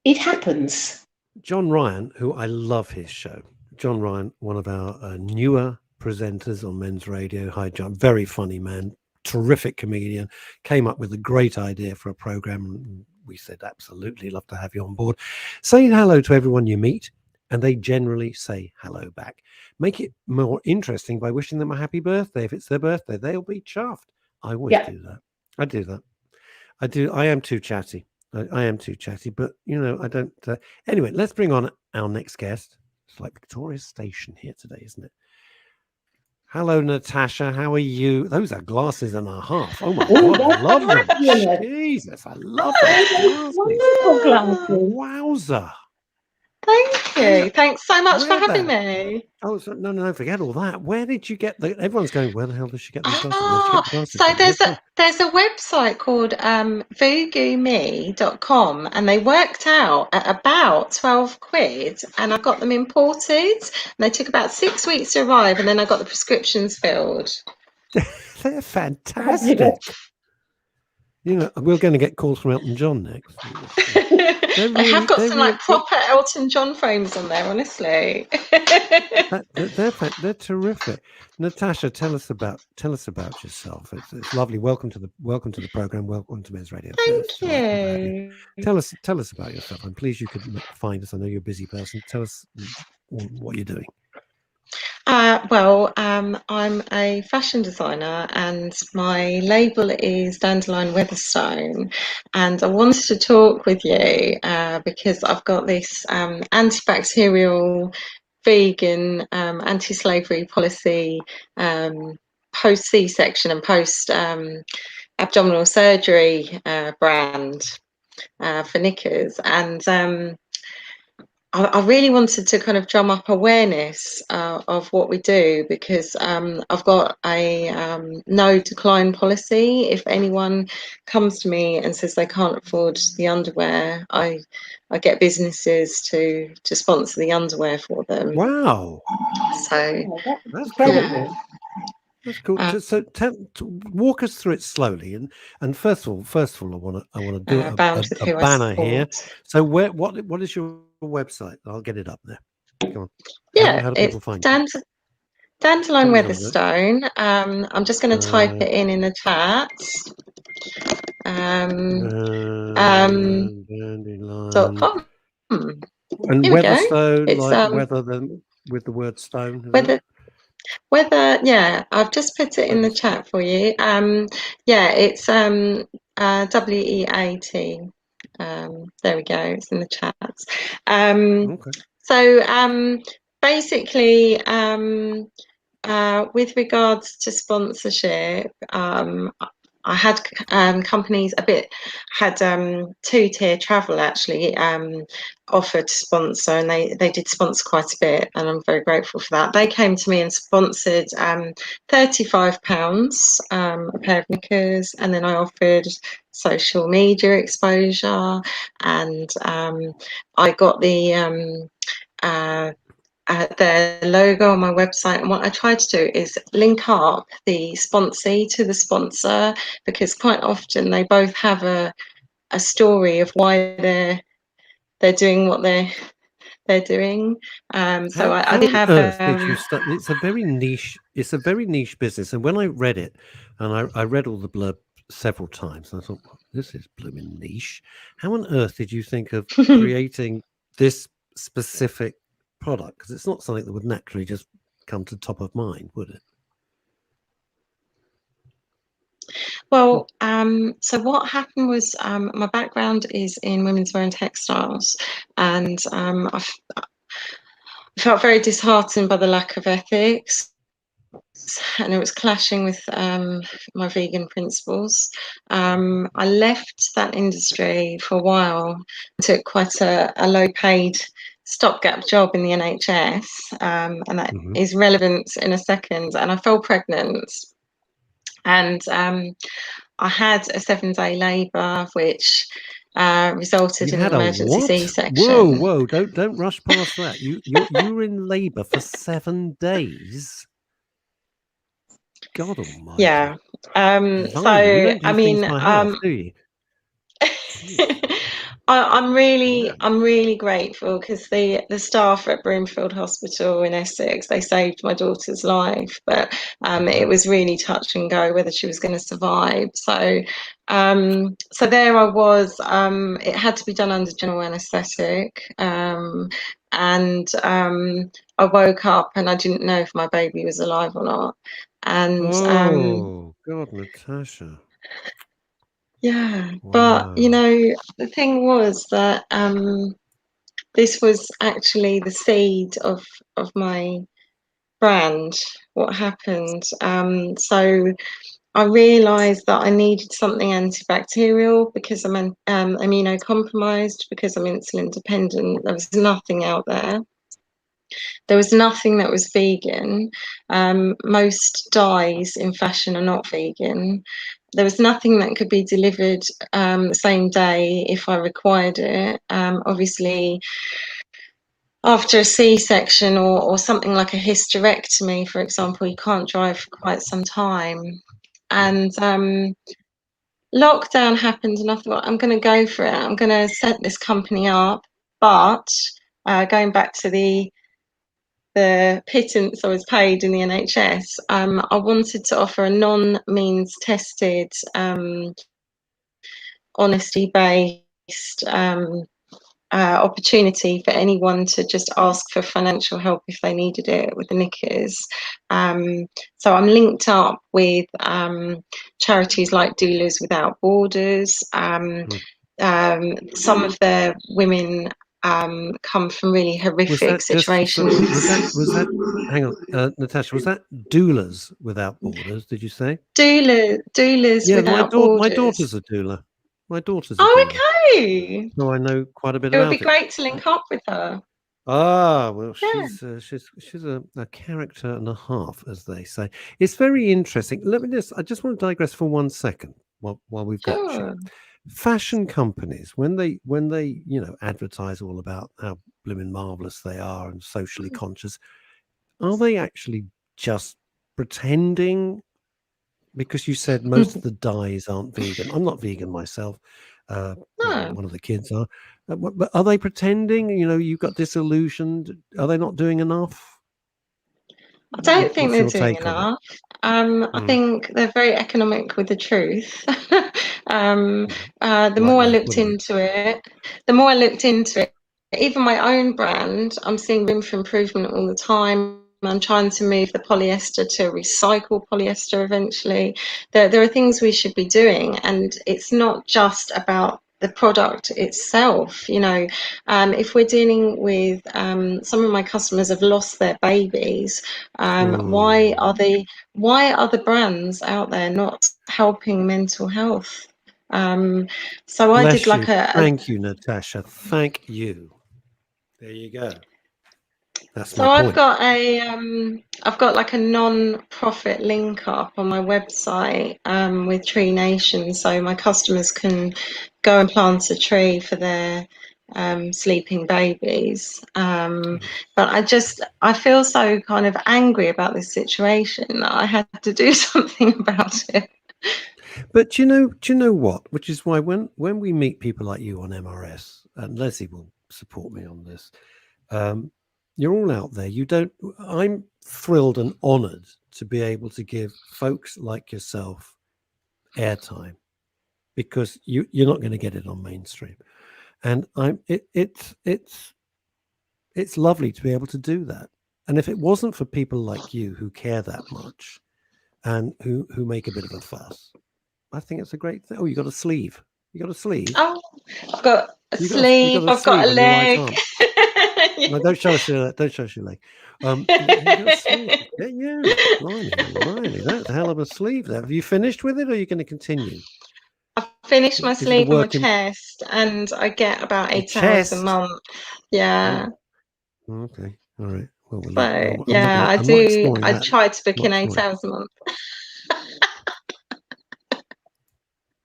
it happens. John Ryan, who I love his show. John Ryan, one of our newer presenters on Men's Radio. Hi, John. Very funny man. Terrific comedian. Came up with a great idea for a program. We said, absolutely, love to have you on board. Say hello to everyone you meet, and they generally say hello back. Make it more interesting by wishing them a happy birthday. If it's their birthday, they'll be chuffed. I always do that. I do that. I do. I am too chatty. I am too chatty, but I don't. Anyway, let's bring on our next guest. It's like Victoria Station here today, isn't it? Hello, Natasha. How are you? Those are glasses and a half. Oh my God, I love them. Jesus, I love them. Wonderful glasses. Wowza. Thank you. Thanks so much for having me. Oh, no, forget all that. Where did you get everyone's going, where the hell does she get these glasses? So there's a website called voogoome.com, and they worked out at about 12 quid, and I got them imported, and they took about 6 weeks to arrive, and then I got the prescriptions filled. They're fantastic. We're going to get calls from Elton John next. They have got some like proper Elton John frames on there, honestly. They're terrific. Natasha, tell us about yourself. It's lovely. Welcome to the program. Welcome to Men's Radio. Thank you. Tell us about yourself. I'm pleased you could find us. I know you're a busy person. Tell us what you're doing. Well, I'm a fashion designer and my label is Dandelion Weatherstone, and I wanted to talk with you because I've got this antibacterial, vegan, anti-slavery policy post C-section and post abdominal surgery brand for knickers, and I really wanted to kind of drum up awareness of what we do, because I've got a no decline policy. If anyone comes to me and says they can't afford the underwear, I get businesses to sponsor the underwear for them. Wow! So that's incredible. That's cool. So walk us through it slowly, and first of all, I want to do a banner here. So what is your website? I'll get it up there. Go on. Yeah, how do people find you? Dandelion Weatherstone. I'm just going to type it in the chat. .com. And Weatherstone, like weather, then with the word stone. Weather, yeah, I've just put it in the chat for you. Yeah, it's WEAT. There we go, it's in the chat. Okay. So basically, with regards to sponsorship, I had companies had two-tier travel actually offered to sponsor, and they did sponsor quite a bit, and I'm very grateful for that. They came to me and sponsored £35 a pair of knickers, and then I offered social media exposure, and I got their logo on my website, and what I try to do is link up the sponsee to the sponsor, because quite often they both have a story of why they're doing what they're doing. So I did have. Did you start? It's a very niche business, and when I read it, and I read all the blurb several times, and I thought, well, this is blooming niche. How on earth did you think of creating this specific product? Because it's not something that would naturally just come to top of mind, would it? Well, so what happened was my background is in women's wear and textiles, and I felt very disheartened by the lack of ethics, and it was clashing with my vegan principles. I left that industry for a while, took quite a low-paid stopgap job in the NHS, and that is relevant in a second. And I fell pregnant, and I had a 7-day labour, which resulted in an emergency C-section. Whoa! Don't rush past that. You were in labour for 7 days. God Almighty. Yeah. So I mean, I'm really grateful, because the staff at Broomfield Hospital in Essex, they saved my daughter's life, but it was really touch and go whether she was going to survive. So so there I was. It had to be done under general anaesthetic, and I woke up and I didn't know if my baby was alive or not. And God, Natasha. Yeah, wow. But you know, the thing was that this was actually the seed of my brand. What happened? So I realised that I needed something antibacterial, because I'm immunocompromised, because I'm insulin dependent. There was nothing out there. There was nothing that was vegan. Most dyes in fashion are not vegan. There was nothing that could be delivered the same day if I required it. Obviously, after a C-section or something like a hysterectomy, for example, you can't drive for quite some time. And lockdown happened, and I thought, I'm going to go for it. I'm going to set this company up. But going back to the pittance I was paid in the NHS, I wanted to offer a non-means tested, honesty-based opportunity for anyone to just ask for financial help if they needed it with the knickers. So I'm linked up with charities like Doulas Without Borders. Some of their women come from really horrific situations. Was that hang on, Natasha, was that Doulas Without Borders, did you say? Doulas Without Borders. My daughter's a doula. Okay. So I know quite a bit it about it. Would be great to link up with her. Ah, well, she's a character and a half, as they say. It's very interesting. I just want to digress for 1 second while we've got you. Fashion companies, when they advertise all about how blooming marvelous they are and socially conscious, are they actually just pretending? Because you said most of the dyes aren't vegan. I'm not vegan myself. One of the kids are. But are they pretending? You got disillusioned. Are they not doing enough? I don't think they're doing enough. I think they're very economic with the truth. The more I looked into it, even my own brand, I'm seeing room for improvement all the time. I'm trying to move the polyester to recycle polyester eventually. There are things we should be doing, and it's not just about the product itself. If we're dealing with some of my customers have lost their babies, why are the brands out there not helping mental health? So I did like thank you, Natasha. Thank you. There you go. That's my point. I've got like a non-profit link up on my website with Tree Nation, so my customers can go and plant a tree for their sleeping babies. But I feel so kind of angry about this situation that I had to do something about it. But do you know what? Which is why when we meet people like you on MRS, and Leslie will support me on this, you're all out there. I'm thrilled and honoured to be able to give folks like yourself airtime, because you're not going to get it on mainstream, and it's lovely to be able to do that. And if it wasn't for people like you who care that much and who make a bit of a fuss, I think it's a great thing. Oh, you got a sleeve. You got a sleeve. Oh, I've got a sleeve. I've got a leg. No, don't show us your leg. Yeah, blimey, that's a hell of a sleeve there. Have you finished with it, or are you going to continue? I've finished my sleeve on my chest, and I get about 8 hours a month. Yeah. Oh, okay. All right. Well, I try to book in 8 hours a month.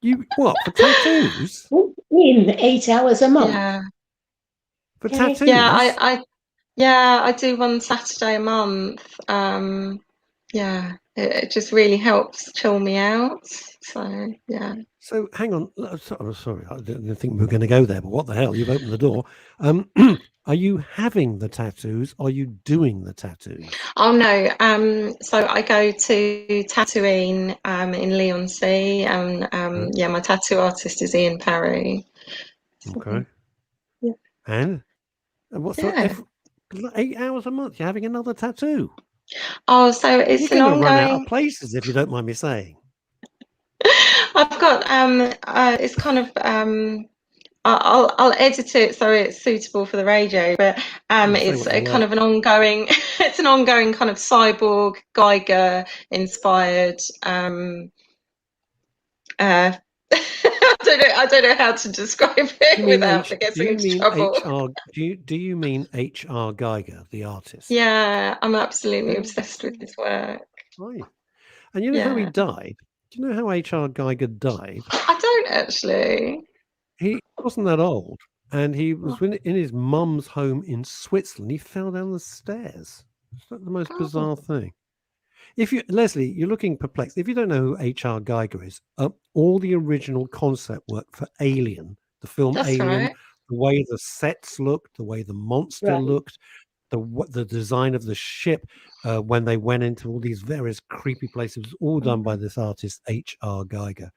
You what, for tattoos? In 8 hours a month. Yeah. For tattoos? Yeah, I do one Saturday a month. Yeah, it just really helps chill me out. So yeah. So hang on. Sorry, I didn't think we were going to go there, but what the hell? You've opened the door. Are you having the tattoos? Are you doing the tattoos? Oh no. So I go to Tattooing in Leigh-on-Sea, and my tattoo artist is Ian Parry. Okay. Yeah. And what? So 8 hours a month, you're having another tattoo? Oh, so it's you're going to run out of places, if you don't mind me saying. I've got it's kind of I'll edit it so it's suitable for the radio, but it's a kind of an ongoing it's an ongoing kind of cyborg Geiger inspired I don't know how to describe it without getting into trouble. Do you mean H.R. Geiger, the artist? Yeah, I'm absolutely obsessed with his work. Are you? And you know how he died? Do you know how H.R. Geiger died? I don't actually. He wasn't that old, and he was in his mum's home in Switzerland. He fell down the stairs. It's like the most bizarre thing. If you, Leslie, you're looking perplexed. If you don't know who H.R. Geiger is, all the original concept work for Alien, the film That's Alien, right. the way the sets looked, the way the monster Right. looked, the design of the ship when they went into all these various creepy places, it was all done by this artist H.R. Geiger,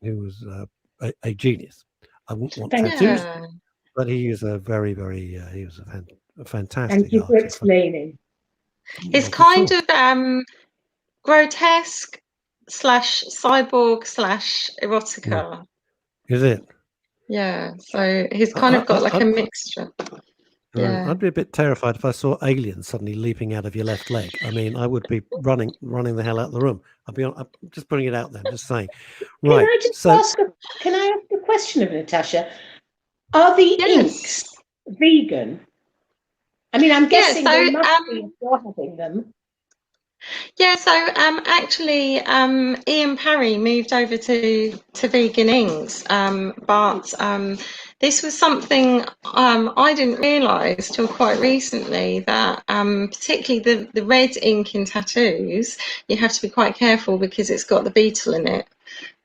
who was a genius. I wouldn't want Thank tattoos, Yeah. but he is a very, very he was a fantastic Thank you for artist. explaining. It's Not at kind all. of grotesque / cyborg / erotica. Is it? Yeah. So he's kind of got like a mixture. Yeah. I'd be a bit terrified if I saw aliens suddenly leaping out of your left leg. I mean, I would be running the hell out of the room. I'm just putting it out there. I'm just saying. Right. Can I ask a question of Natasha? Are the inks vegan? I mean, I'm guessing they must be if you're having them. Yeah, so actually Ian Parry moved over to vegan inks, but this was something I didn't realise till quite recently, that particularly the red ink in tattoos, you have to be quite careful because it's got the beetle in it.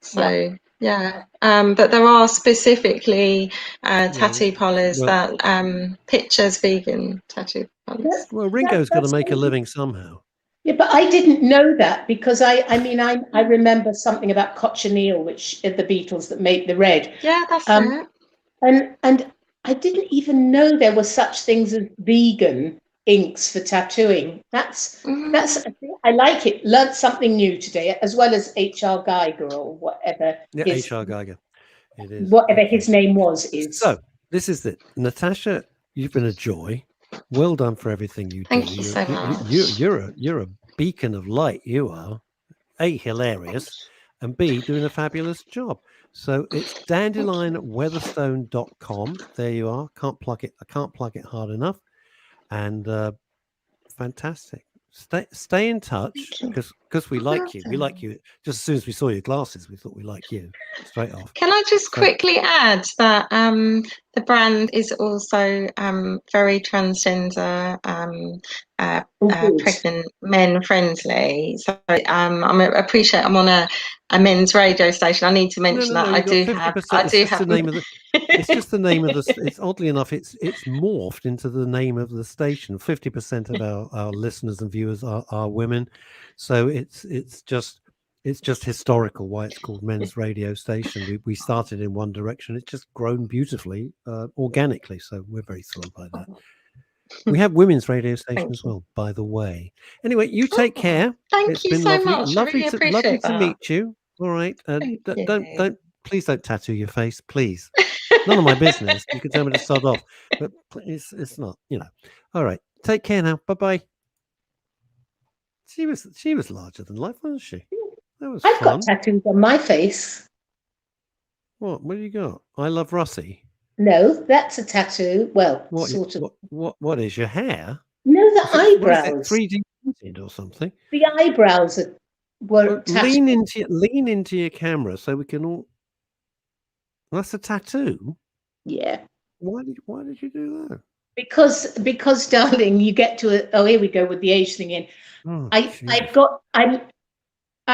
So but there are specifically tattoo parlours that pictures vegan tattoo parlours. Well, Ringo's got to make a living somehow. Yeah, but I didn't know that, because I remember something about cochineal, which are the beetles that make the red. Yeah, that's it. And I didn't even know there were such things as vegan inks for tattooing. That's I like it. Learned something new today, as well as H.R. Geiger or whatever. Yeah, H.R. Geiger. It is. Whatever his name was is. So this is it. Natasha, you've been a joy. Well done for everything you do. Thank you so much. You're a beacon of light. You are A, hilarious, and B, doing a fabulous job. So it's dandelionweatherstone.com. There you are. Can't plug it. I can't plug it hard enough. And fantastic. Stay in touch, because we like you. We like you. Just as soon as we saw your glasses, we thought we like you straight off. Can I just quickly add that the brand is also very transgender, pregnant men friendly. So I appreciate I'm on a men's radio station. I need to mention that I do have. It's just the name of the. It's oddly enough, it's morphed into the name of the station. 50% of our listeners and viewers are women, so it's just historical why it's called Men's Radio Station. We started in one direction. It's just grown beautifully, organically. So we're very thrilled by that. We have women's radio station as well, by the way. Anyway, you take care. Thank you so much. Lovely I really appreciate to meet you. All right. Please don't tattoo your face, please. None of my business. You can tell me to sod off, but it's not. All right. Take care now. Bye-bye. She was larger than life, wasn't she? That was I've fun. got tattoos on my face. What do you got? I love Russie. No, that's a tattoo. Well, sort of. What is your hair? No, the eyebrows. What is it, 3D printed or something? The eyebrows were lean into your camera so we can all. That's a tattoo. Yeah. Why did you do that? Because darling, you get to it. Oh, here we go with the age thing in. Oh, I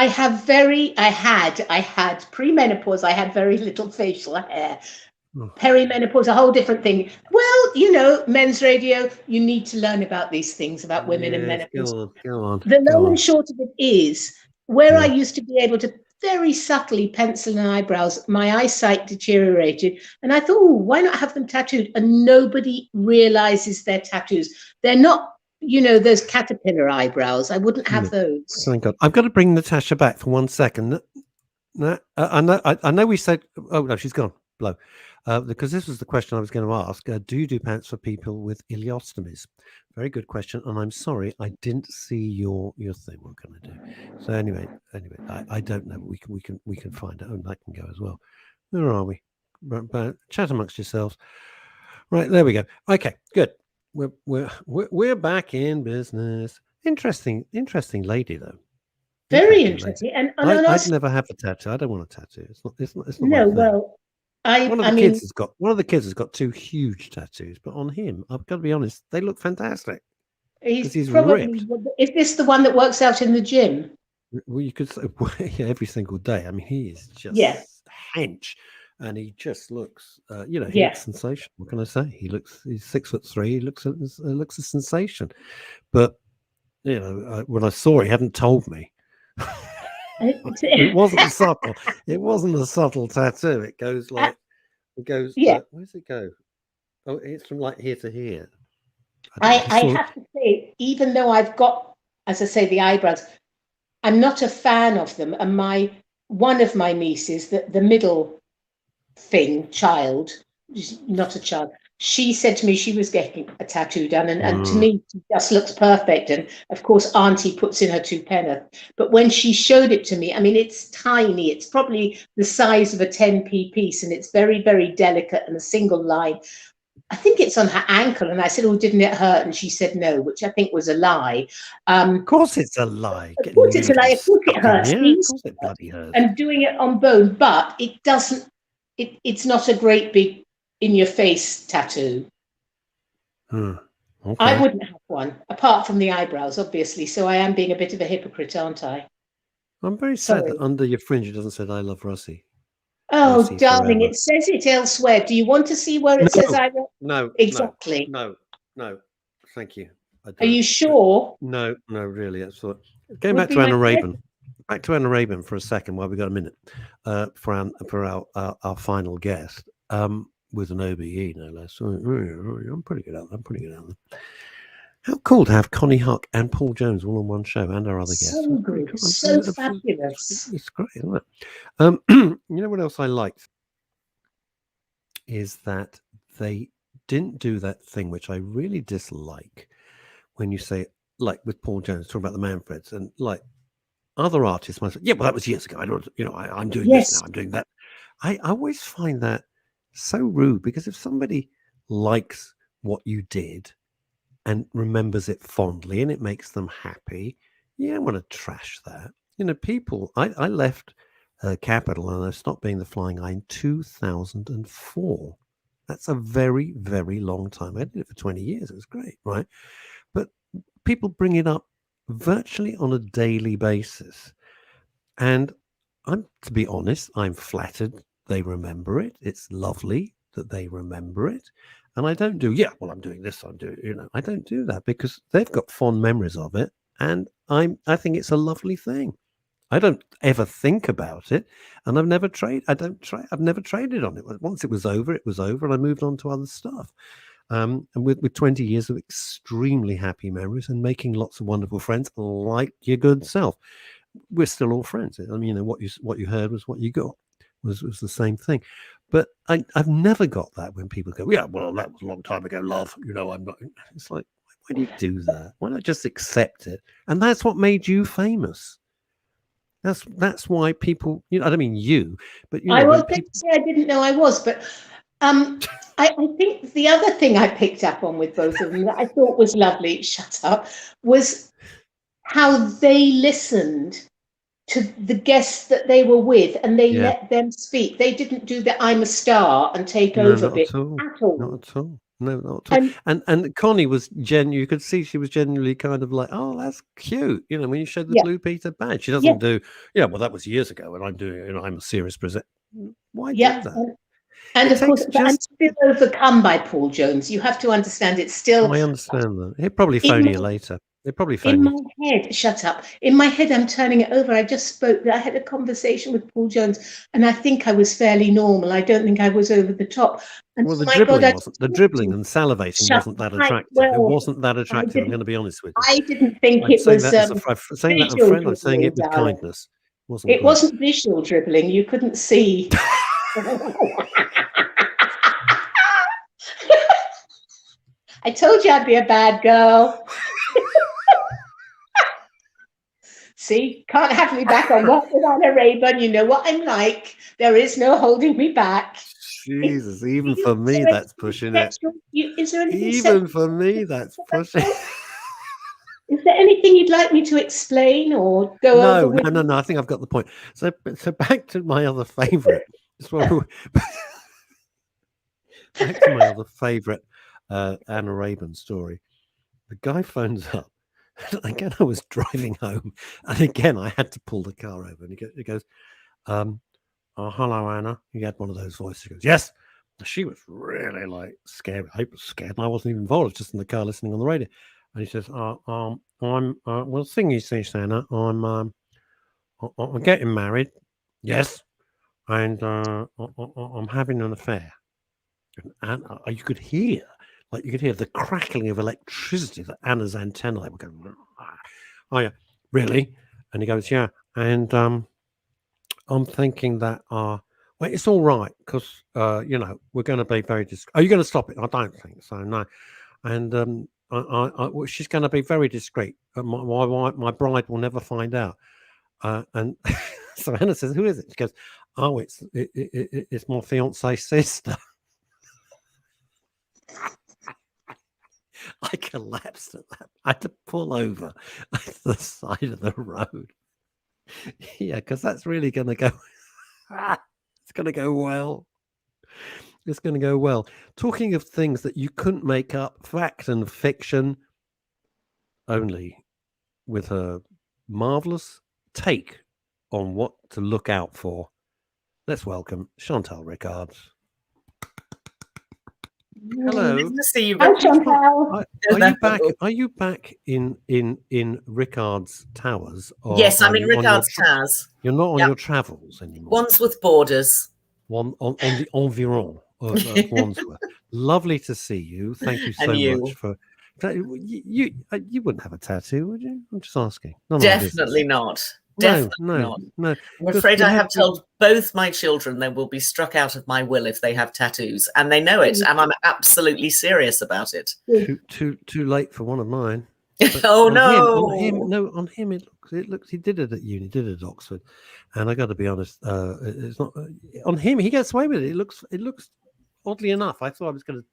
had pre-menopause. I had very little facial hair. Perimenopause, a whole different thing. Well, men's radio, you need to learn about these things about women and menopause. Go on. The long and short of it is, where I used to be able to very subtly pencil in eyebrows, my eyesight deteriorated, and I thought, why not have them tattooed? And nobody realizes they're tattoos. They're not, those caterpillar eyebrows. I wouldn't have those. Thank God. I've got to bring Natasha back for 1 second. No, I know we said. Oh no, she's gone. Blow. Because this was the question I was going to ask. Do you do pants for people with ileostomies? Very good question, and I'm sorry I didn't see your thing. What can I do? So anyway, I don't know. We can find out, and that can go as well. Where are we? But chat amongst yourselves. Right, there we go. Okay, good. We're back in business. Interesting lady though. Very interesting. And I'd never have a tattoo. I don't want a tattoo. It's not. No, well. One of the kids has got 2 huge tattoos, but on him, I've got to be honest, they look fantastic. he's probably. ripped. Is this the one that works out in the gym? Well, you could say yeah, every single day. I mean, he is just Yeah. hench, and he just looks, he Yeah. looks sensational. What can I say? He's 6'3". He looks a sensation. But when I saw it, he hadn't told me. It wasn't subtle. It wasn't a subtle tattoo. It goes yeah. Where does it go? Oh, it's from like here to here. I have to say, even though I've got, as I say, the eyebrows, I'm not a fan of them. And one of my nieces, the middle child, not a child, she said to me she was getting a tattoo done, and to me it just looks perfect. And of course Auntie puts in her 2 pence, but when she showed it to me, I mean, it's tiny, it's probably the size of a 10p piece, and it's very, very delicate and a single line. I think it's on her ankle, and I said, oh, didn't it hurt? And she said no, which I think was a lie. Of course it's a lie. Of course it's a lie. Of course it hurts. Of course it bloody hurts. And doing it on bone, but it doesn't. It's not a great big in your face tattoo. Okay. I wouldn't have one, apart from the eyebrows, obviously. So I am being a bit of a hypocrite, aren't I? I'm very sad that under your fringe it doesn't say "I love Russie." Oh, Russie darling, forever. it says it elsewhere. Do you want to see where it says "I love"? No. Exactly. No. Thank you. Are you sure? No, really. That's what. Going back to Anna Raben. Back to Anna Raben for a second, while we got a minute for our final guest with an OBE, no less. I'm pretty good at that. How cool to have Konnie Huq and Paul Jones all on one show, and our other guests. So good, so fabulous. It's great, isn't it? You know what else I liked is that they didn't do that thing which I really dislike when you say, like with Paul Jones, talking about the Manfreds, and like other artists might say, yeah, well, that was years ago. I don't, I'm doing this now. I'm doing that. I always find that so rude, because if somebody likes what you did and remembers it fondly and it makes them happy, you don't want to trash that. People, I left Capital and I stopped being the Flying Eye in 2004. That's a very, very long time. I did it for 20 years. It was great, right? But people bring it up virtually on a daily basis. And to be honest, I'm flattered they remember it. It's lovely that they remember it. And I don't do, I'm doing this, I don't do that, because they've got fond memories of it. And I think it's a lovely thing. I don't ever think about it, and I've never traded on it. Once it was over, and I moved on to other stuff. And with 20 years of extremely happy memories and making lots of wonderful friends, like your good self, we're still all friends. I mean, what you heard was what you got, was the same thing. But I've never got that when people go, yeah, well, that was a long time ago, love. I'm not. It's like, why do you do that? Why not just accept it? And that's what made you famous. That's why people, I don't mean you, but I was going to say I didn't know I was, but I think the other thing I picked up on with both of them that I thought was lovely, shut up, was how they listened to the guests that they were with, and they let them speak. They didn't do the "I'm a star" and take over bit at all. Not at all. No, not at all. And Connie was you could see she was genuinely kind of like, oh, that's cute. When you showed the Blue Peter badge, she doesn't do, well, that was years ago, and I'm doing, I'm a serious presenter. Why do that? And of course, I'm still overcome by Paul Jones. You have to understand, it's still. I understand that. He'll probably phone you later. They probably phone you. My head, shut up. In my head, I'm turning it over. I had a conversation with Paul Jones, and I think I was fairly normal. I don't think I was over the top. And well, the dribbling and salivating wasn't that attractive. It wasn't that attractive. I'm going to be honest with you. I didn't think it was. Saying that, I'm friend. I'm saying it with kindness. It wasn't visual dribbling. You couldn't see. I told you I'd be a bad girl. See, can't have me back on What with Anna Raben. You know what I'm like. There is no holding me back. Jesus, even for me, that's pushing it. Is there anything? Even for me, that's pushing. Is there anything you'd like me to explain or go over? No. I think I've got the point. So back to my other favourite. Back to my other favourite Anna Raben story. the guy phones up. Again, I was driving home, and again, I had to pull the car over. And he goes, "Oh, hello, Anna." He had one of those voices. He goes, "Yes." She was really like scared. I was scared, and I wasn't even involved. I was just in the car listening on the radio. And he says, "I'm well, the thing is, Anna, I'm getting married, yes, and I'm having an affair." And you could hear the crackling of electricity that Anna's antennae were going. Oh yeah, really? And he goes, "Yeah," and I'm thinking that well, it's all right because we're going to be very discreet. Are you going to stop it? I don't think so. No, and well, she's going to be very discreet. My bride will never find out. And so Anna says, "Who is it?" She goes, "Oh, it's my fiance's sister." I collapsed at that. I had to pull over at the side of the road. Yeah, because that's really going to go. It's going to go well. It's going to go well. Talking of things that you couldn't make up, fact and fiction, only with a marvelous take on what to look out for. Let's welcome Chantal Rickards. Hello. Nice to see you. Hi, Chantal. Are you back in Rickards Towers? Or yes, I'm in Rickards Towers. You're not on your travels anymore. Wandsworth Borders. On the environ of Wandsworth. Lovely to see you. Thank you so much for. You wouldn't have a tattoo, would you? I'm just asking. Definitely not. Definitely not. No. I'm afraid I have told both my children they will be struck out of my will if they have tattoos, and they know it, and I'm absolutely serious about it. Too late for one of mine. Oh on him it looks he did it at uni, did it at Oxford, and I got to be honest, it's not on him. He gets away with it. It looks oddly enough. I thought I was going to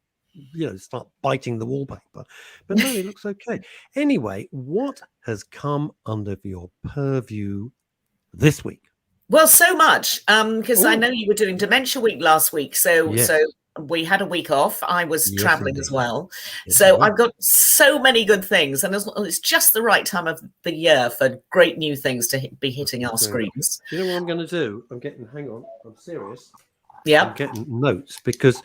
start biting the wallpaper, but no, it looks okay. Anyway, what has come under your purview this week? Well, so much because I know you were doing Dementia Week last week, so we had a week off. I was traveling as well, so I've got so many good things, and it's just the right time of the year for great new things to be hitting our screens. You know what I'm going to do? Hang on, I'm serious. Yeah, I'm getting notes because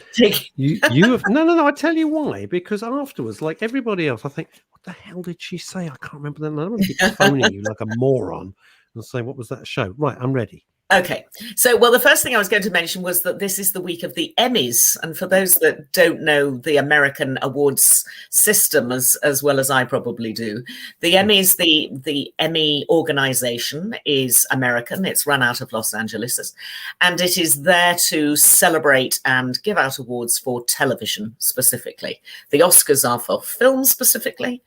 you have no. I tell you why. Because afterwards, like everybody else, I think, what the hell did she say? I can't remember that. I'm going to keep phoning you like a moron and say, what was that show? Right, I'm ready. Okay, so the first thing I was going to mention was that this is the week of the Emmys, and for those that don't know the American awards system as well as I probably do, the Emmys, the Emmy organization is American. It's run out of Los Angeles, and it is there to celebrate and give out awards for television specifically. The Oscars are for film specifically,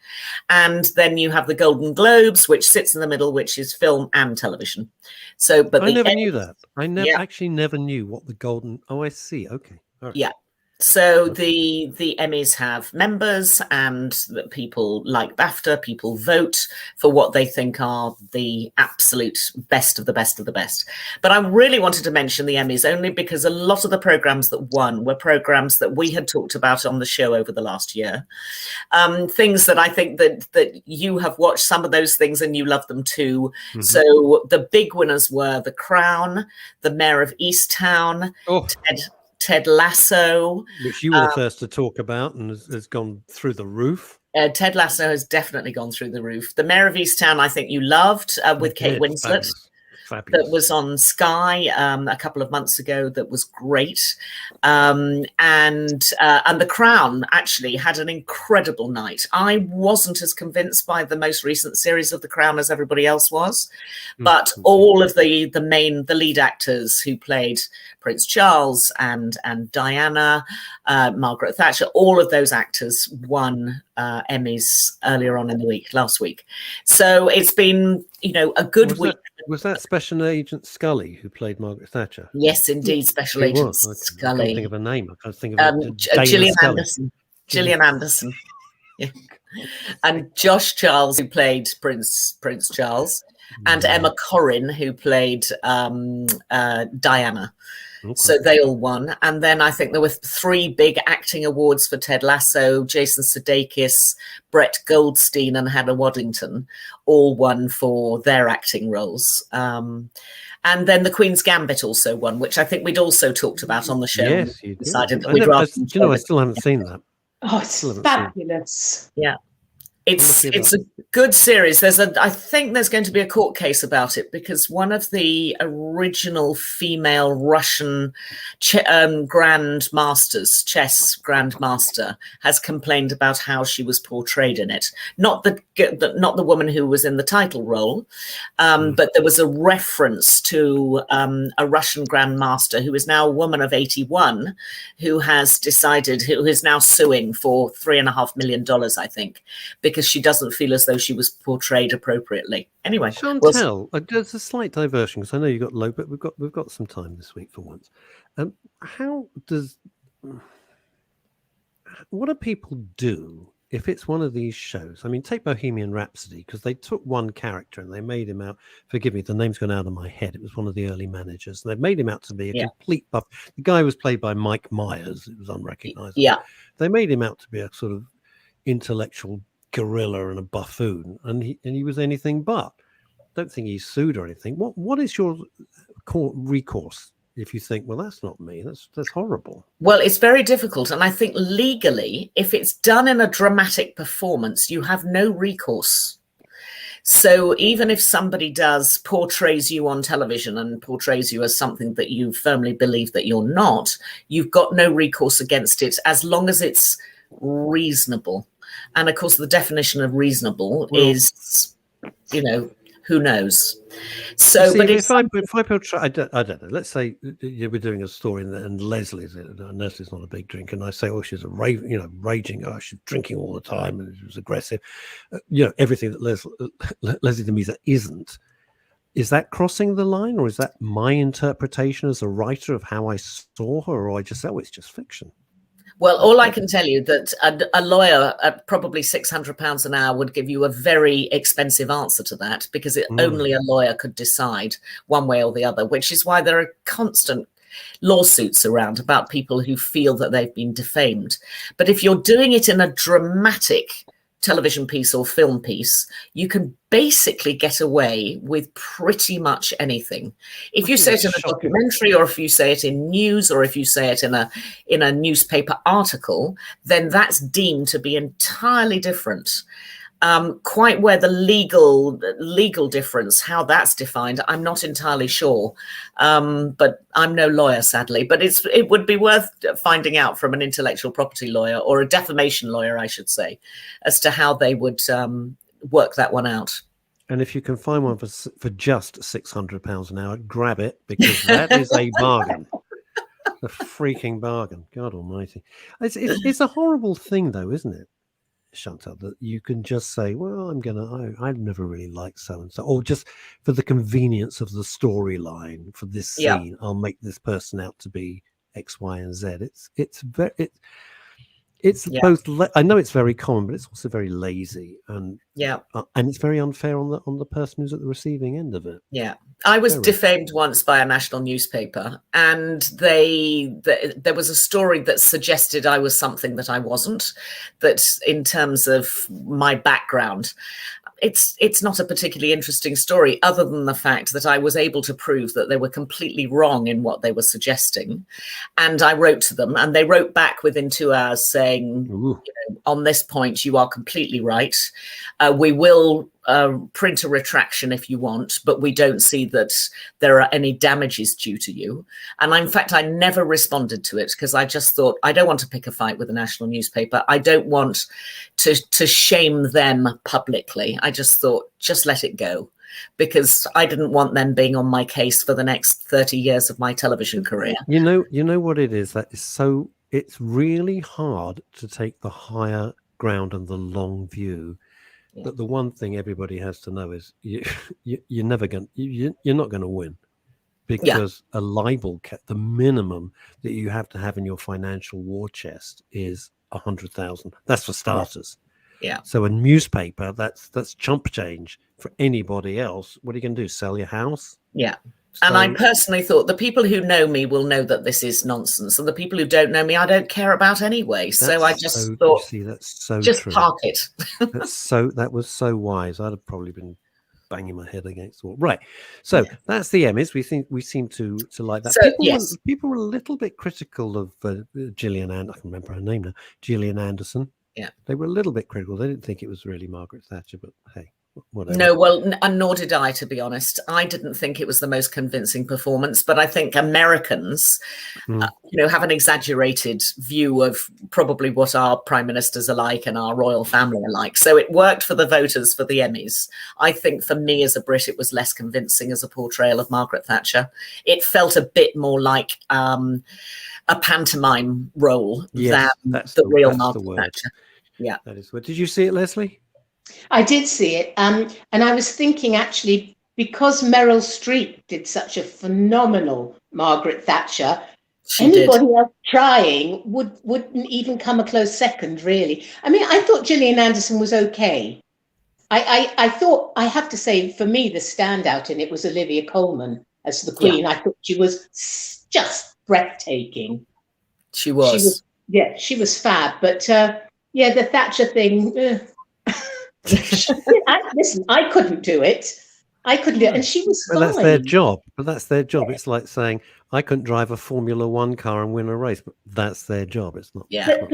and then you have the Golden Globes, which sits in the middle, which is film and television. So, but I never knew that. I never knew what the golden. Oh, I see. Okay. All right. Yeah. So the Emmys have members, and people like BAFTA, people vote for what they think are the absolute best of the best of the best. But I really wanted to mention the Emmys only because a lot of the programs that won were programs that we had talked about on the show over the last year. Things that I think that you have watched some of those things and you love them too. Mm-hmm. So the big winners were The Crown, The Mayor of Easttown, Ted Lasso, which you were the first to talk about and has gone through the roof. Ted Lasso has definitely gone through the roof. The Mayor of Easttown, I think you loved, with Kate Winslet. Fabulous. That was on Sky a couple of months ago. That was great, and The Crown actually had an incredible night. I wasn't as convinced by the most recent series of The Crown as everybody else was, but all of the lead actors who played Prince Charles and Diana, Margaret Thatcher, all of those actors won Emmys earlier on in the week, last week. So it's been a good week. Was that Special Agent Scully who played Margaret Thatcher? Yes, indeed, Special Agent Scully. I can't think of a name. I can't think of Gillian Anderson. Gillian Anderson. Yeah. And Josh Charles, who played Prince Charles, and Emma Corrin, who played Diana. So they all won. And then I think there were 3 big acting awards for Ted Lasso. Jason Sudeikis, Brett Goldstein and Hannah Waddington all won for their acting roles. And then The Queen's Gambit also won, which I think we'd also talked about on the show. Yes, you did. Decided that I still haven't seen that. Oh, it's fabulous. Yeah. It's a good series. I think there's going to be a court case about it because one of the original female Russian grandmasters, chess grandmaster, has complained about how she was portrayed in it. Not the woman who was in the title role, but there was a reference to a Russian grandmaster who is now a woman of 81, who is now suing for $3.5 million, I think, because she doesn't feel as though she was portrayed appropriately. Anyway, Chantal, there's a slight diversion because I know you got low, but we've got some time this week for once. What do people do if it's one of these shows? I mean, take Bohemian Rhapsody, because they took one character and they made him out. Forgive me, the name's gone out of my head. It was one of the early managers. And they made him out to be a complete buff. The guy was played by Mike Myers. It was unrecognizable. Yeah, they made him out to be a sort of intellectual gorilla and a buffoon, and he was anything but. Don't think he's sued or anything. What is your recourse if you think, well, that's not me, that's horrible? Well, it's very difficult, and I think legally, if it's done in a dramatic performance, you have no recourse. So even if somebody portrays you on television and portrays you as something that you firmly believe that you're not, you've got no recourse against it as long as it's reasonable. And of course, the definition of reasonable is, who knows? So, see, but if I portray, I don't know. Let's say we're doing a story and Leslie's not a big drinker, and I say, oh, she's raging. Oh, she's drinking all the time and she was aggressive. Everything that Leslie Demeter isn't. Is that crossing the line, or is that my interpretation as a writer of how I saw her, or I just say, oh, it's just fiction? Well, all I can tell you that a lawyer at probably £600 an hour would give you a very expensive answer to that, because only a lawyer could decide one way or the other, which is why there are constant lawsuits around about people who feel that they've been defamed. But if you're doing it in a dramatic television piece or film piece, you can basically get away with pretty much anything. If you say it in a documentary, or if you say it in news, or if you say it in a newspaper article, then that's deemed to be entirely different. Quite where the legal difference, how that's defined, I'm not entirely sure. But I'm no lawyer, sadly. But it would be worth finding out from an intellectual property lawyer, or a defamation lawyer, I should say, as to how they would work that one out. And if you can find one for just £600 an hour, grab it, because that is a bargain. A freaking bargain. God almighty. It's a horrible thing, though, isn't it, Chantal, that you can just say, well, I've never really liked so-and-so, or just for the convenience of the storyline for this scene, I'll make this person out to be X, Y, and Z. It's both. I know it's very common, but it's also very lazy, and it's very unfair on the person who's at the receiving end of it. Yeah, I was defamed once by a national newspaper, and there was a story that suggested I was something that I wasn't. That in terms of my background, it's not a particularly interesting story, other than the fact that I was able to prove that they were completely wrong in what they were suggesting. And I wrote to them, and they wrote back within 2 hours saying, on this point, you are completely right. We will print a retraction if you want, but we don't see that there are any damages due to you. And in fact, I never responded to it, because I just thought, I don't want to pick a fight with a national newspaper. I don't want to shame them publicly. I just thought, just let it go, because I didn't want them being on my case for the next 30 years of my television career. You know what it is? It's really hard to take the higher ground and the long view. But the one thing everybody has to know is you're not going to win, because a libel the minimum that you have to have in your financial war chest is 100,000. That's for starters. Yeah. So a newspaper, that's chump change for anybody else. What are you going to do? Sell your house? Yeah. And I personally thought the people who know me will know that this is nonsense, and the people who don't know me, I don't care about anyway. So I just thought, you see, that's so just true. park it. That was so wise. I'd have probably been banging my head against the wall. Right. So that's the Emmys. We seem to like that. So, people were a little bit critical of Gillian I can remember her name now. Gillian Anderson. Yeah. They were a little bit critical. They didn't think it was really Margaret Thatcher, but hey. Whatever. No, well, and nor did I, to be honest. I didn't think it was the most convincing performance, but I think Americans, have an exaggerated view of probably what our prime ministers are like and our royal family are like. So it worked for the voters for the Emmys. I think for me as a Brit, it was less convincing as a portrayal of Margaret Thatcher. It felt a bit more like a pantomime role than the real Margaret Thatcher. Yeah, that is what. Did you see it, Leslie? I did see it, and I was thinking actually, because Meryl Streep did such a phenomenal Margaret Thatcher, anybody else trying wouldn't even come a close second, really. I mean, I thought Gillian Anderson was okay. I thought, I have to say, for me, the standout in it was Olivia Colman as the Queen. Yeah. I thought she was just breathtaking. She was fab. But the Thatcher thing. Listen, I couldn't do it. And she was fine. Well, that's their job. But that's their job. It's like saying I couldn't drive a Formula One car and win a race, but that's their job. It's not. Yeah. Of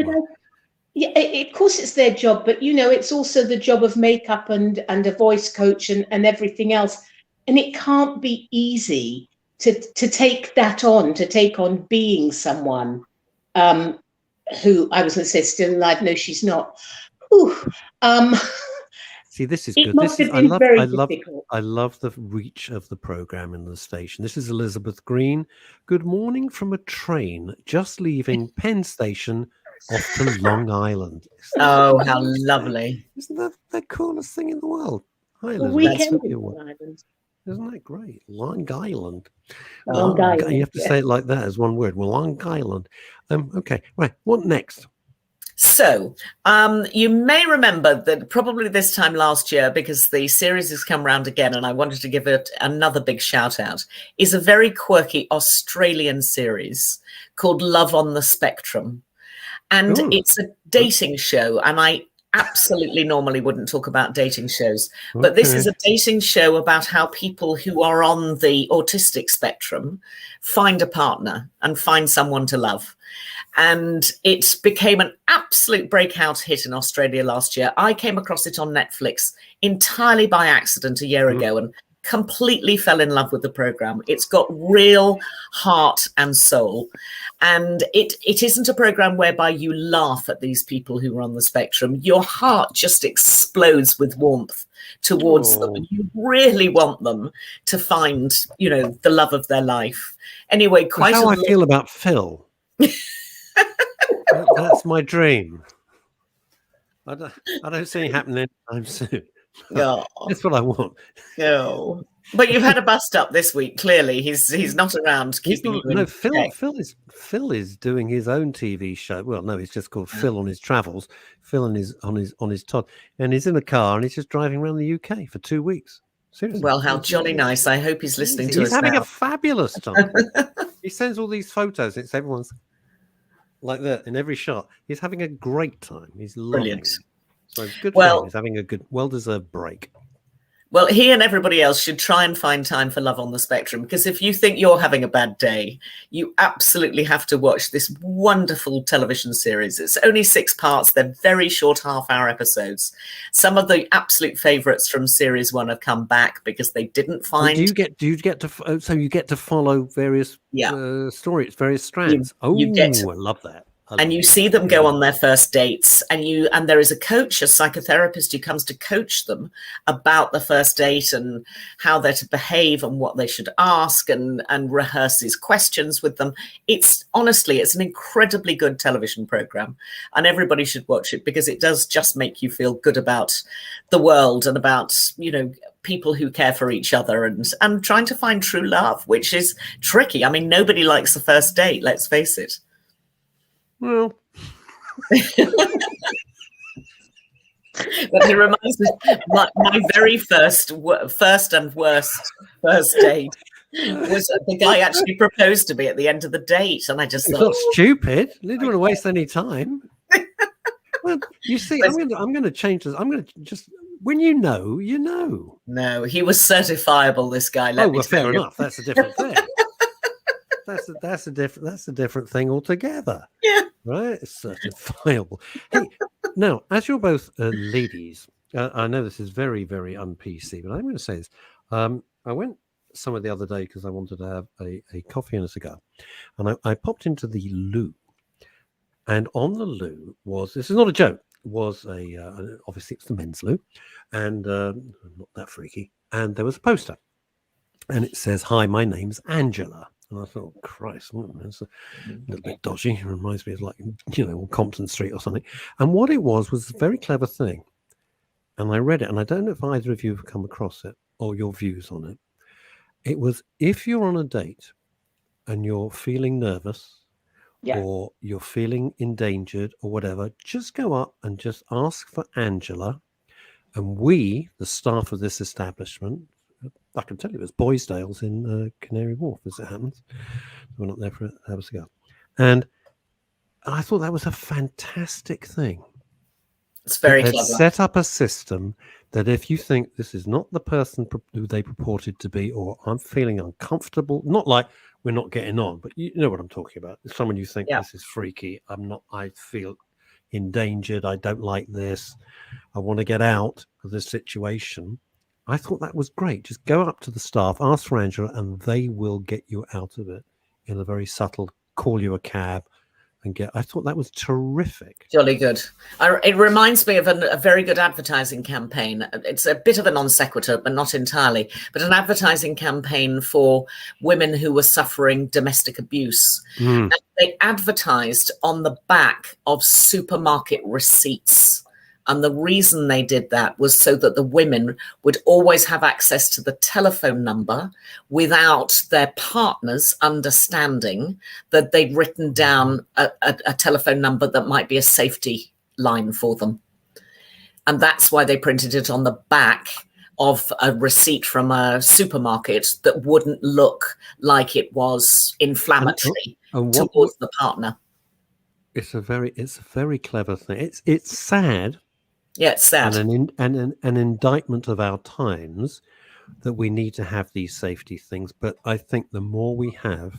course, it's their job. But it's also the job of makeup and a voice coach and everything else. And it can't be easy to take that on, to take on being someone who I was going to say still alive. No, she's not. See, this is good. I love the reach of the program in the station. This is Elizabeth Green. Good morning from a train just leaving Penn Station off to Long Island. Oh, how lovely. Isn't that the coolest thing in the world? Hi, Elizabeth. Isn't that great? Long Island. Long Island. You have to say it like that as one word. Well, Long Island. Okay, right. What next? So you may remember that probably this time last year, because the series has come round again and I wanted to give it another big shout out, is a very quirky Australian series called Love on the Spectrum. And it's a dating show. And I absolutely normally wouldn't talk about dating shows, but this is a dating show about how people who are on the autistic spectrum find a partner and find someone to love. And it became an absolute breakout hit in Australia last year. I came across it on Netflix entirely by accident a year ago and completely fell in love with the program. It's got real heart and soul. And it isn't a program whereby you laugh at these people who are on the spectrum. Your heart just explodes with warmth towards them. And you really want them to find, the love of their life. Anyway, quite how I feel about Phil. That's my dream. I don't see it happening anytime soon. No. That's what I want. No. But you've had a bust up this week. Clearly, he's not around keeping you. No, Phil is doing his own TV show. Well, no, he's just called Phil on his travels. Phil on his Todd, and he's in a car and he's just driving around the UK for 2 weeks. Seriously. Well, how jolly nice! I hope he's listening to us. He's having a fabulous time. He sends all these photos. It's everyone's like that in every shot. He's having a great time. He's brilliant. So good for him. He's having a good, well-deserved break. Well, he and everybody else should try and find time for Love on the Spectrum, because if you think you're having a bad day, you absolutely have to watch this wonderful television series. It's only 6 parts. They're very short half-hour episodes. Some of the absolute favourites from series 1 have come back because they didn't find. So you get to follow various stories, various strands. I love that. And you see them go on their first dates, and there is a coach, a psychotherapist, who comes to coach them about the first date and how they're to behave and what they should ask, and rehearses questions with them. It's an incredibly good television program, and everybody should watch it because it does just make you feel good about the world and about, people who care for each other and trying to find true love, which is tricky. I mean, nobody likes the first date, let's face it. Well, but it reminds me my very first and worst first date. was the guy actually proposed to me at the end of the date, and I just It's thought, not stupid. They don't want to waste any time. Well, you see, But- I'm going to change this. I'm going to just when you know, you know. no, he was certifiable. This guy. Let me well, tell fair you. enough. That's a different thing. That's a different thing altogether. Yeah. Right. It's certifiable. Hey, now as you're both ladies, I know this is very, very un-PC, but I'm going to say this. I went somewhere the other day because I wanted to have a coffee and a cigar, and I popped into the loo, and on the loo was, this is not a joke, was obviously it's the men's loo, and not that freaky, and there was a poster, and it says, "Hi, my name's Angela." And I thought, Christ, that's a little bit dodgy. It reminds me of, like, on Compton Street or something. And what it was a very clever thing. And I read it, and I don't know if either of you have come across it or your views on it. It was, if you're on a date and you're feeling nervous or you're feeling endangered or whatever, just go up and just ask for Angela. And we, the staff of this establishment, I can tell you it's Boysdale's in Canary Wharf, as it happens. We're not there for have a cigar. And I thought that was a fantastic thing. It's very clever. clever. Set up a system that if you think this is not the person who they purported to be, or I'm feeling uncomfortable, not like we're not getting on, but you know what I'm talking about. It's someone you think, this is freaky. I feel endangered. I don't like this. I want to get out of this situation. I thought that was great. Just go up to the staff, ask for Angela, and they will get you out of it in a very subtle, call you a cab and get. I thought that was terrific. Jolly good. It reminds me of a very good advertising campaign. It's a bit of a non sequitur, but not entirely, but an advertising campaign for women who were suffering domestic abuse. And they advertised on the back of supermarket receipts. And the reason they did that was so that the women would always have access to the telephone number without their partners understanding that they'd written down a telephone number that might be a safety line for them. And that's why they printed it on the back of a receipt from a supermarket that wouldn't look like it was inflammatory towards the partner. It's a very clever thing. It's sad. Yeah, it's sad. And an indictment of our times that we need to have these safety things. But I think the more we have,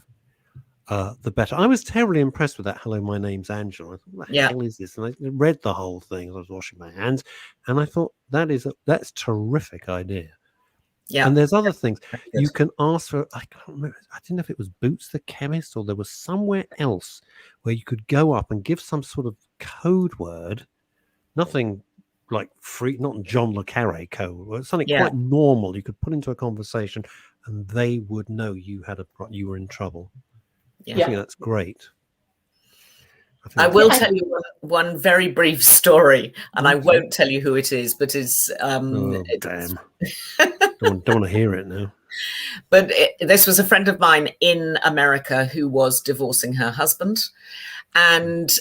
the better. I was terribly impressed with that. Hello, my name's Angela. I thought, what the hell is this? And I read the whole thing as I was washing my hands, and I thought that's a terrific idea. Yeah. And there's other things you can ask for. I can't remember. I didn't know if it was Boots the chemist or there was somewhere else where you could go up and give some sort of code word. Nothing like free, not John Le Carre code, something quite normal you could put into a conversation, and they would know you were in trouble. I think that's great. I will tell you one very brief story, and I won't tell you who it is, but it's damn. don't want to hear it now. But this was a friend of mine in America who was divorcing her husband. And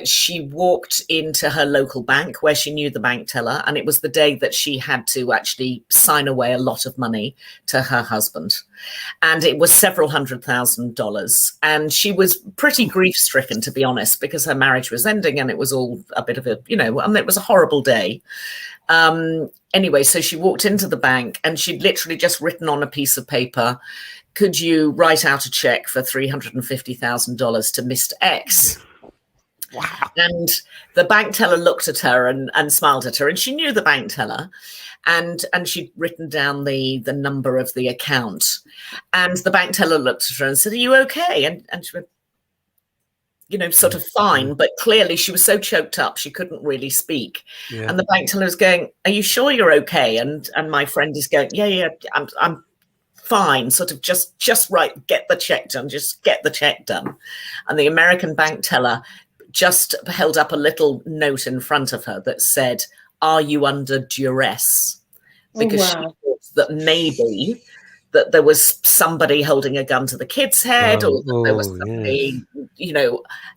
she walked into her local bank where she knew the bank teller. And it was the day that she had to actually sign away a lot of money to her husband. And it was several $100,000. And she was pretty grief stricken, to be honest, because her marriage was ending and it was all a bit of a, and it was a horrible day. Anyway, so she walked into the bank and she'd literally just written on a piece of paper, could you write out a check for $350,000 to Mr. X? Wow. And the bank teller looked at her and smiled at her, and she knew the bank teller, and she'd written down the number of the account. And the bank teller looked at her and said, are you okay? And she went, sort of fine, but clearly she was so choked up she couldn't really speak. Yeah. And the bank teller was going, are you sure you're okay? And my friend is going, yeah, I'm fine, sort of just right, get the check done, just get the check done. And the American bank teller just held up a little note in front of her that said, are you under duress? Because she thought that maybe that there was somebody holding a gun to the kid's head, or that there was somebody,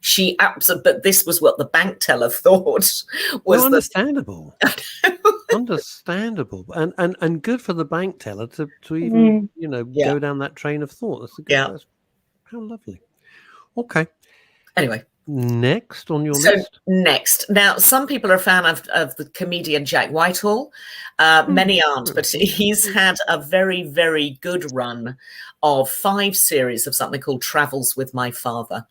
she absolutely, but this was what the bank teller thought was understandable. understandable, and good for the bank teller to even go down that train of thought. That's a good. That's, how lovely. Okay. Anyway. Next on your list. Next, now some people are a fan of the comedian Jack Whitehall. Many aren't, but he's had a very, very good run of 5 series of something called Travels with My Father.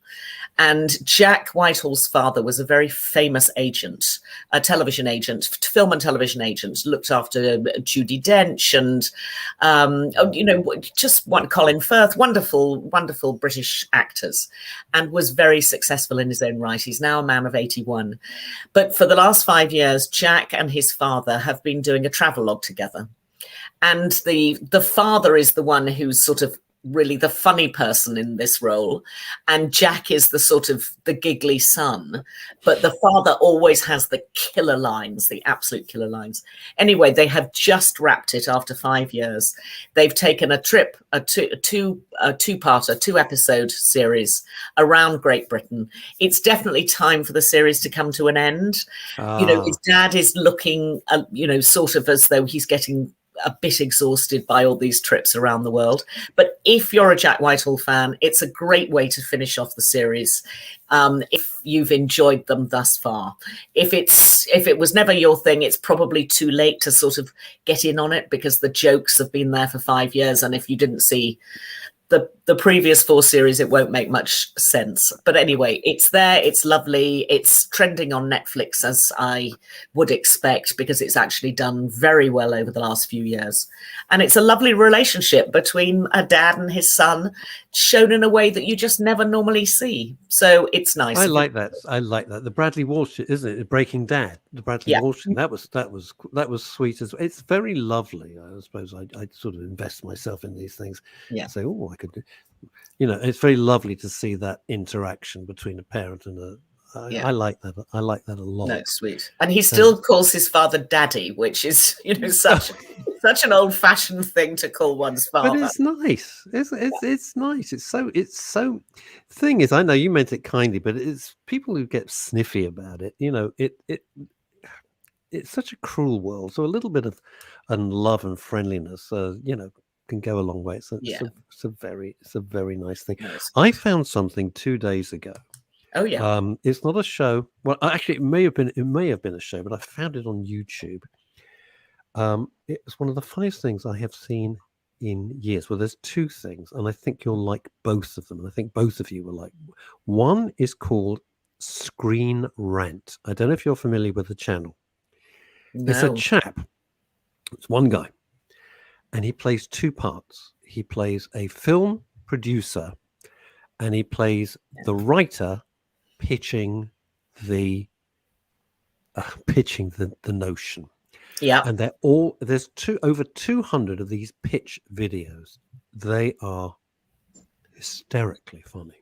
And Jack Whitehall's father was a very famous agent, a television agent, film and television agent, looked after Judi Dench and, just one Colin Firth, wonderful, wonderful British actors, and was very successful in his own right. He's now a man of 81. But for the last 5 years, Jack and his father have been doing a travelogue together. And the father is the one who's sort of really the funny person in this role, and Jack is the sort of the giggly son, but the father always has the killer lines, the absolute killer lines. Anyway, they have just wrapped it after 5 years. They've taken a trip, a two-parter, 2-episode series around Great Britain. It's definitely time for the series to come to an end. His dad is looking, sort of as though he's getting a bit exhausted by all these trips around the world. But if you're a Jack Whitehall fan, it's a great way to finish off the series, if you've enjoyed them thus far. If it was never your thing, it's probably too late to sort of get in on it, because the jokes have been there for 5 years, and if you didn't see the previous 4 series, it won't make much sense. But anyway, it's there, it's lovely, it's trending on Netflix, as I would expect, because it's actually done very well over the last few years. And it's a lovely relationship between a dad and his son, shown in a way that you just never normally see. So it's nice. I like that. The Bradley Walsh, isn't it? Breaking Dad. The Bradley Walsh. That was sweet as well. It's very lovely. I suppose I sort of invest myself in these things. Yeah. Say, oh, I could do. It's very lovely to see that interaction between a parent and a. I like that. I like that a lot. No, it's sweet. And he still calls his father Daddy, which is, such an old-fashioned thing to call one's father. But it's nice. It's nice. It's so. Thing is, I know you meant it kindly, but it's people who get sniffy about it. It's such a cruel world. So a little bit of love and friendliness, can go a long way. It's a very nice thing. Nice. I found something 2 days ago. Oh yeah. It's not a show. Well, actually, it may have been a show, but I found it on YouTube. It's one of the funniest things I have seen in years. Well, there's 2 things, and I think you'll like both of them. And I think both of you will like. One is called Screen Rant. I don't know if you're familiar with the channel. No. It's a chap. It's one guy, and he plays 2 parts. He plays a film producer, and he plays the writer pitching the notion. Yeah. And there's over 200 of these pitch videos. They are hysterically funny.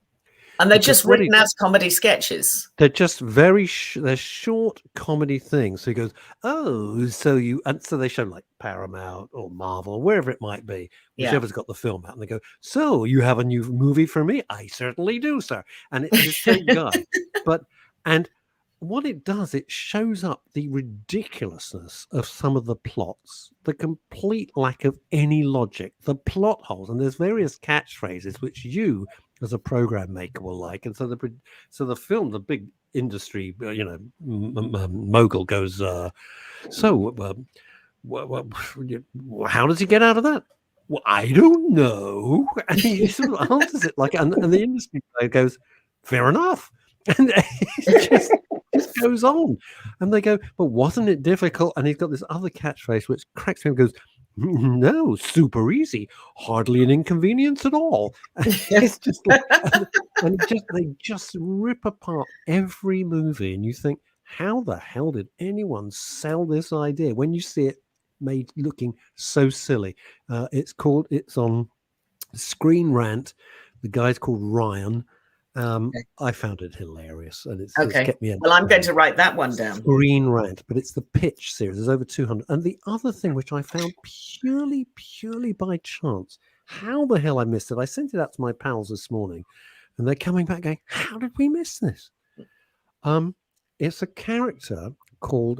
And they're just written as comedy sketches. They're just they're short comedy things. So he goes, and so they show like Paramount or Marvel, or wherever it might be, whichever's got the film out, and they go, so you have a new movie for me? I certainly do, sir. And it's the same guy. And what it does, it shows up the ridiculousness of some of the plots, the complete lack of any logic, the plot holes, and there's various catchphrases which you, as a program maker, will like. And so the film, the big industry, mogul goes, how does he get out of that? Well, I don't know. And he sort of answers it like, and the industry guy goes, fair enough. And it just goes on. And they go, but wasn't it difficult? And he's got this other catchphrase which cracks me and goes, no, super easy, hardly an inconvenience at all. And it's just like, they just rip apart every movie, and you think, how the hell did anyone sell this idea when you see it made looking so silly? It's on Screen Rant. The guy's called Ryan. I found it hilarious, and it's kept me. Well, I'm going to write that one down. Screen Rant, but it's the pitch series. There's over 200. And the other thing, which I found purely by chance, how the hell I missed it? I sent it out to my pals this morning, and they're coming back going, "How did we miss this?" It's a character called.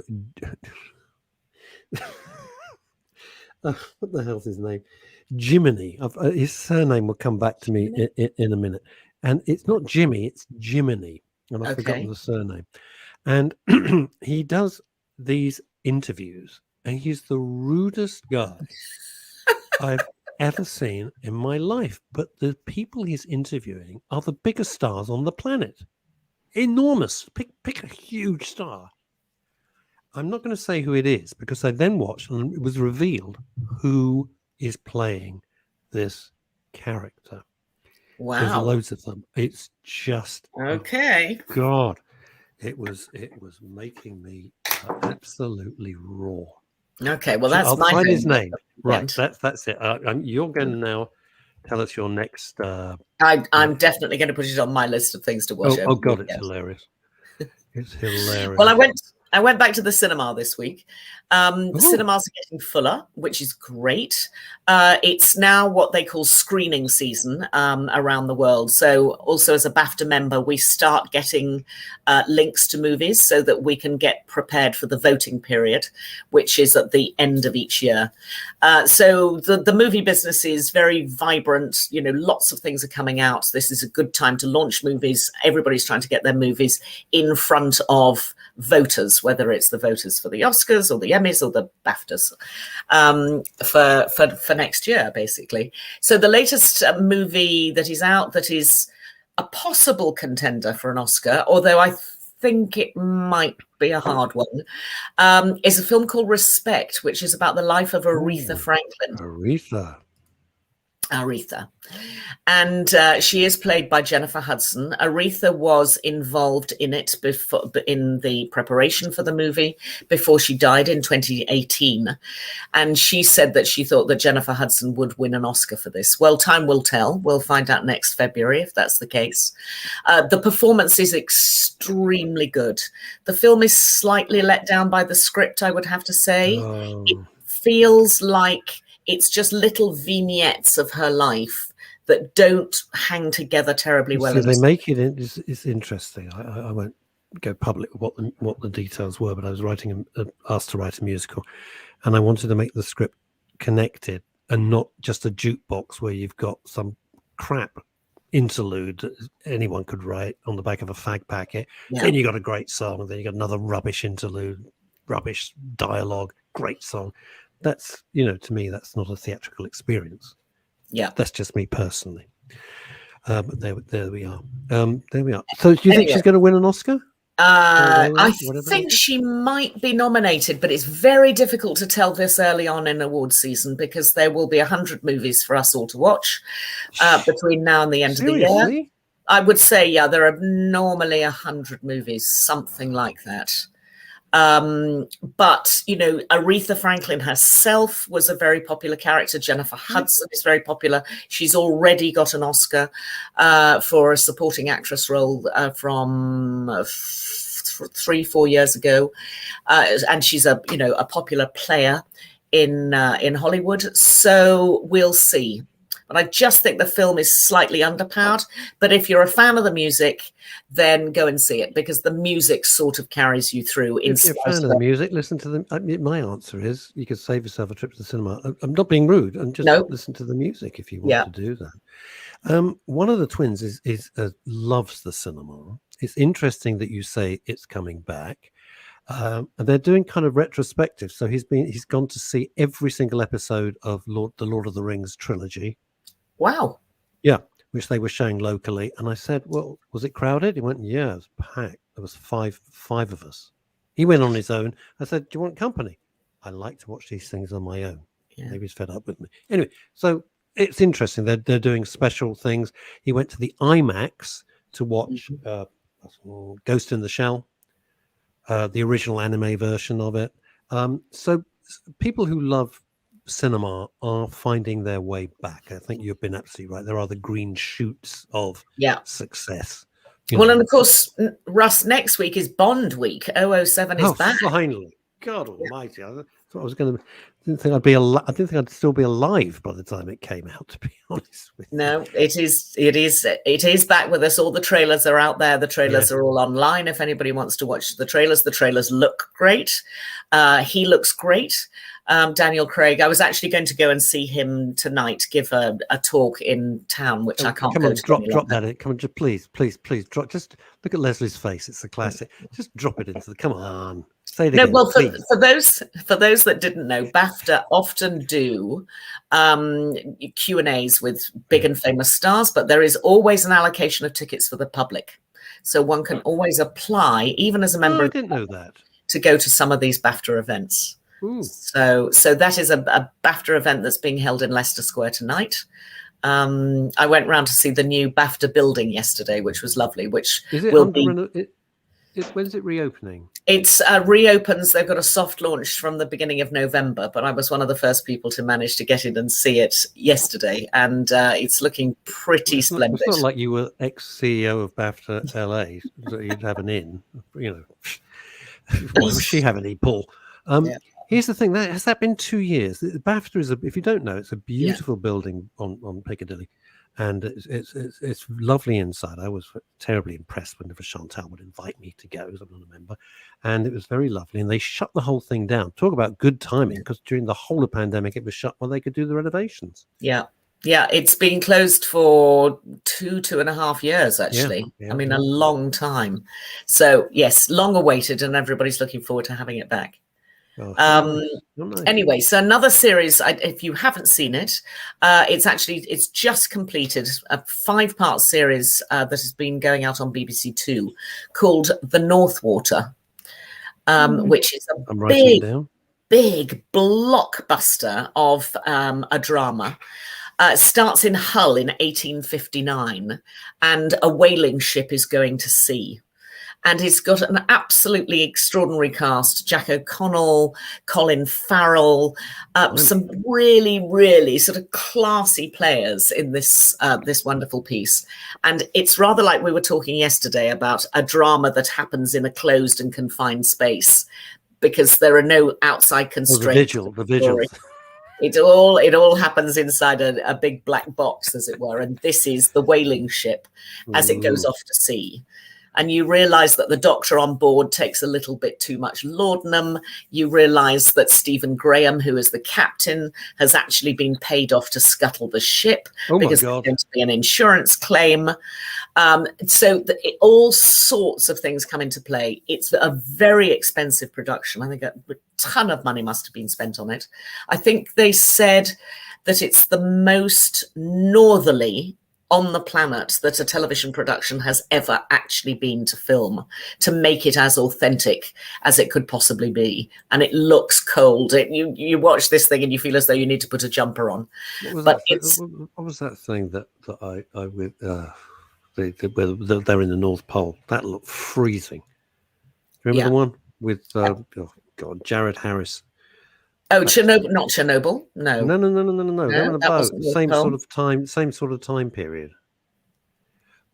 What the hell's his name? Jiminy. His surname will come back to me in a minute. And it's not Jimmy, it's Jiminy. And I've forgotten the surname. And he does these interviews, and he's the rudest guy I've ever seen in my life. But the people he's interviewing are the biggest stars on the planet. Enormous. Pick a huge star. I'm not going to say who it is, because I then watched and it was revealed who is playing this character. Wow. There's loads of them. It's just God. It was making me absolutely raw. Okay, well, that's I'll my find his homework. name. Right, that's it. You're going to now tell us your next. I'm definitely going to put it on my list of things to watch. Oh God, it's hilarious. It's hilarious. Well, I went back to the cinema this week. Cinemas are getting fuller, which is great. It's now what they call screening season around the world. So also as a BAFTA member, we start getting links to movies so that we can get prepared for the voting period, which is at the end of each year. So the movie business is very vibrant. You know, lots of things are coming out. This is a good time to launch movies. Everybody's trying to get their movies in front of voters, whether it's the voters for the Oscars or the Emmys or the BAFTAs for next year, basically. So the latest movie that is out that is a possible contender for an Oscar, although I think it might be a hard one, is a film called Respect, which is about the life of Aretha Franklin. Aretha. And she is played by Jennifer Hudson. Aretha was involved in it in the preparation for the movie before she died in 2018. And she said that she thought that Jennifer Hudson would win an Oscar for this. Well, time will tell. We'll find out next February if that's the case. The performance is extremely good. The film is slightly let down by the script, I would have to say. It feels like it's just little vignettes of her life that don't hang together terribly well. So they make it. It's interesting. I won't go public with what the details were, but I was asked to write a musical, and I wanted to make the script connected and not just a jukebox where you've got some crap interlude that anyone could write on the back of a fag packet. Yeah. Then you got a great song, then you got another rubbish interlude, rubbish dialogue, great song. That's, to me, that's not a theatrical experience. Yeah, that's just me personally. But there we are. There we are. So, do you think she's going to win an Oscar? I think she might be nominated, but it's very difficult to tell this early on in award season because there will be 100 movies for us all to watch between now and the end of the year. I would say, yeah, there are normally 100 movies, something like that. But Aretha Franklin herself was a very popular character. Jennifer Hudson is very popular. She's already got an Oscar for a supporting actress role from 3-4 years ago, and she's a popular player in Hollywood. So we'll see. But I just think the film is slightly underpowered. But if you're a fan of the music, then go and see it because the music sort of carries you through. If you're a fan of the music, listen to them. My answer is you could save yourself a trip to the cinema. I'm not being rude. I'm just listen to the music if you want to do that. One of the twins is loves the cinema. It's interesting that you say it's coming back. And they're doing kind of retrospective. So he's gone to see every single episode of the Lord of the Rings trilogy. Wow. Yeah, which they were showing locally. And I said, well, was it crowded? He went, yeah, it was packed. There was five of us. He went on his own. I said, do you want company? I like to watch these things on my own. Yeah. Maybe he's fed up with me. Anyway, so it's interesting. They're doing special things. He went to the IMAX to watch Ghost in the Shell, the original anime version of it. So people who love cinema are finding their way back. I think you've been absolutely right. There are the green shoots of success. And of course, Russ, next week is Bond week. 007 is back. Finally. God almighty. thought I was going to. Didn't think I'd be alive. I didn't think I'd still be alive by the time it came out. To be honest with you. No, it is back with us. All the trailers are out there. The trailers are all online. If anybody wants to watch the trailers look great. He looks great. Daniel Craig. I was actually going to go and see him tonight, give a talk in town, which I can't. Come on, drop that in. Come on, just please drop. Just look at Leslie's face. It's a classic. Just drop it into the. Come on, say it again. No, well, for those that didn't know, BAFTA often do Q&As with big and famous stars, but there is always an allocation of tickets for the public, so one can always apply, even as a member. I didn't know that. To go to some of these BAFTA events. Ooh. So that is a BAFTA event that's being held in Leicester Square tonight. I went round to see the new BAFTA building yesterday, which was lovely. Which is it will when's it reopening? It's reopens. They've got a soft launch from the beginning of November, but I was one of the first people to manage to get in and see it yesterday, and it's looking pretty splendid. It's not like you were ex-CEO of BAFTA LA, so you'd have an in. You know, why would she have any, Paul? Here's the thing: has that been 2 years? BAFTA is if you don't know, it's a beautiful building on Piccadilly, and it's lovely inside. I was terribly impressed whenever Chantal would invite me to go, as I'm not a member, and it was very lovely. And they shut the whole thing down. Talk about good timing, because during the whole of the pandemic, it was shut while they could do the renovations. Yeah, it's been closed for 2.5 years, actually. I mean, a long time. So yes, long awaited, and everybody's looking forward to having it back. Nice. Anyway, so another series, if you haven't seen it, it's just completed a 5-part series that has been going out on BBC Two called The North Water, which is a big blockbuster of a drama. Starts in Hull in 1859, and a whaling ship is going to sea. And he's got an absolutely extraordinary cast: Jack O'Connell, Colin Farrell, some really, really sort of classy players in this wonderful piece. And it's rather like we were talking yesterday about a drama that happens in a closed and confined space, because there are no outside constraints. The vigil. It all happens inside a big black box, as it were. And this is the whaling ship as it goes off to sea. And you realise that the doctor on board takes a little bit too much laudanum. You realise that Stephen Graham, who is the captain, has actually been paid off to scuttle the ship because there's going to be an insurance claim. All sorts of things come into play. It's a very expensive production. I think a ton of money must have been spent on it. I think they said that it's the most northerly on the planet that a television production has ever actually been to film, to make it as authentic as it could possibly be. And it looks cold. You watch this thing and you feel as though you need to put a jumper on. What was that thing that they're in the North Pole? That looked freezing. Remember the one with Jared Harris? Oh, Chernobyl, not Chernobyl. No. Same sort of time period.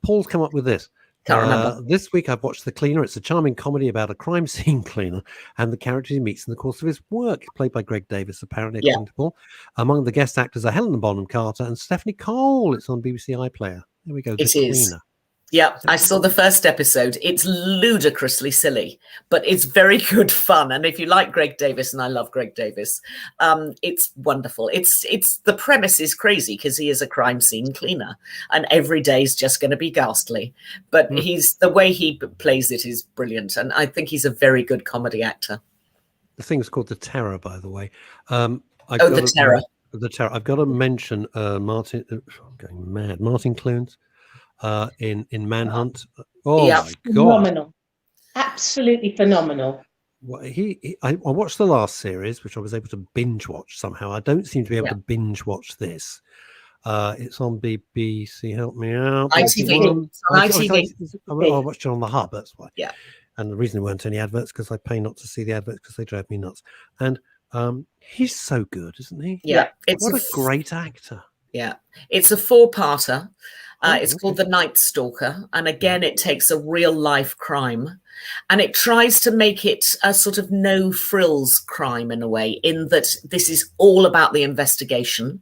Paul's come up with this. Can't remember. This week I've watched The Cleaner. It's a charming comedy about a crime scene cleaner and the characters he meets in the course of his work, played by Greg Davis, apparently, according to Paul. Among the guest actors are Helena Bonham Carter and Stephanie Cole. It's on BBC iPlayer. There we go. It is. Cleaner. Yeah, I saw the first episode. It's ludicrously silly, but it's very good fun. And if you like Greg Davis, and I love Greg Davis, it's wonderful. It's the premise is crazy because he is a crime scene cleaner, and every day is just going to be ghastly. But the way he plays it is brilliant, and I think he's a very good comedy actor. The thing's called The Terror, by the way. The Terror. The Terror. I've got to mention Martin. I'm going mad. Martin Clunes. In Manhunt. My God. Phenomenal. Absolutely phenomenal. Well, I watched the last series, which I was able to binge watch somehow. I don't seem to be able to binge watch this. It's on BBC. Help me out. ITV. I watched it on the Hub. That's why. Yeah. And the reason there weren't any adverts because I pay not to see the adverts because they drive me nuts. And he's so good, isn't he? Yeah. What a great actor. Yeah, it's a 4-parter. It's okay. called The Night Stalker. And again, it takes a real life crime and it tries to make it a sort of no frills crime in a way, in that this is all about the investigation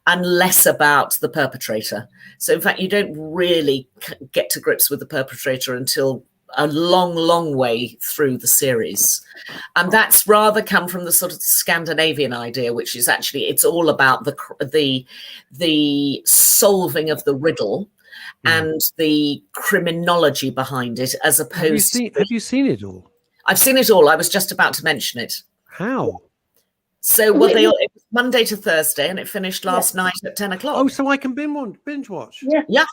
and less about the perpetrator. So in fact, you don't really get to grips with the perpetrator until a long, long way through the series. And that's rather come from the sort of Scandinavian idea, which is actually, it's all about the solving of the riddle and the criminology behind it, as opposed have you seen it all? I've seen it all. I was just about to mention it. How? So it was Monday to Thursday, and it finished last night at 10 o'clock. Oh, so I can binge watch. Yeah.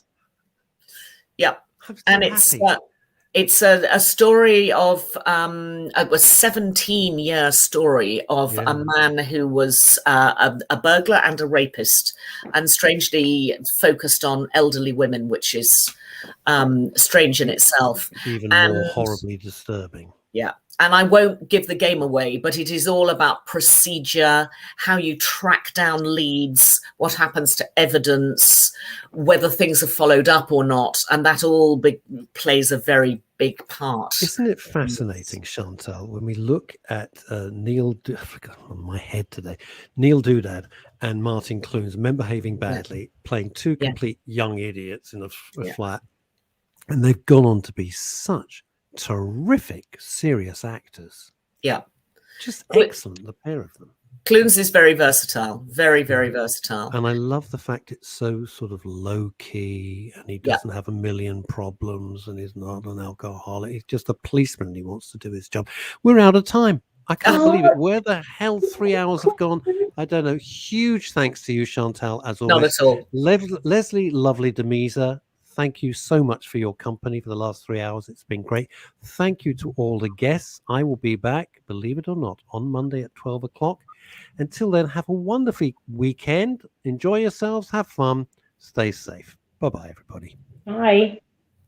And it's a story of a 17-year story of a man who was a burglar and a rapist, and strangely focused on elderly women, which is strange in itself. Even more horribly disturbing. Yeah. And I won't give the game away, but it is all about procedure, how you track down leads, what happens to evidence, whether things are followed up or not. And that all plays a very big part. Isn't it fascinating, Chantal, when we look at Neil Doudad and Martin Clunes, men behaving badly, playing two complete young idiots in a flat. And they've gone on to be such terrific, serious actors. Yeah. Just excellent, the pair of them. Clunes is very versatile, very, very versatile. And I love the fact it's so sort of low key, and he doesn't have a million problems, and he's not an alcoholic. He's just a policeman and he wants to do his job. We're out of time. I can't believe it. Where the hell 3 hours have gone? I don't know. Huge thanks to you, Chantal, as always. Not at all. Leslie, lovely Demisa. Thank you so much for your company for the last 3 hours. It's been great. Thank you to all the guests. I will be back, believe it or not, on Monday at 12 o'clock. Until then, have a wonderful weekend. Enjoy yourselves. Have fun. Stay safe. Bye-bye, everybody. Bye.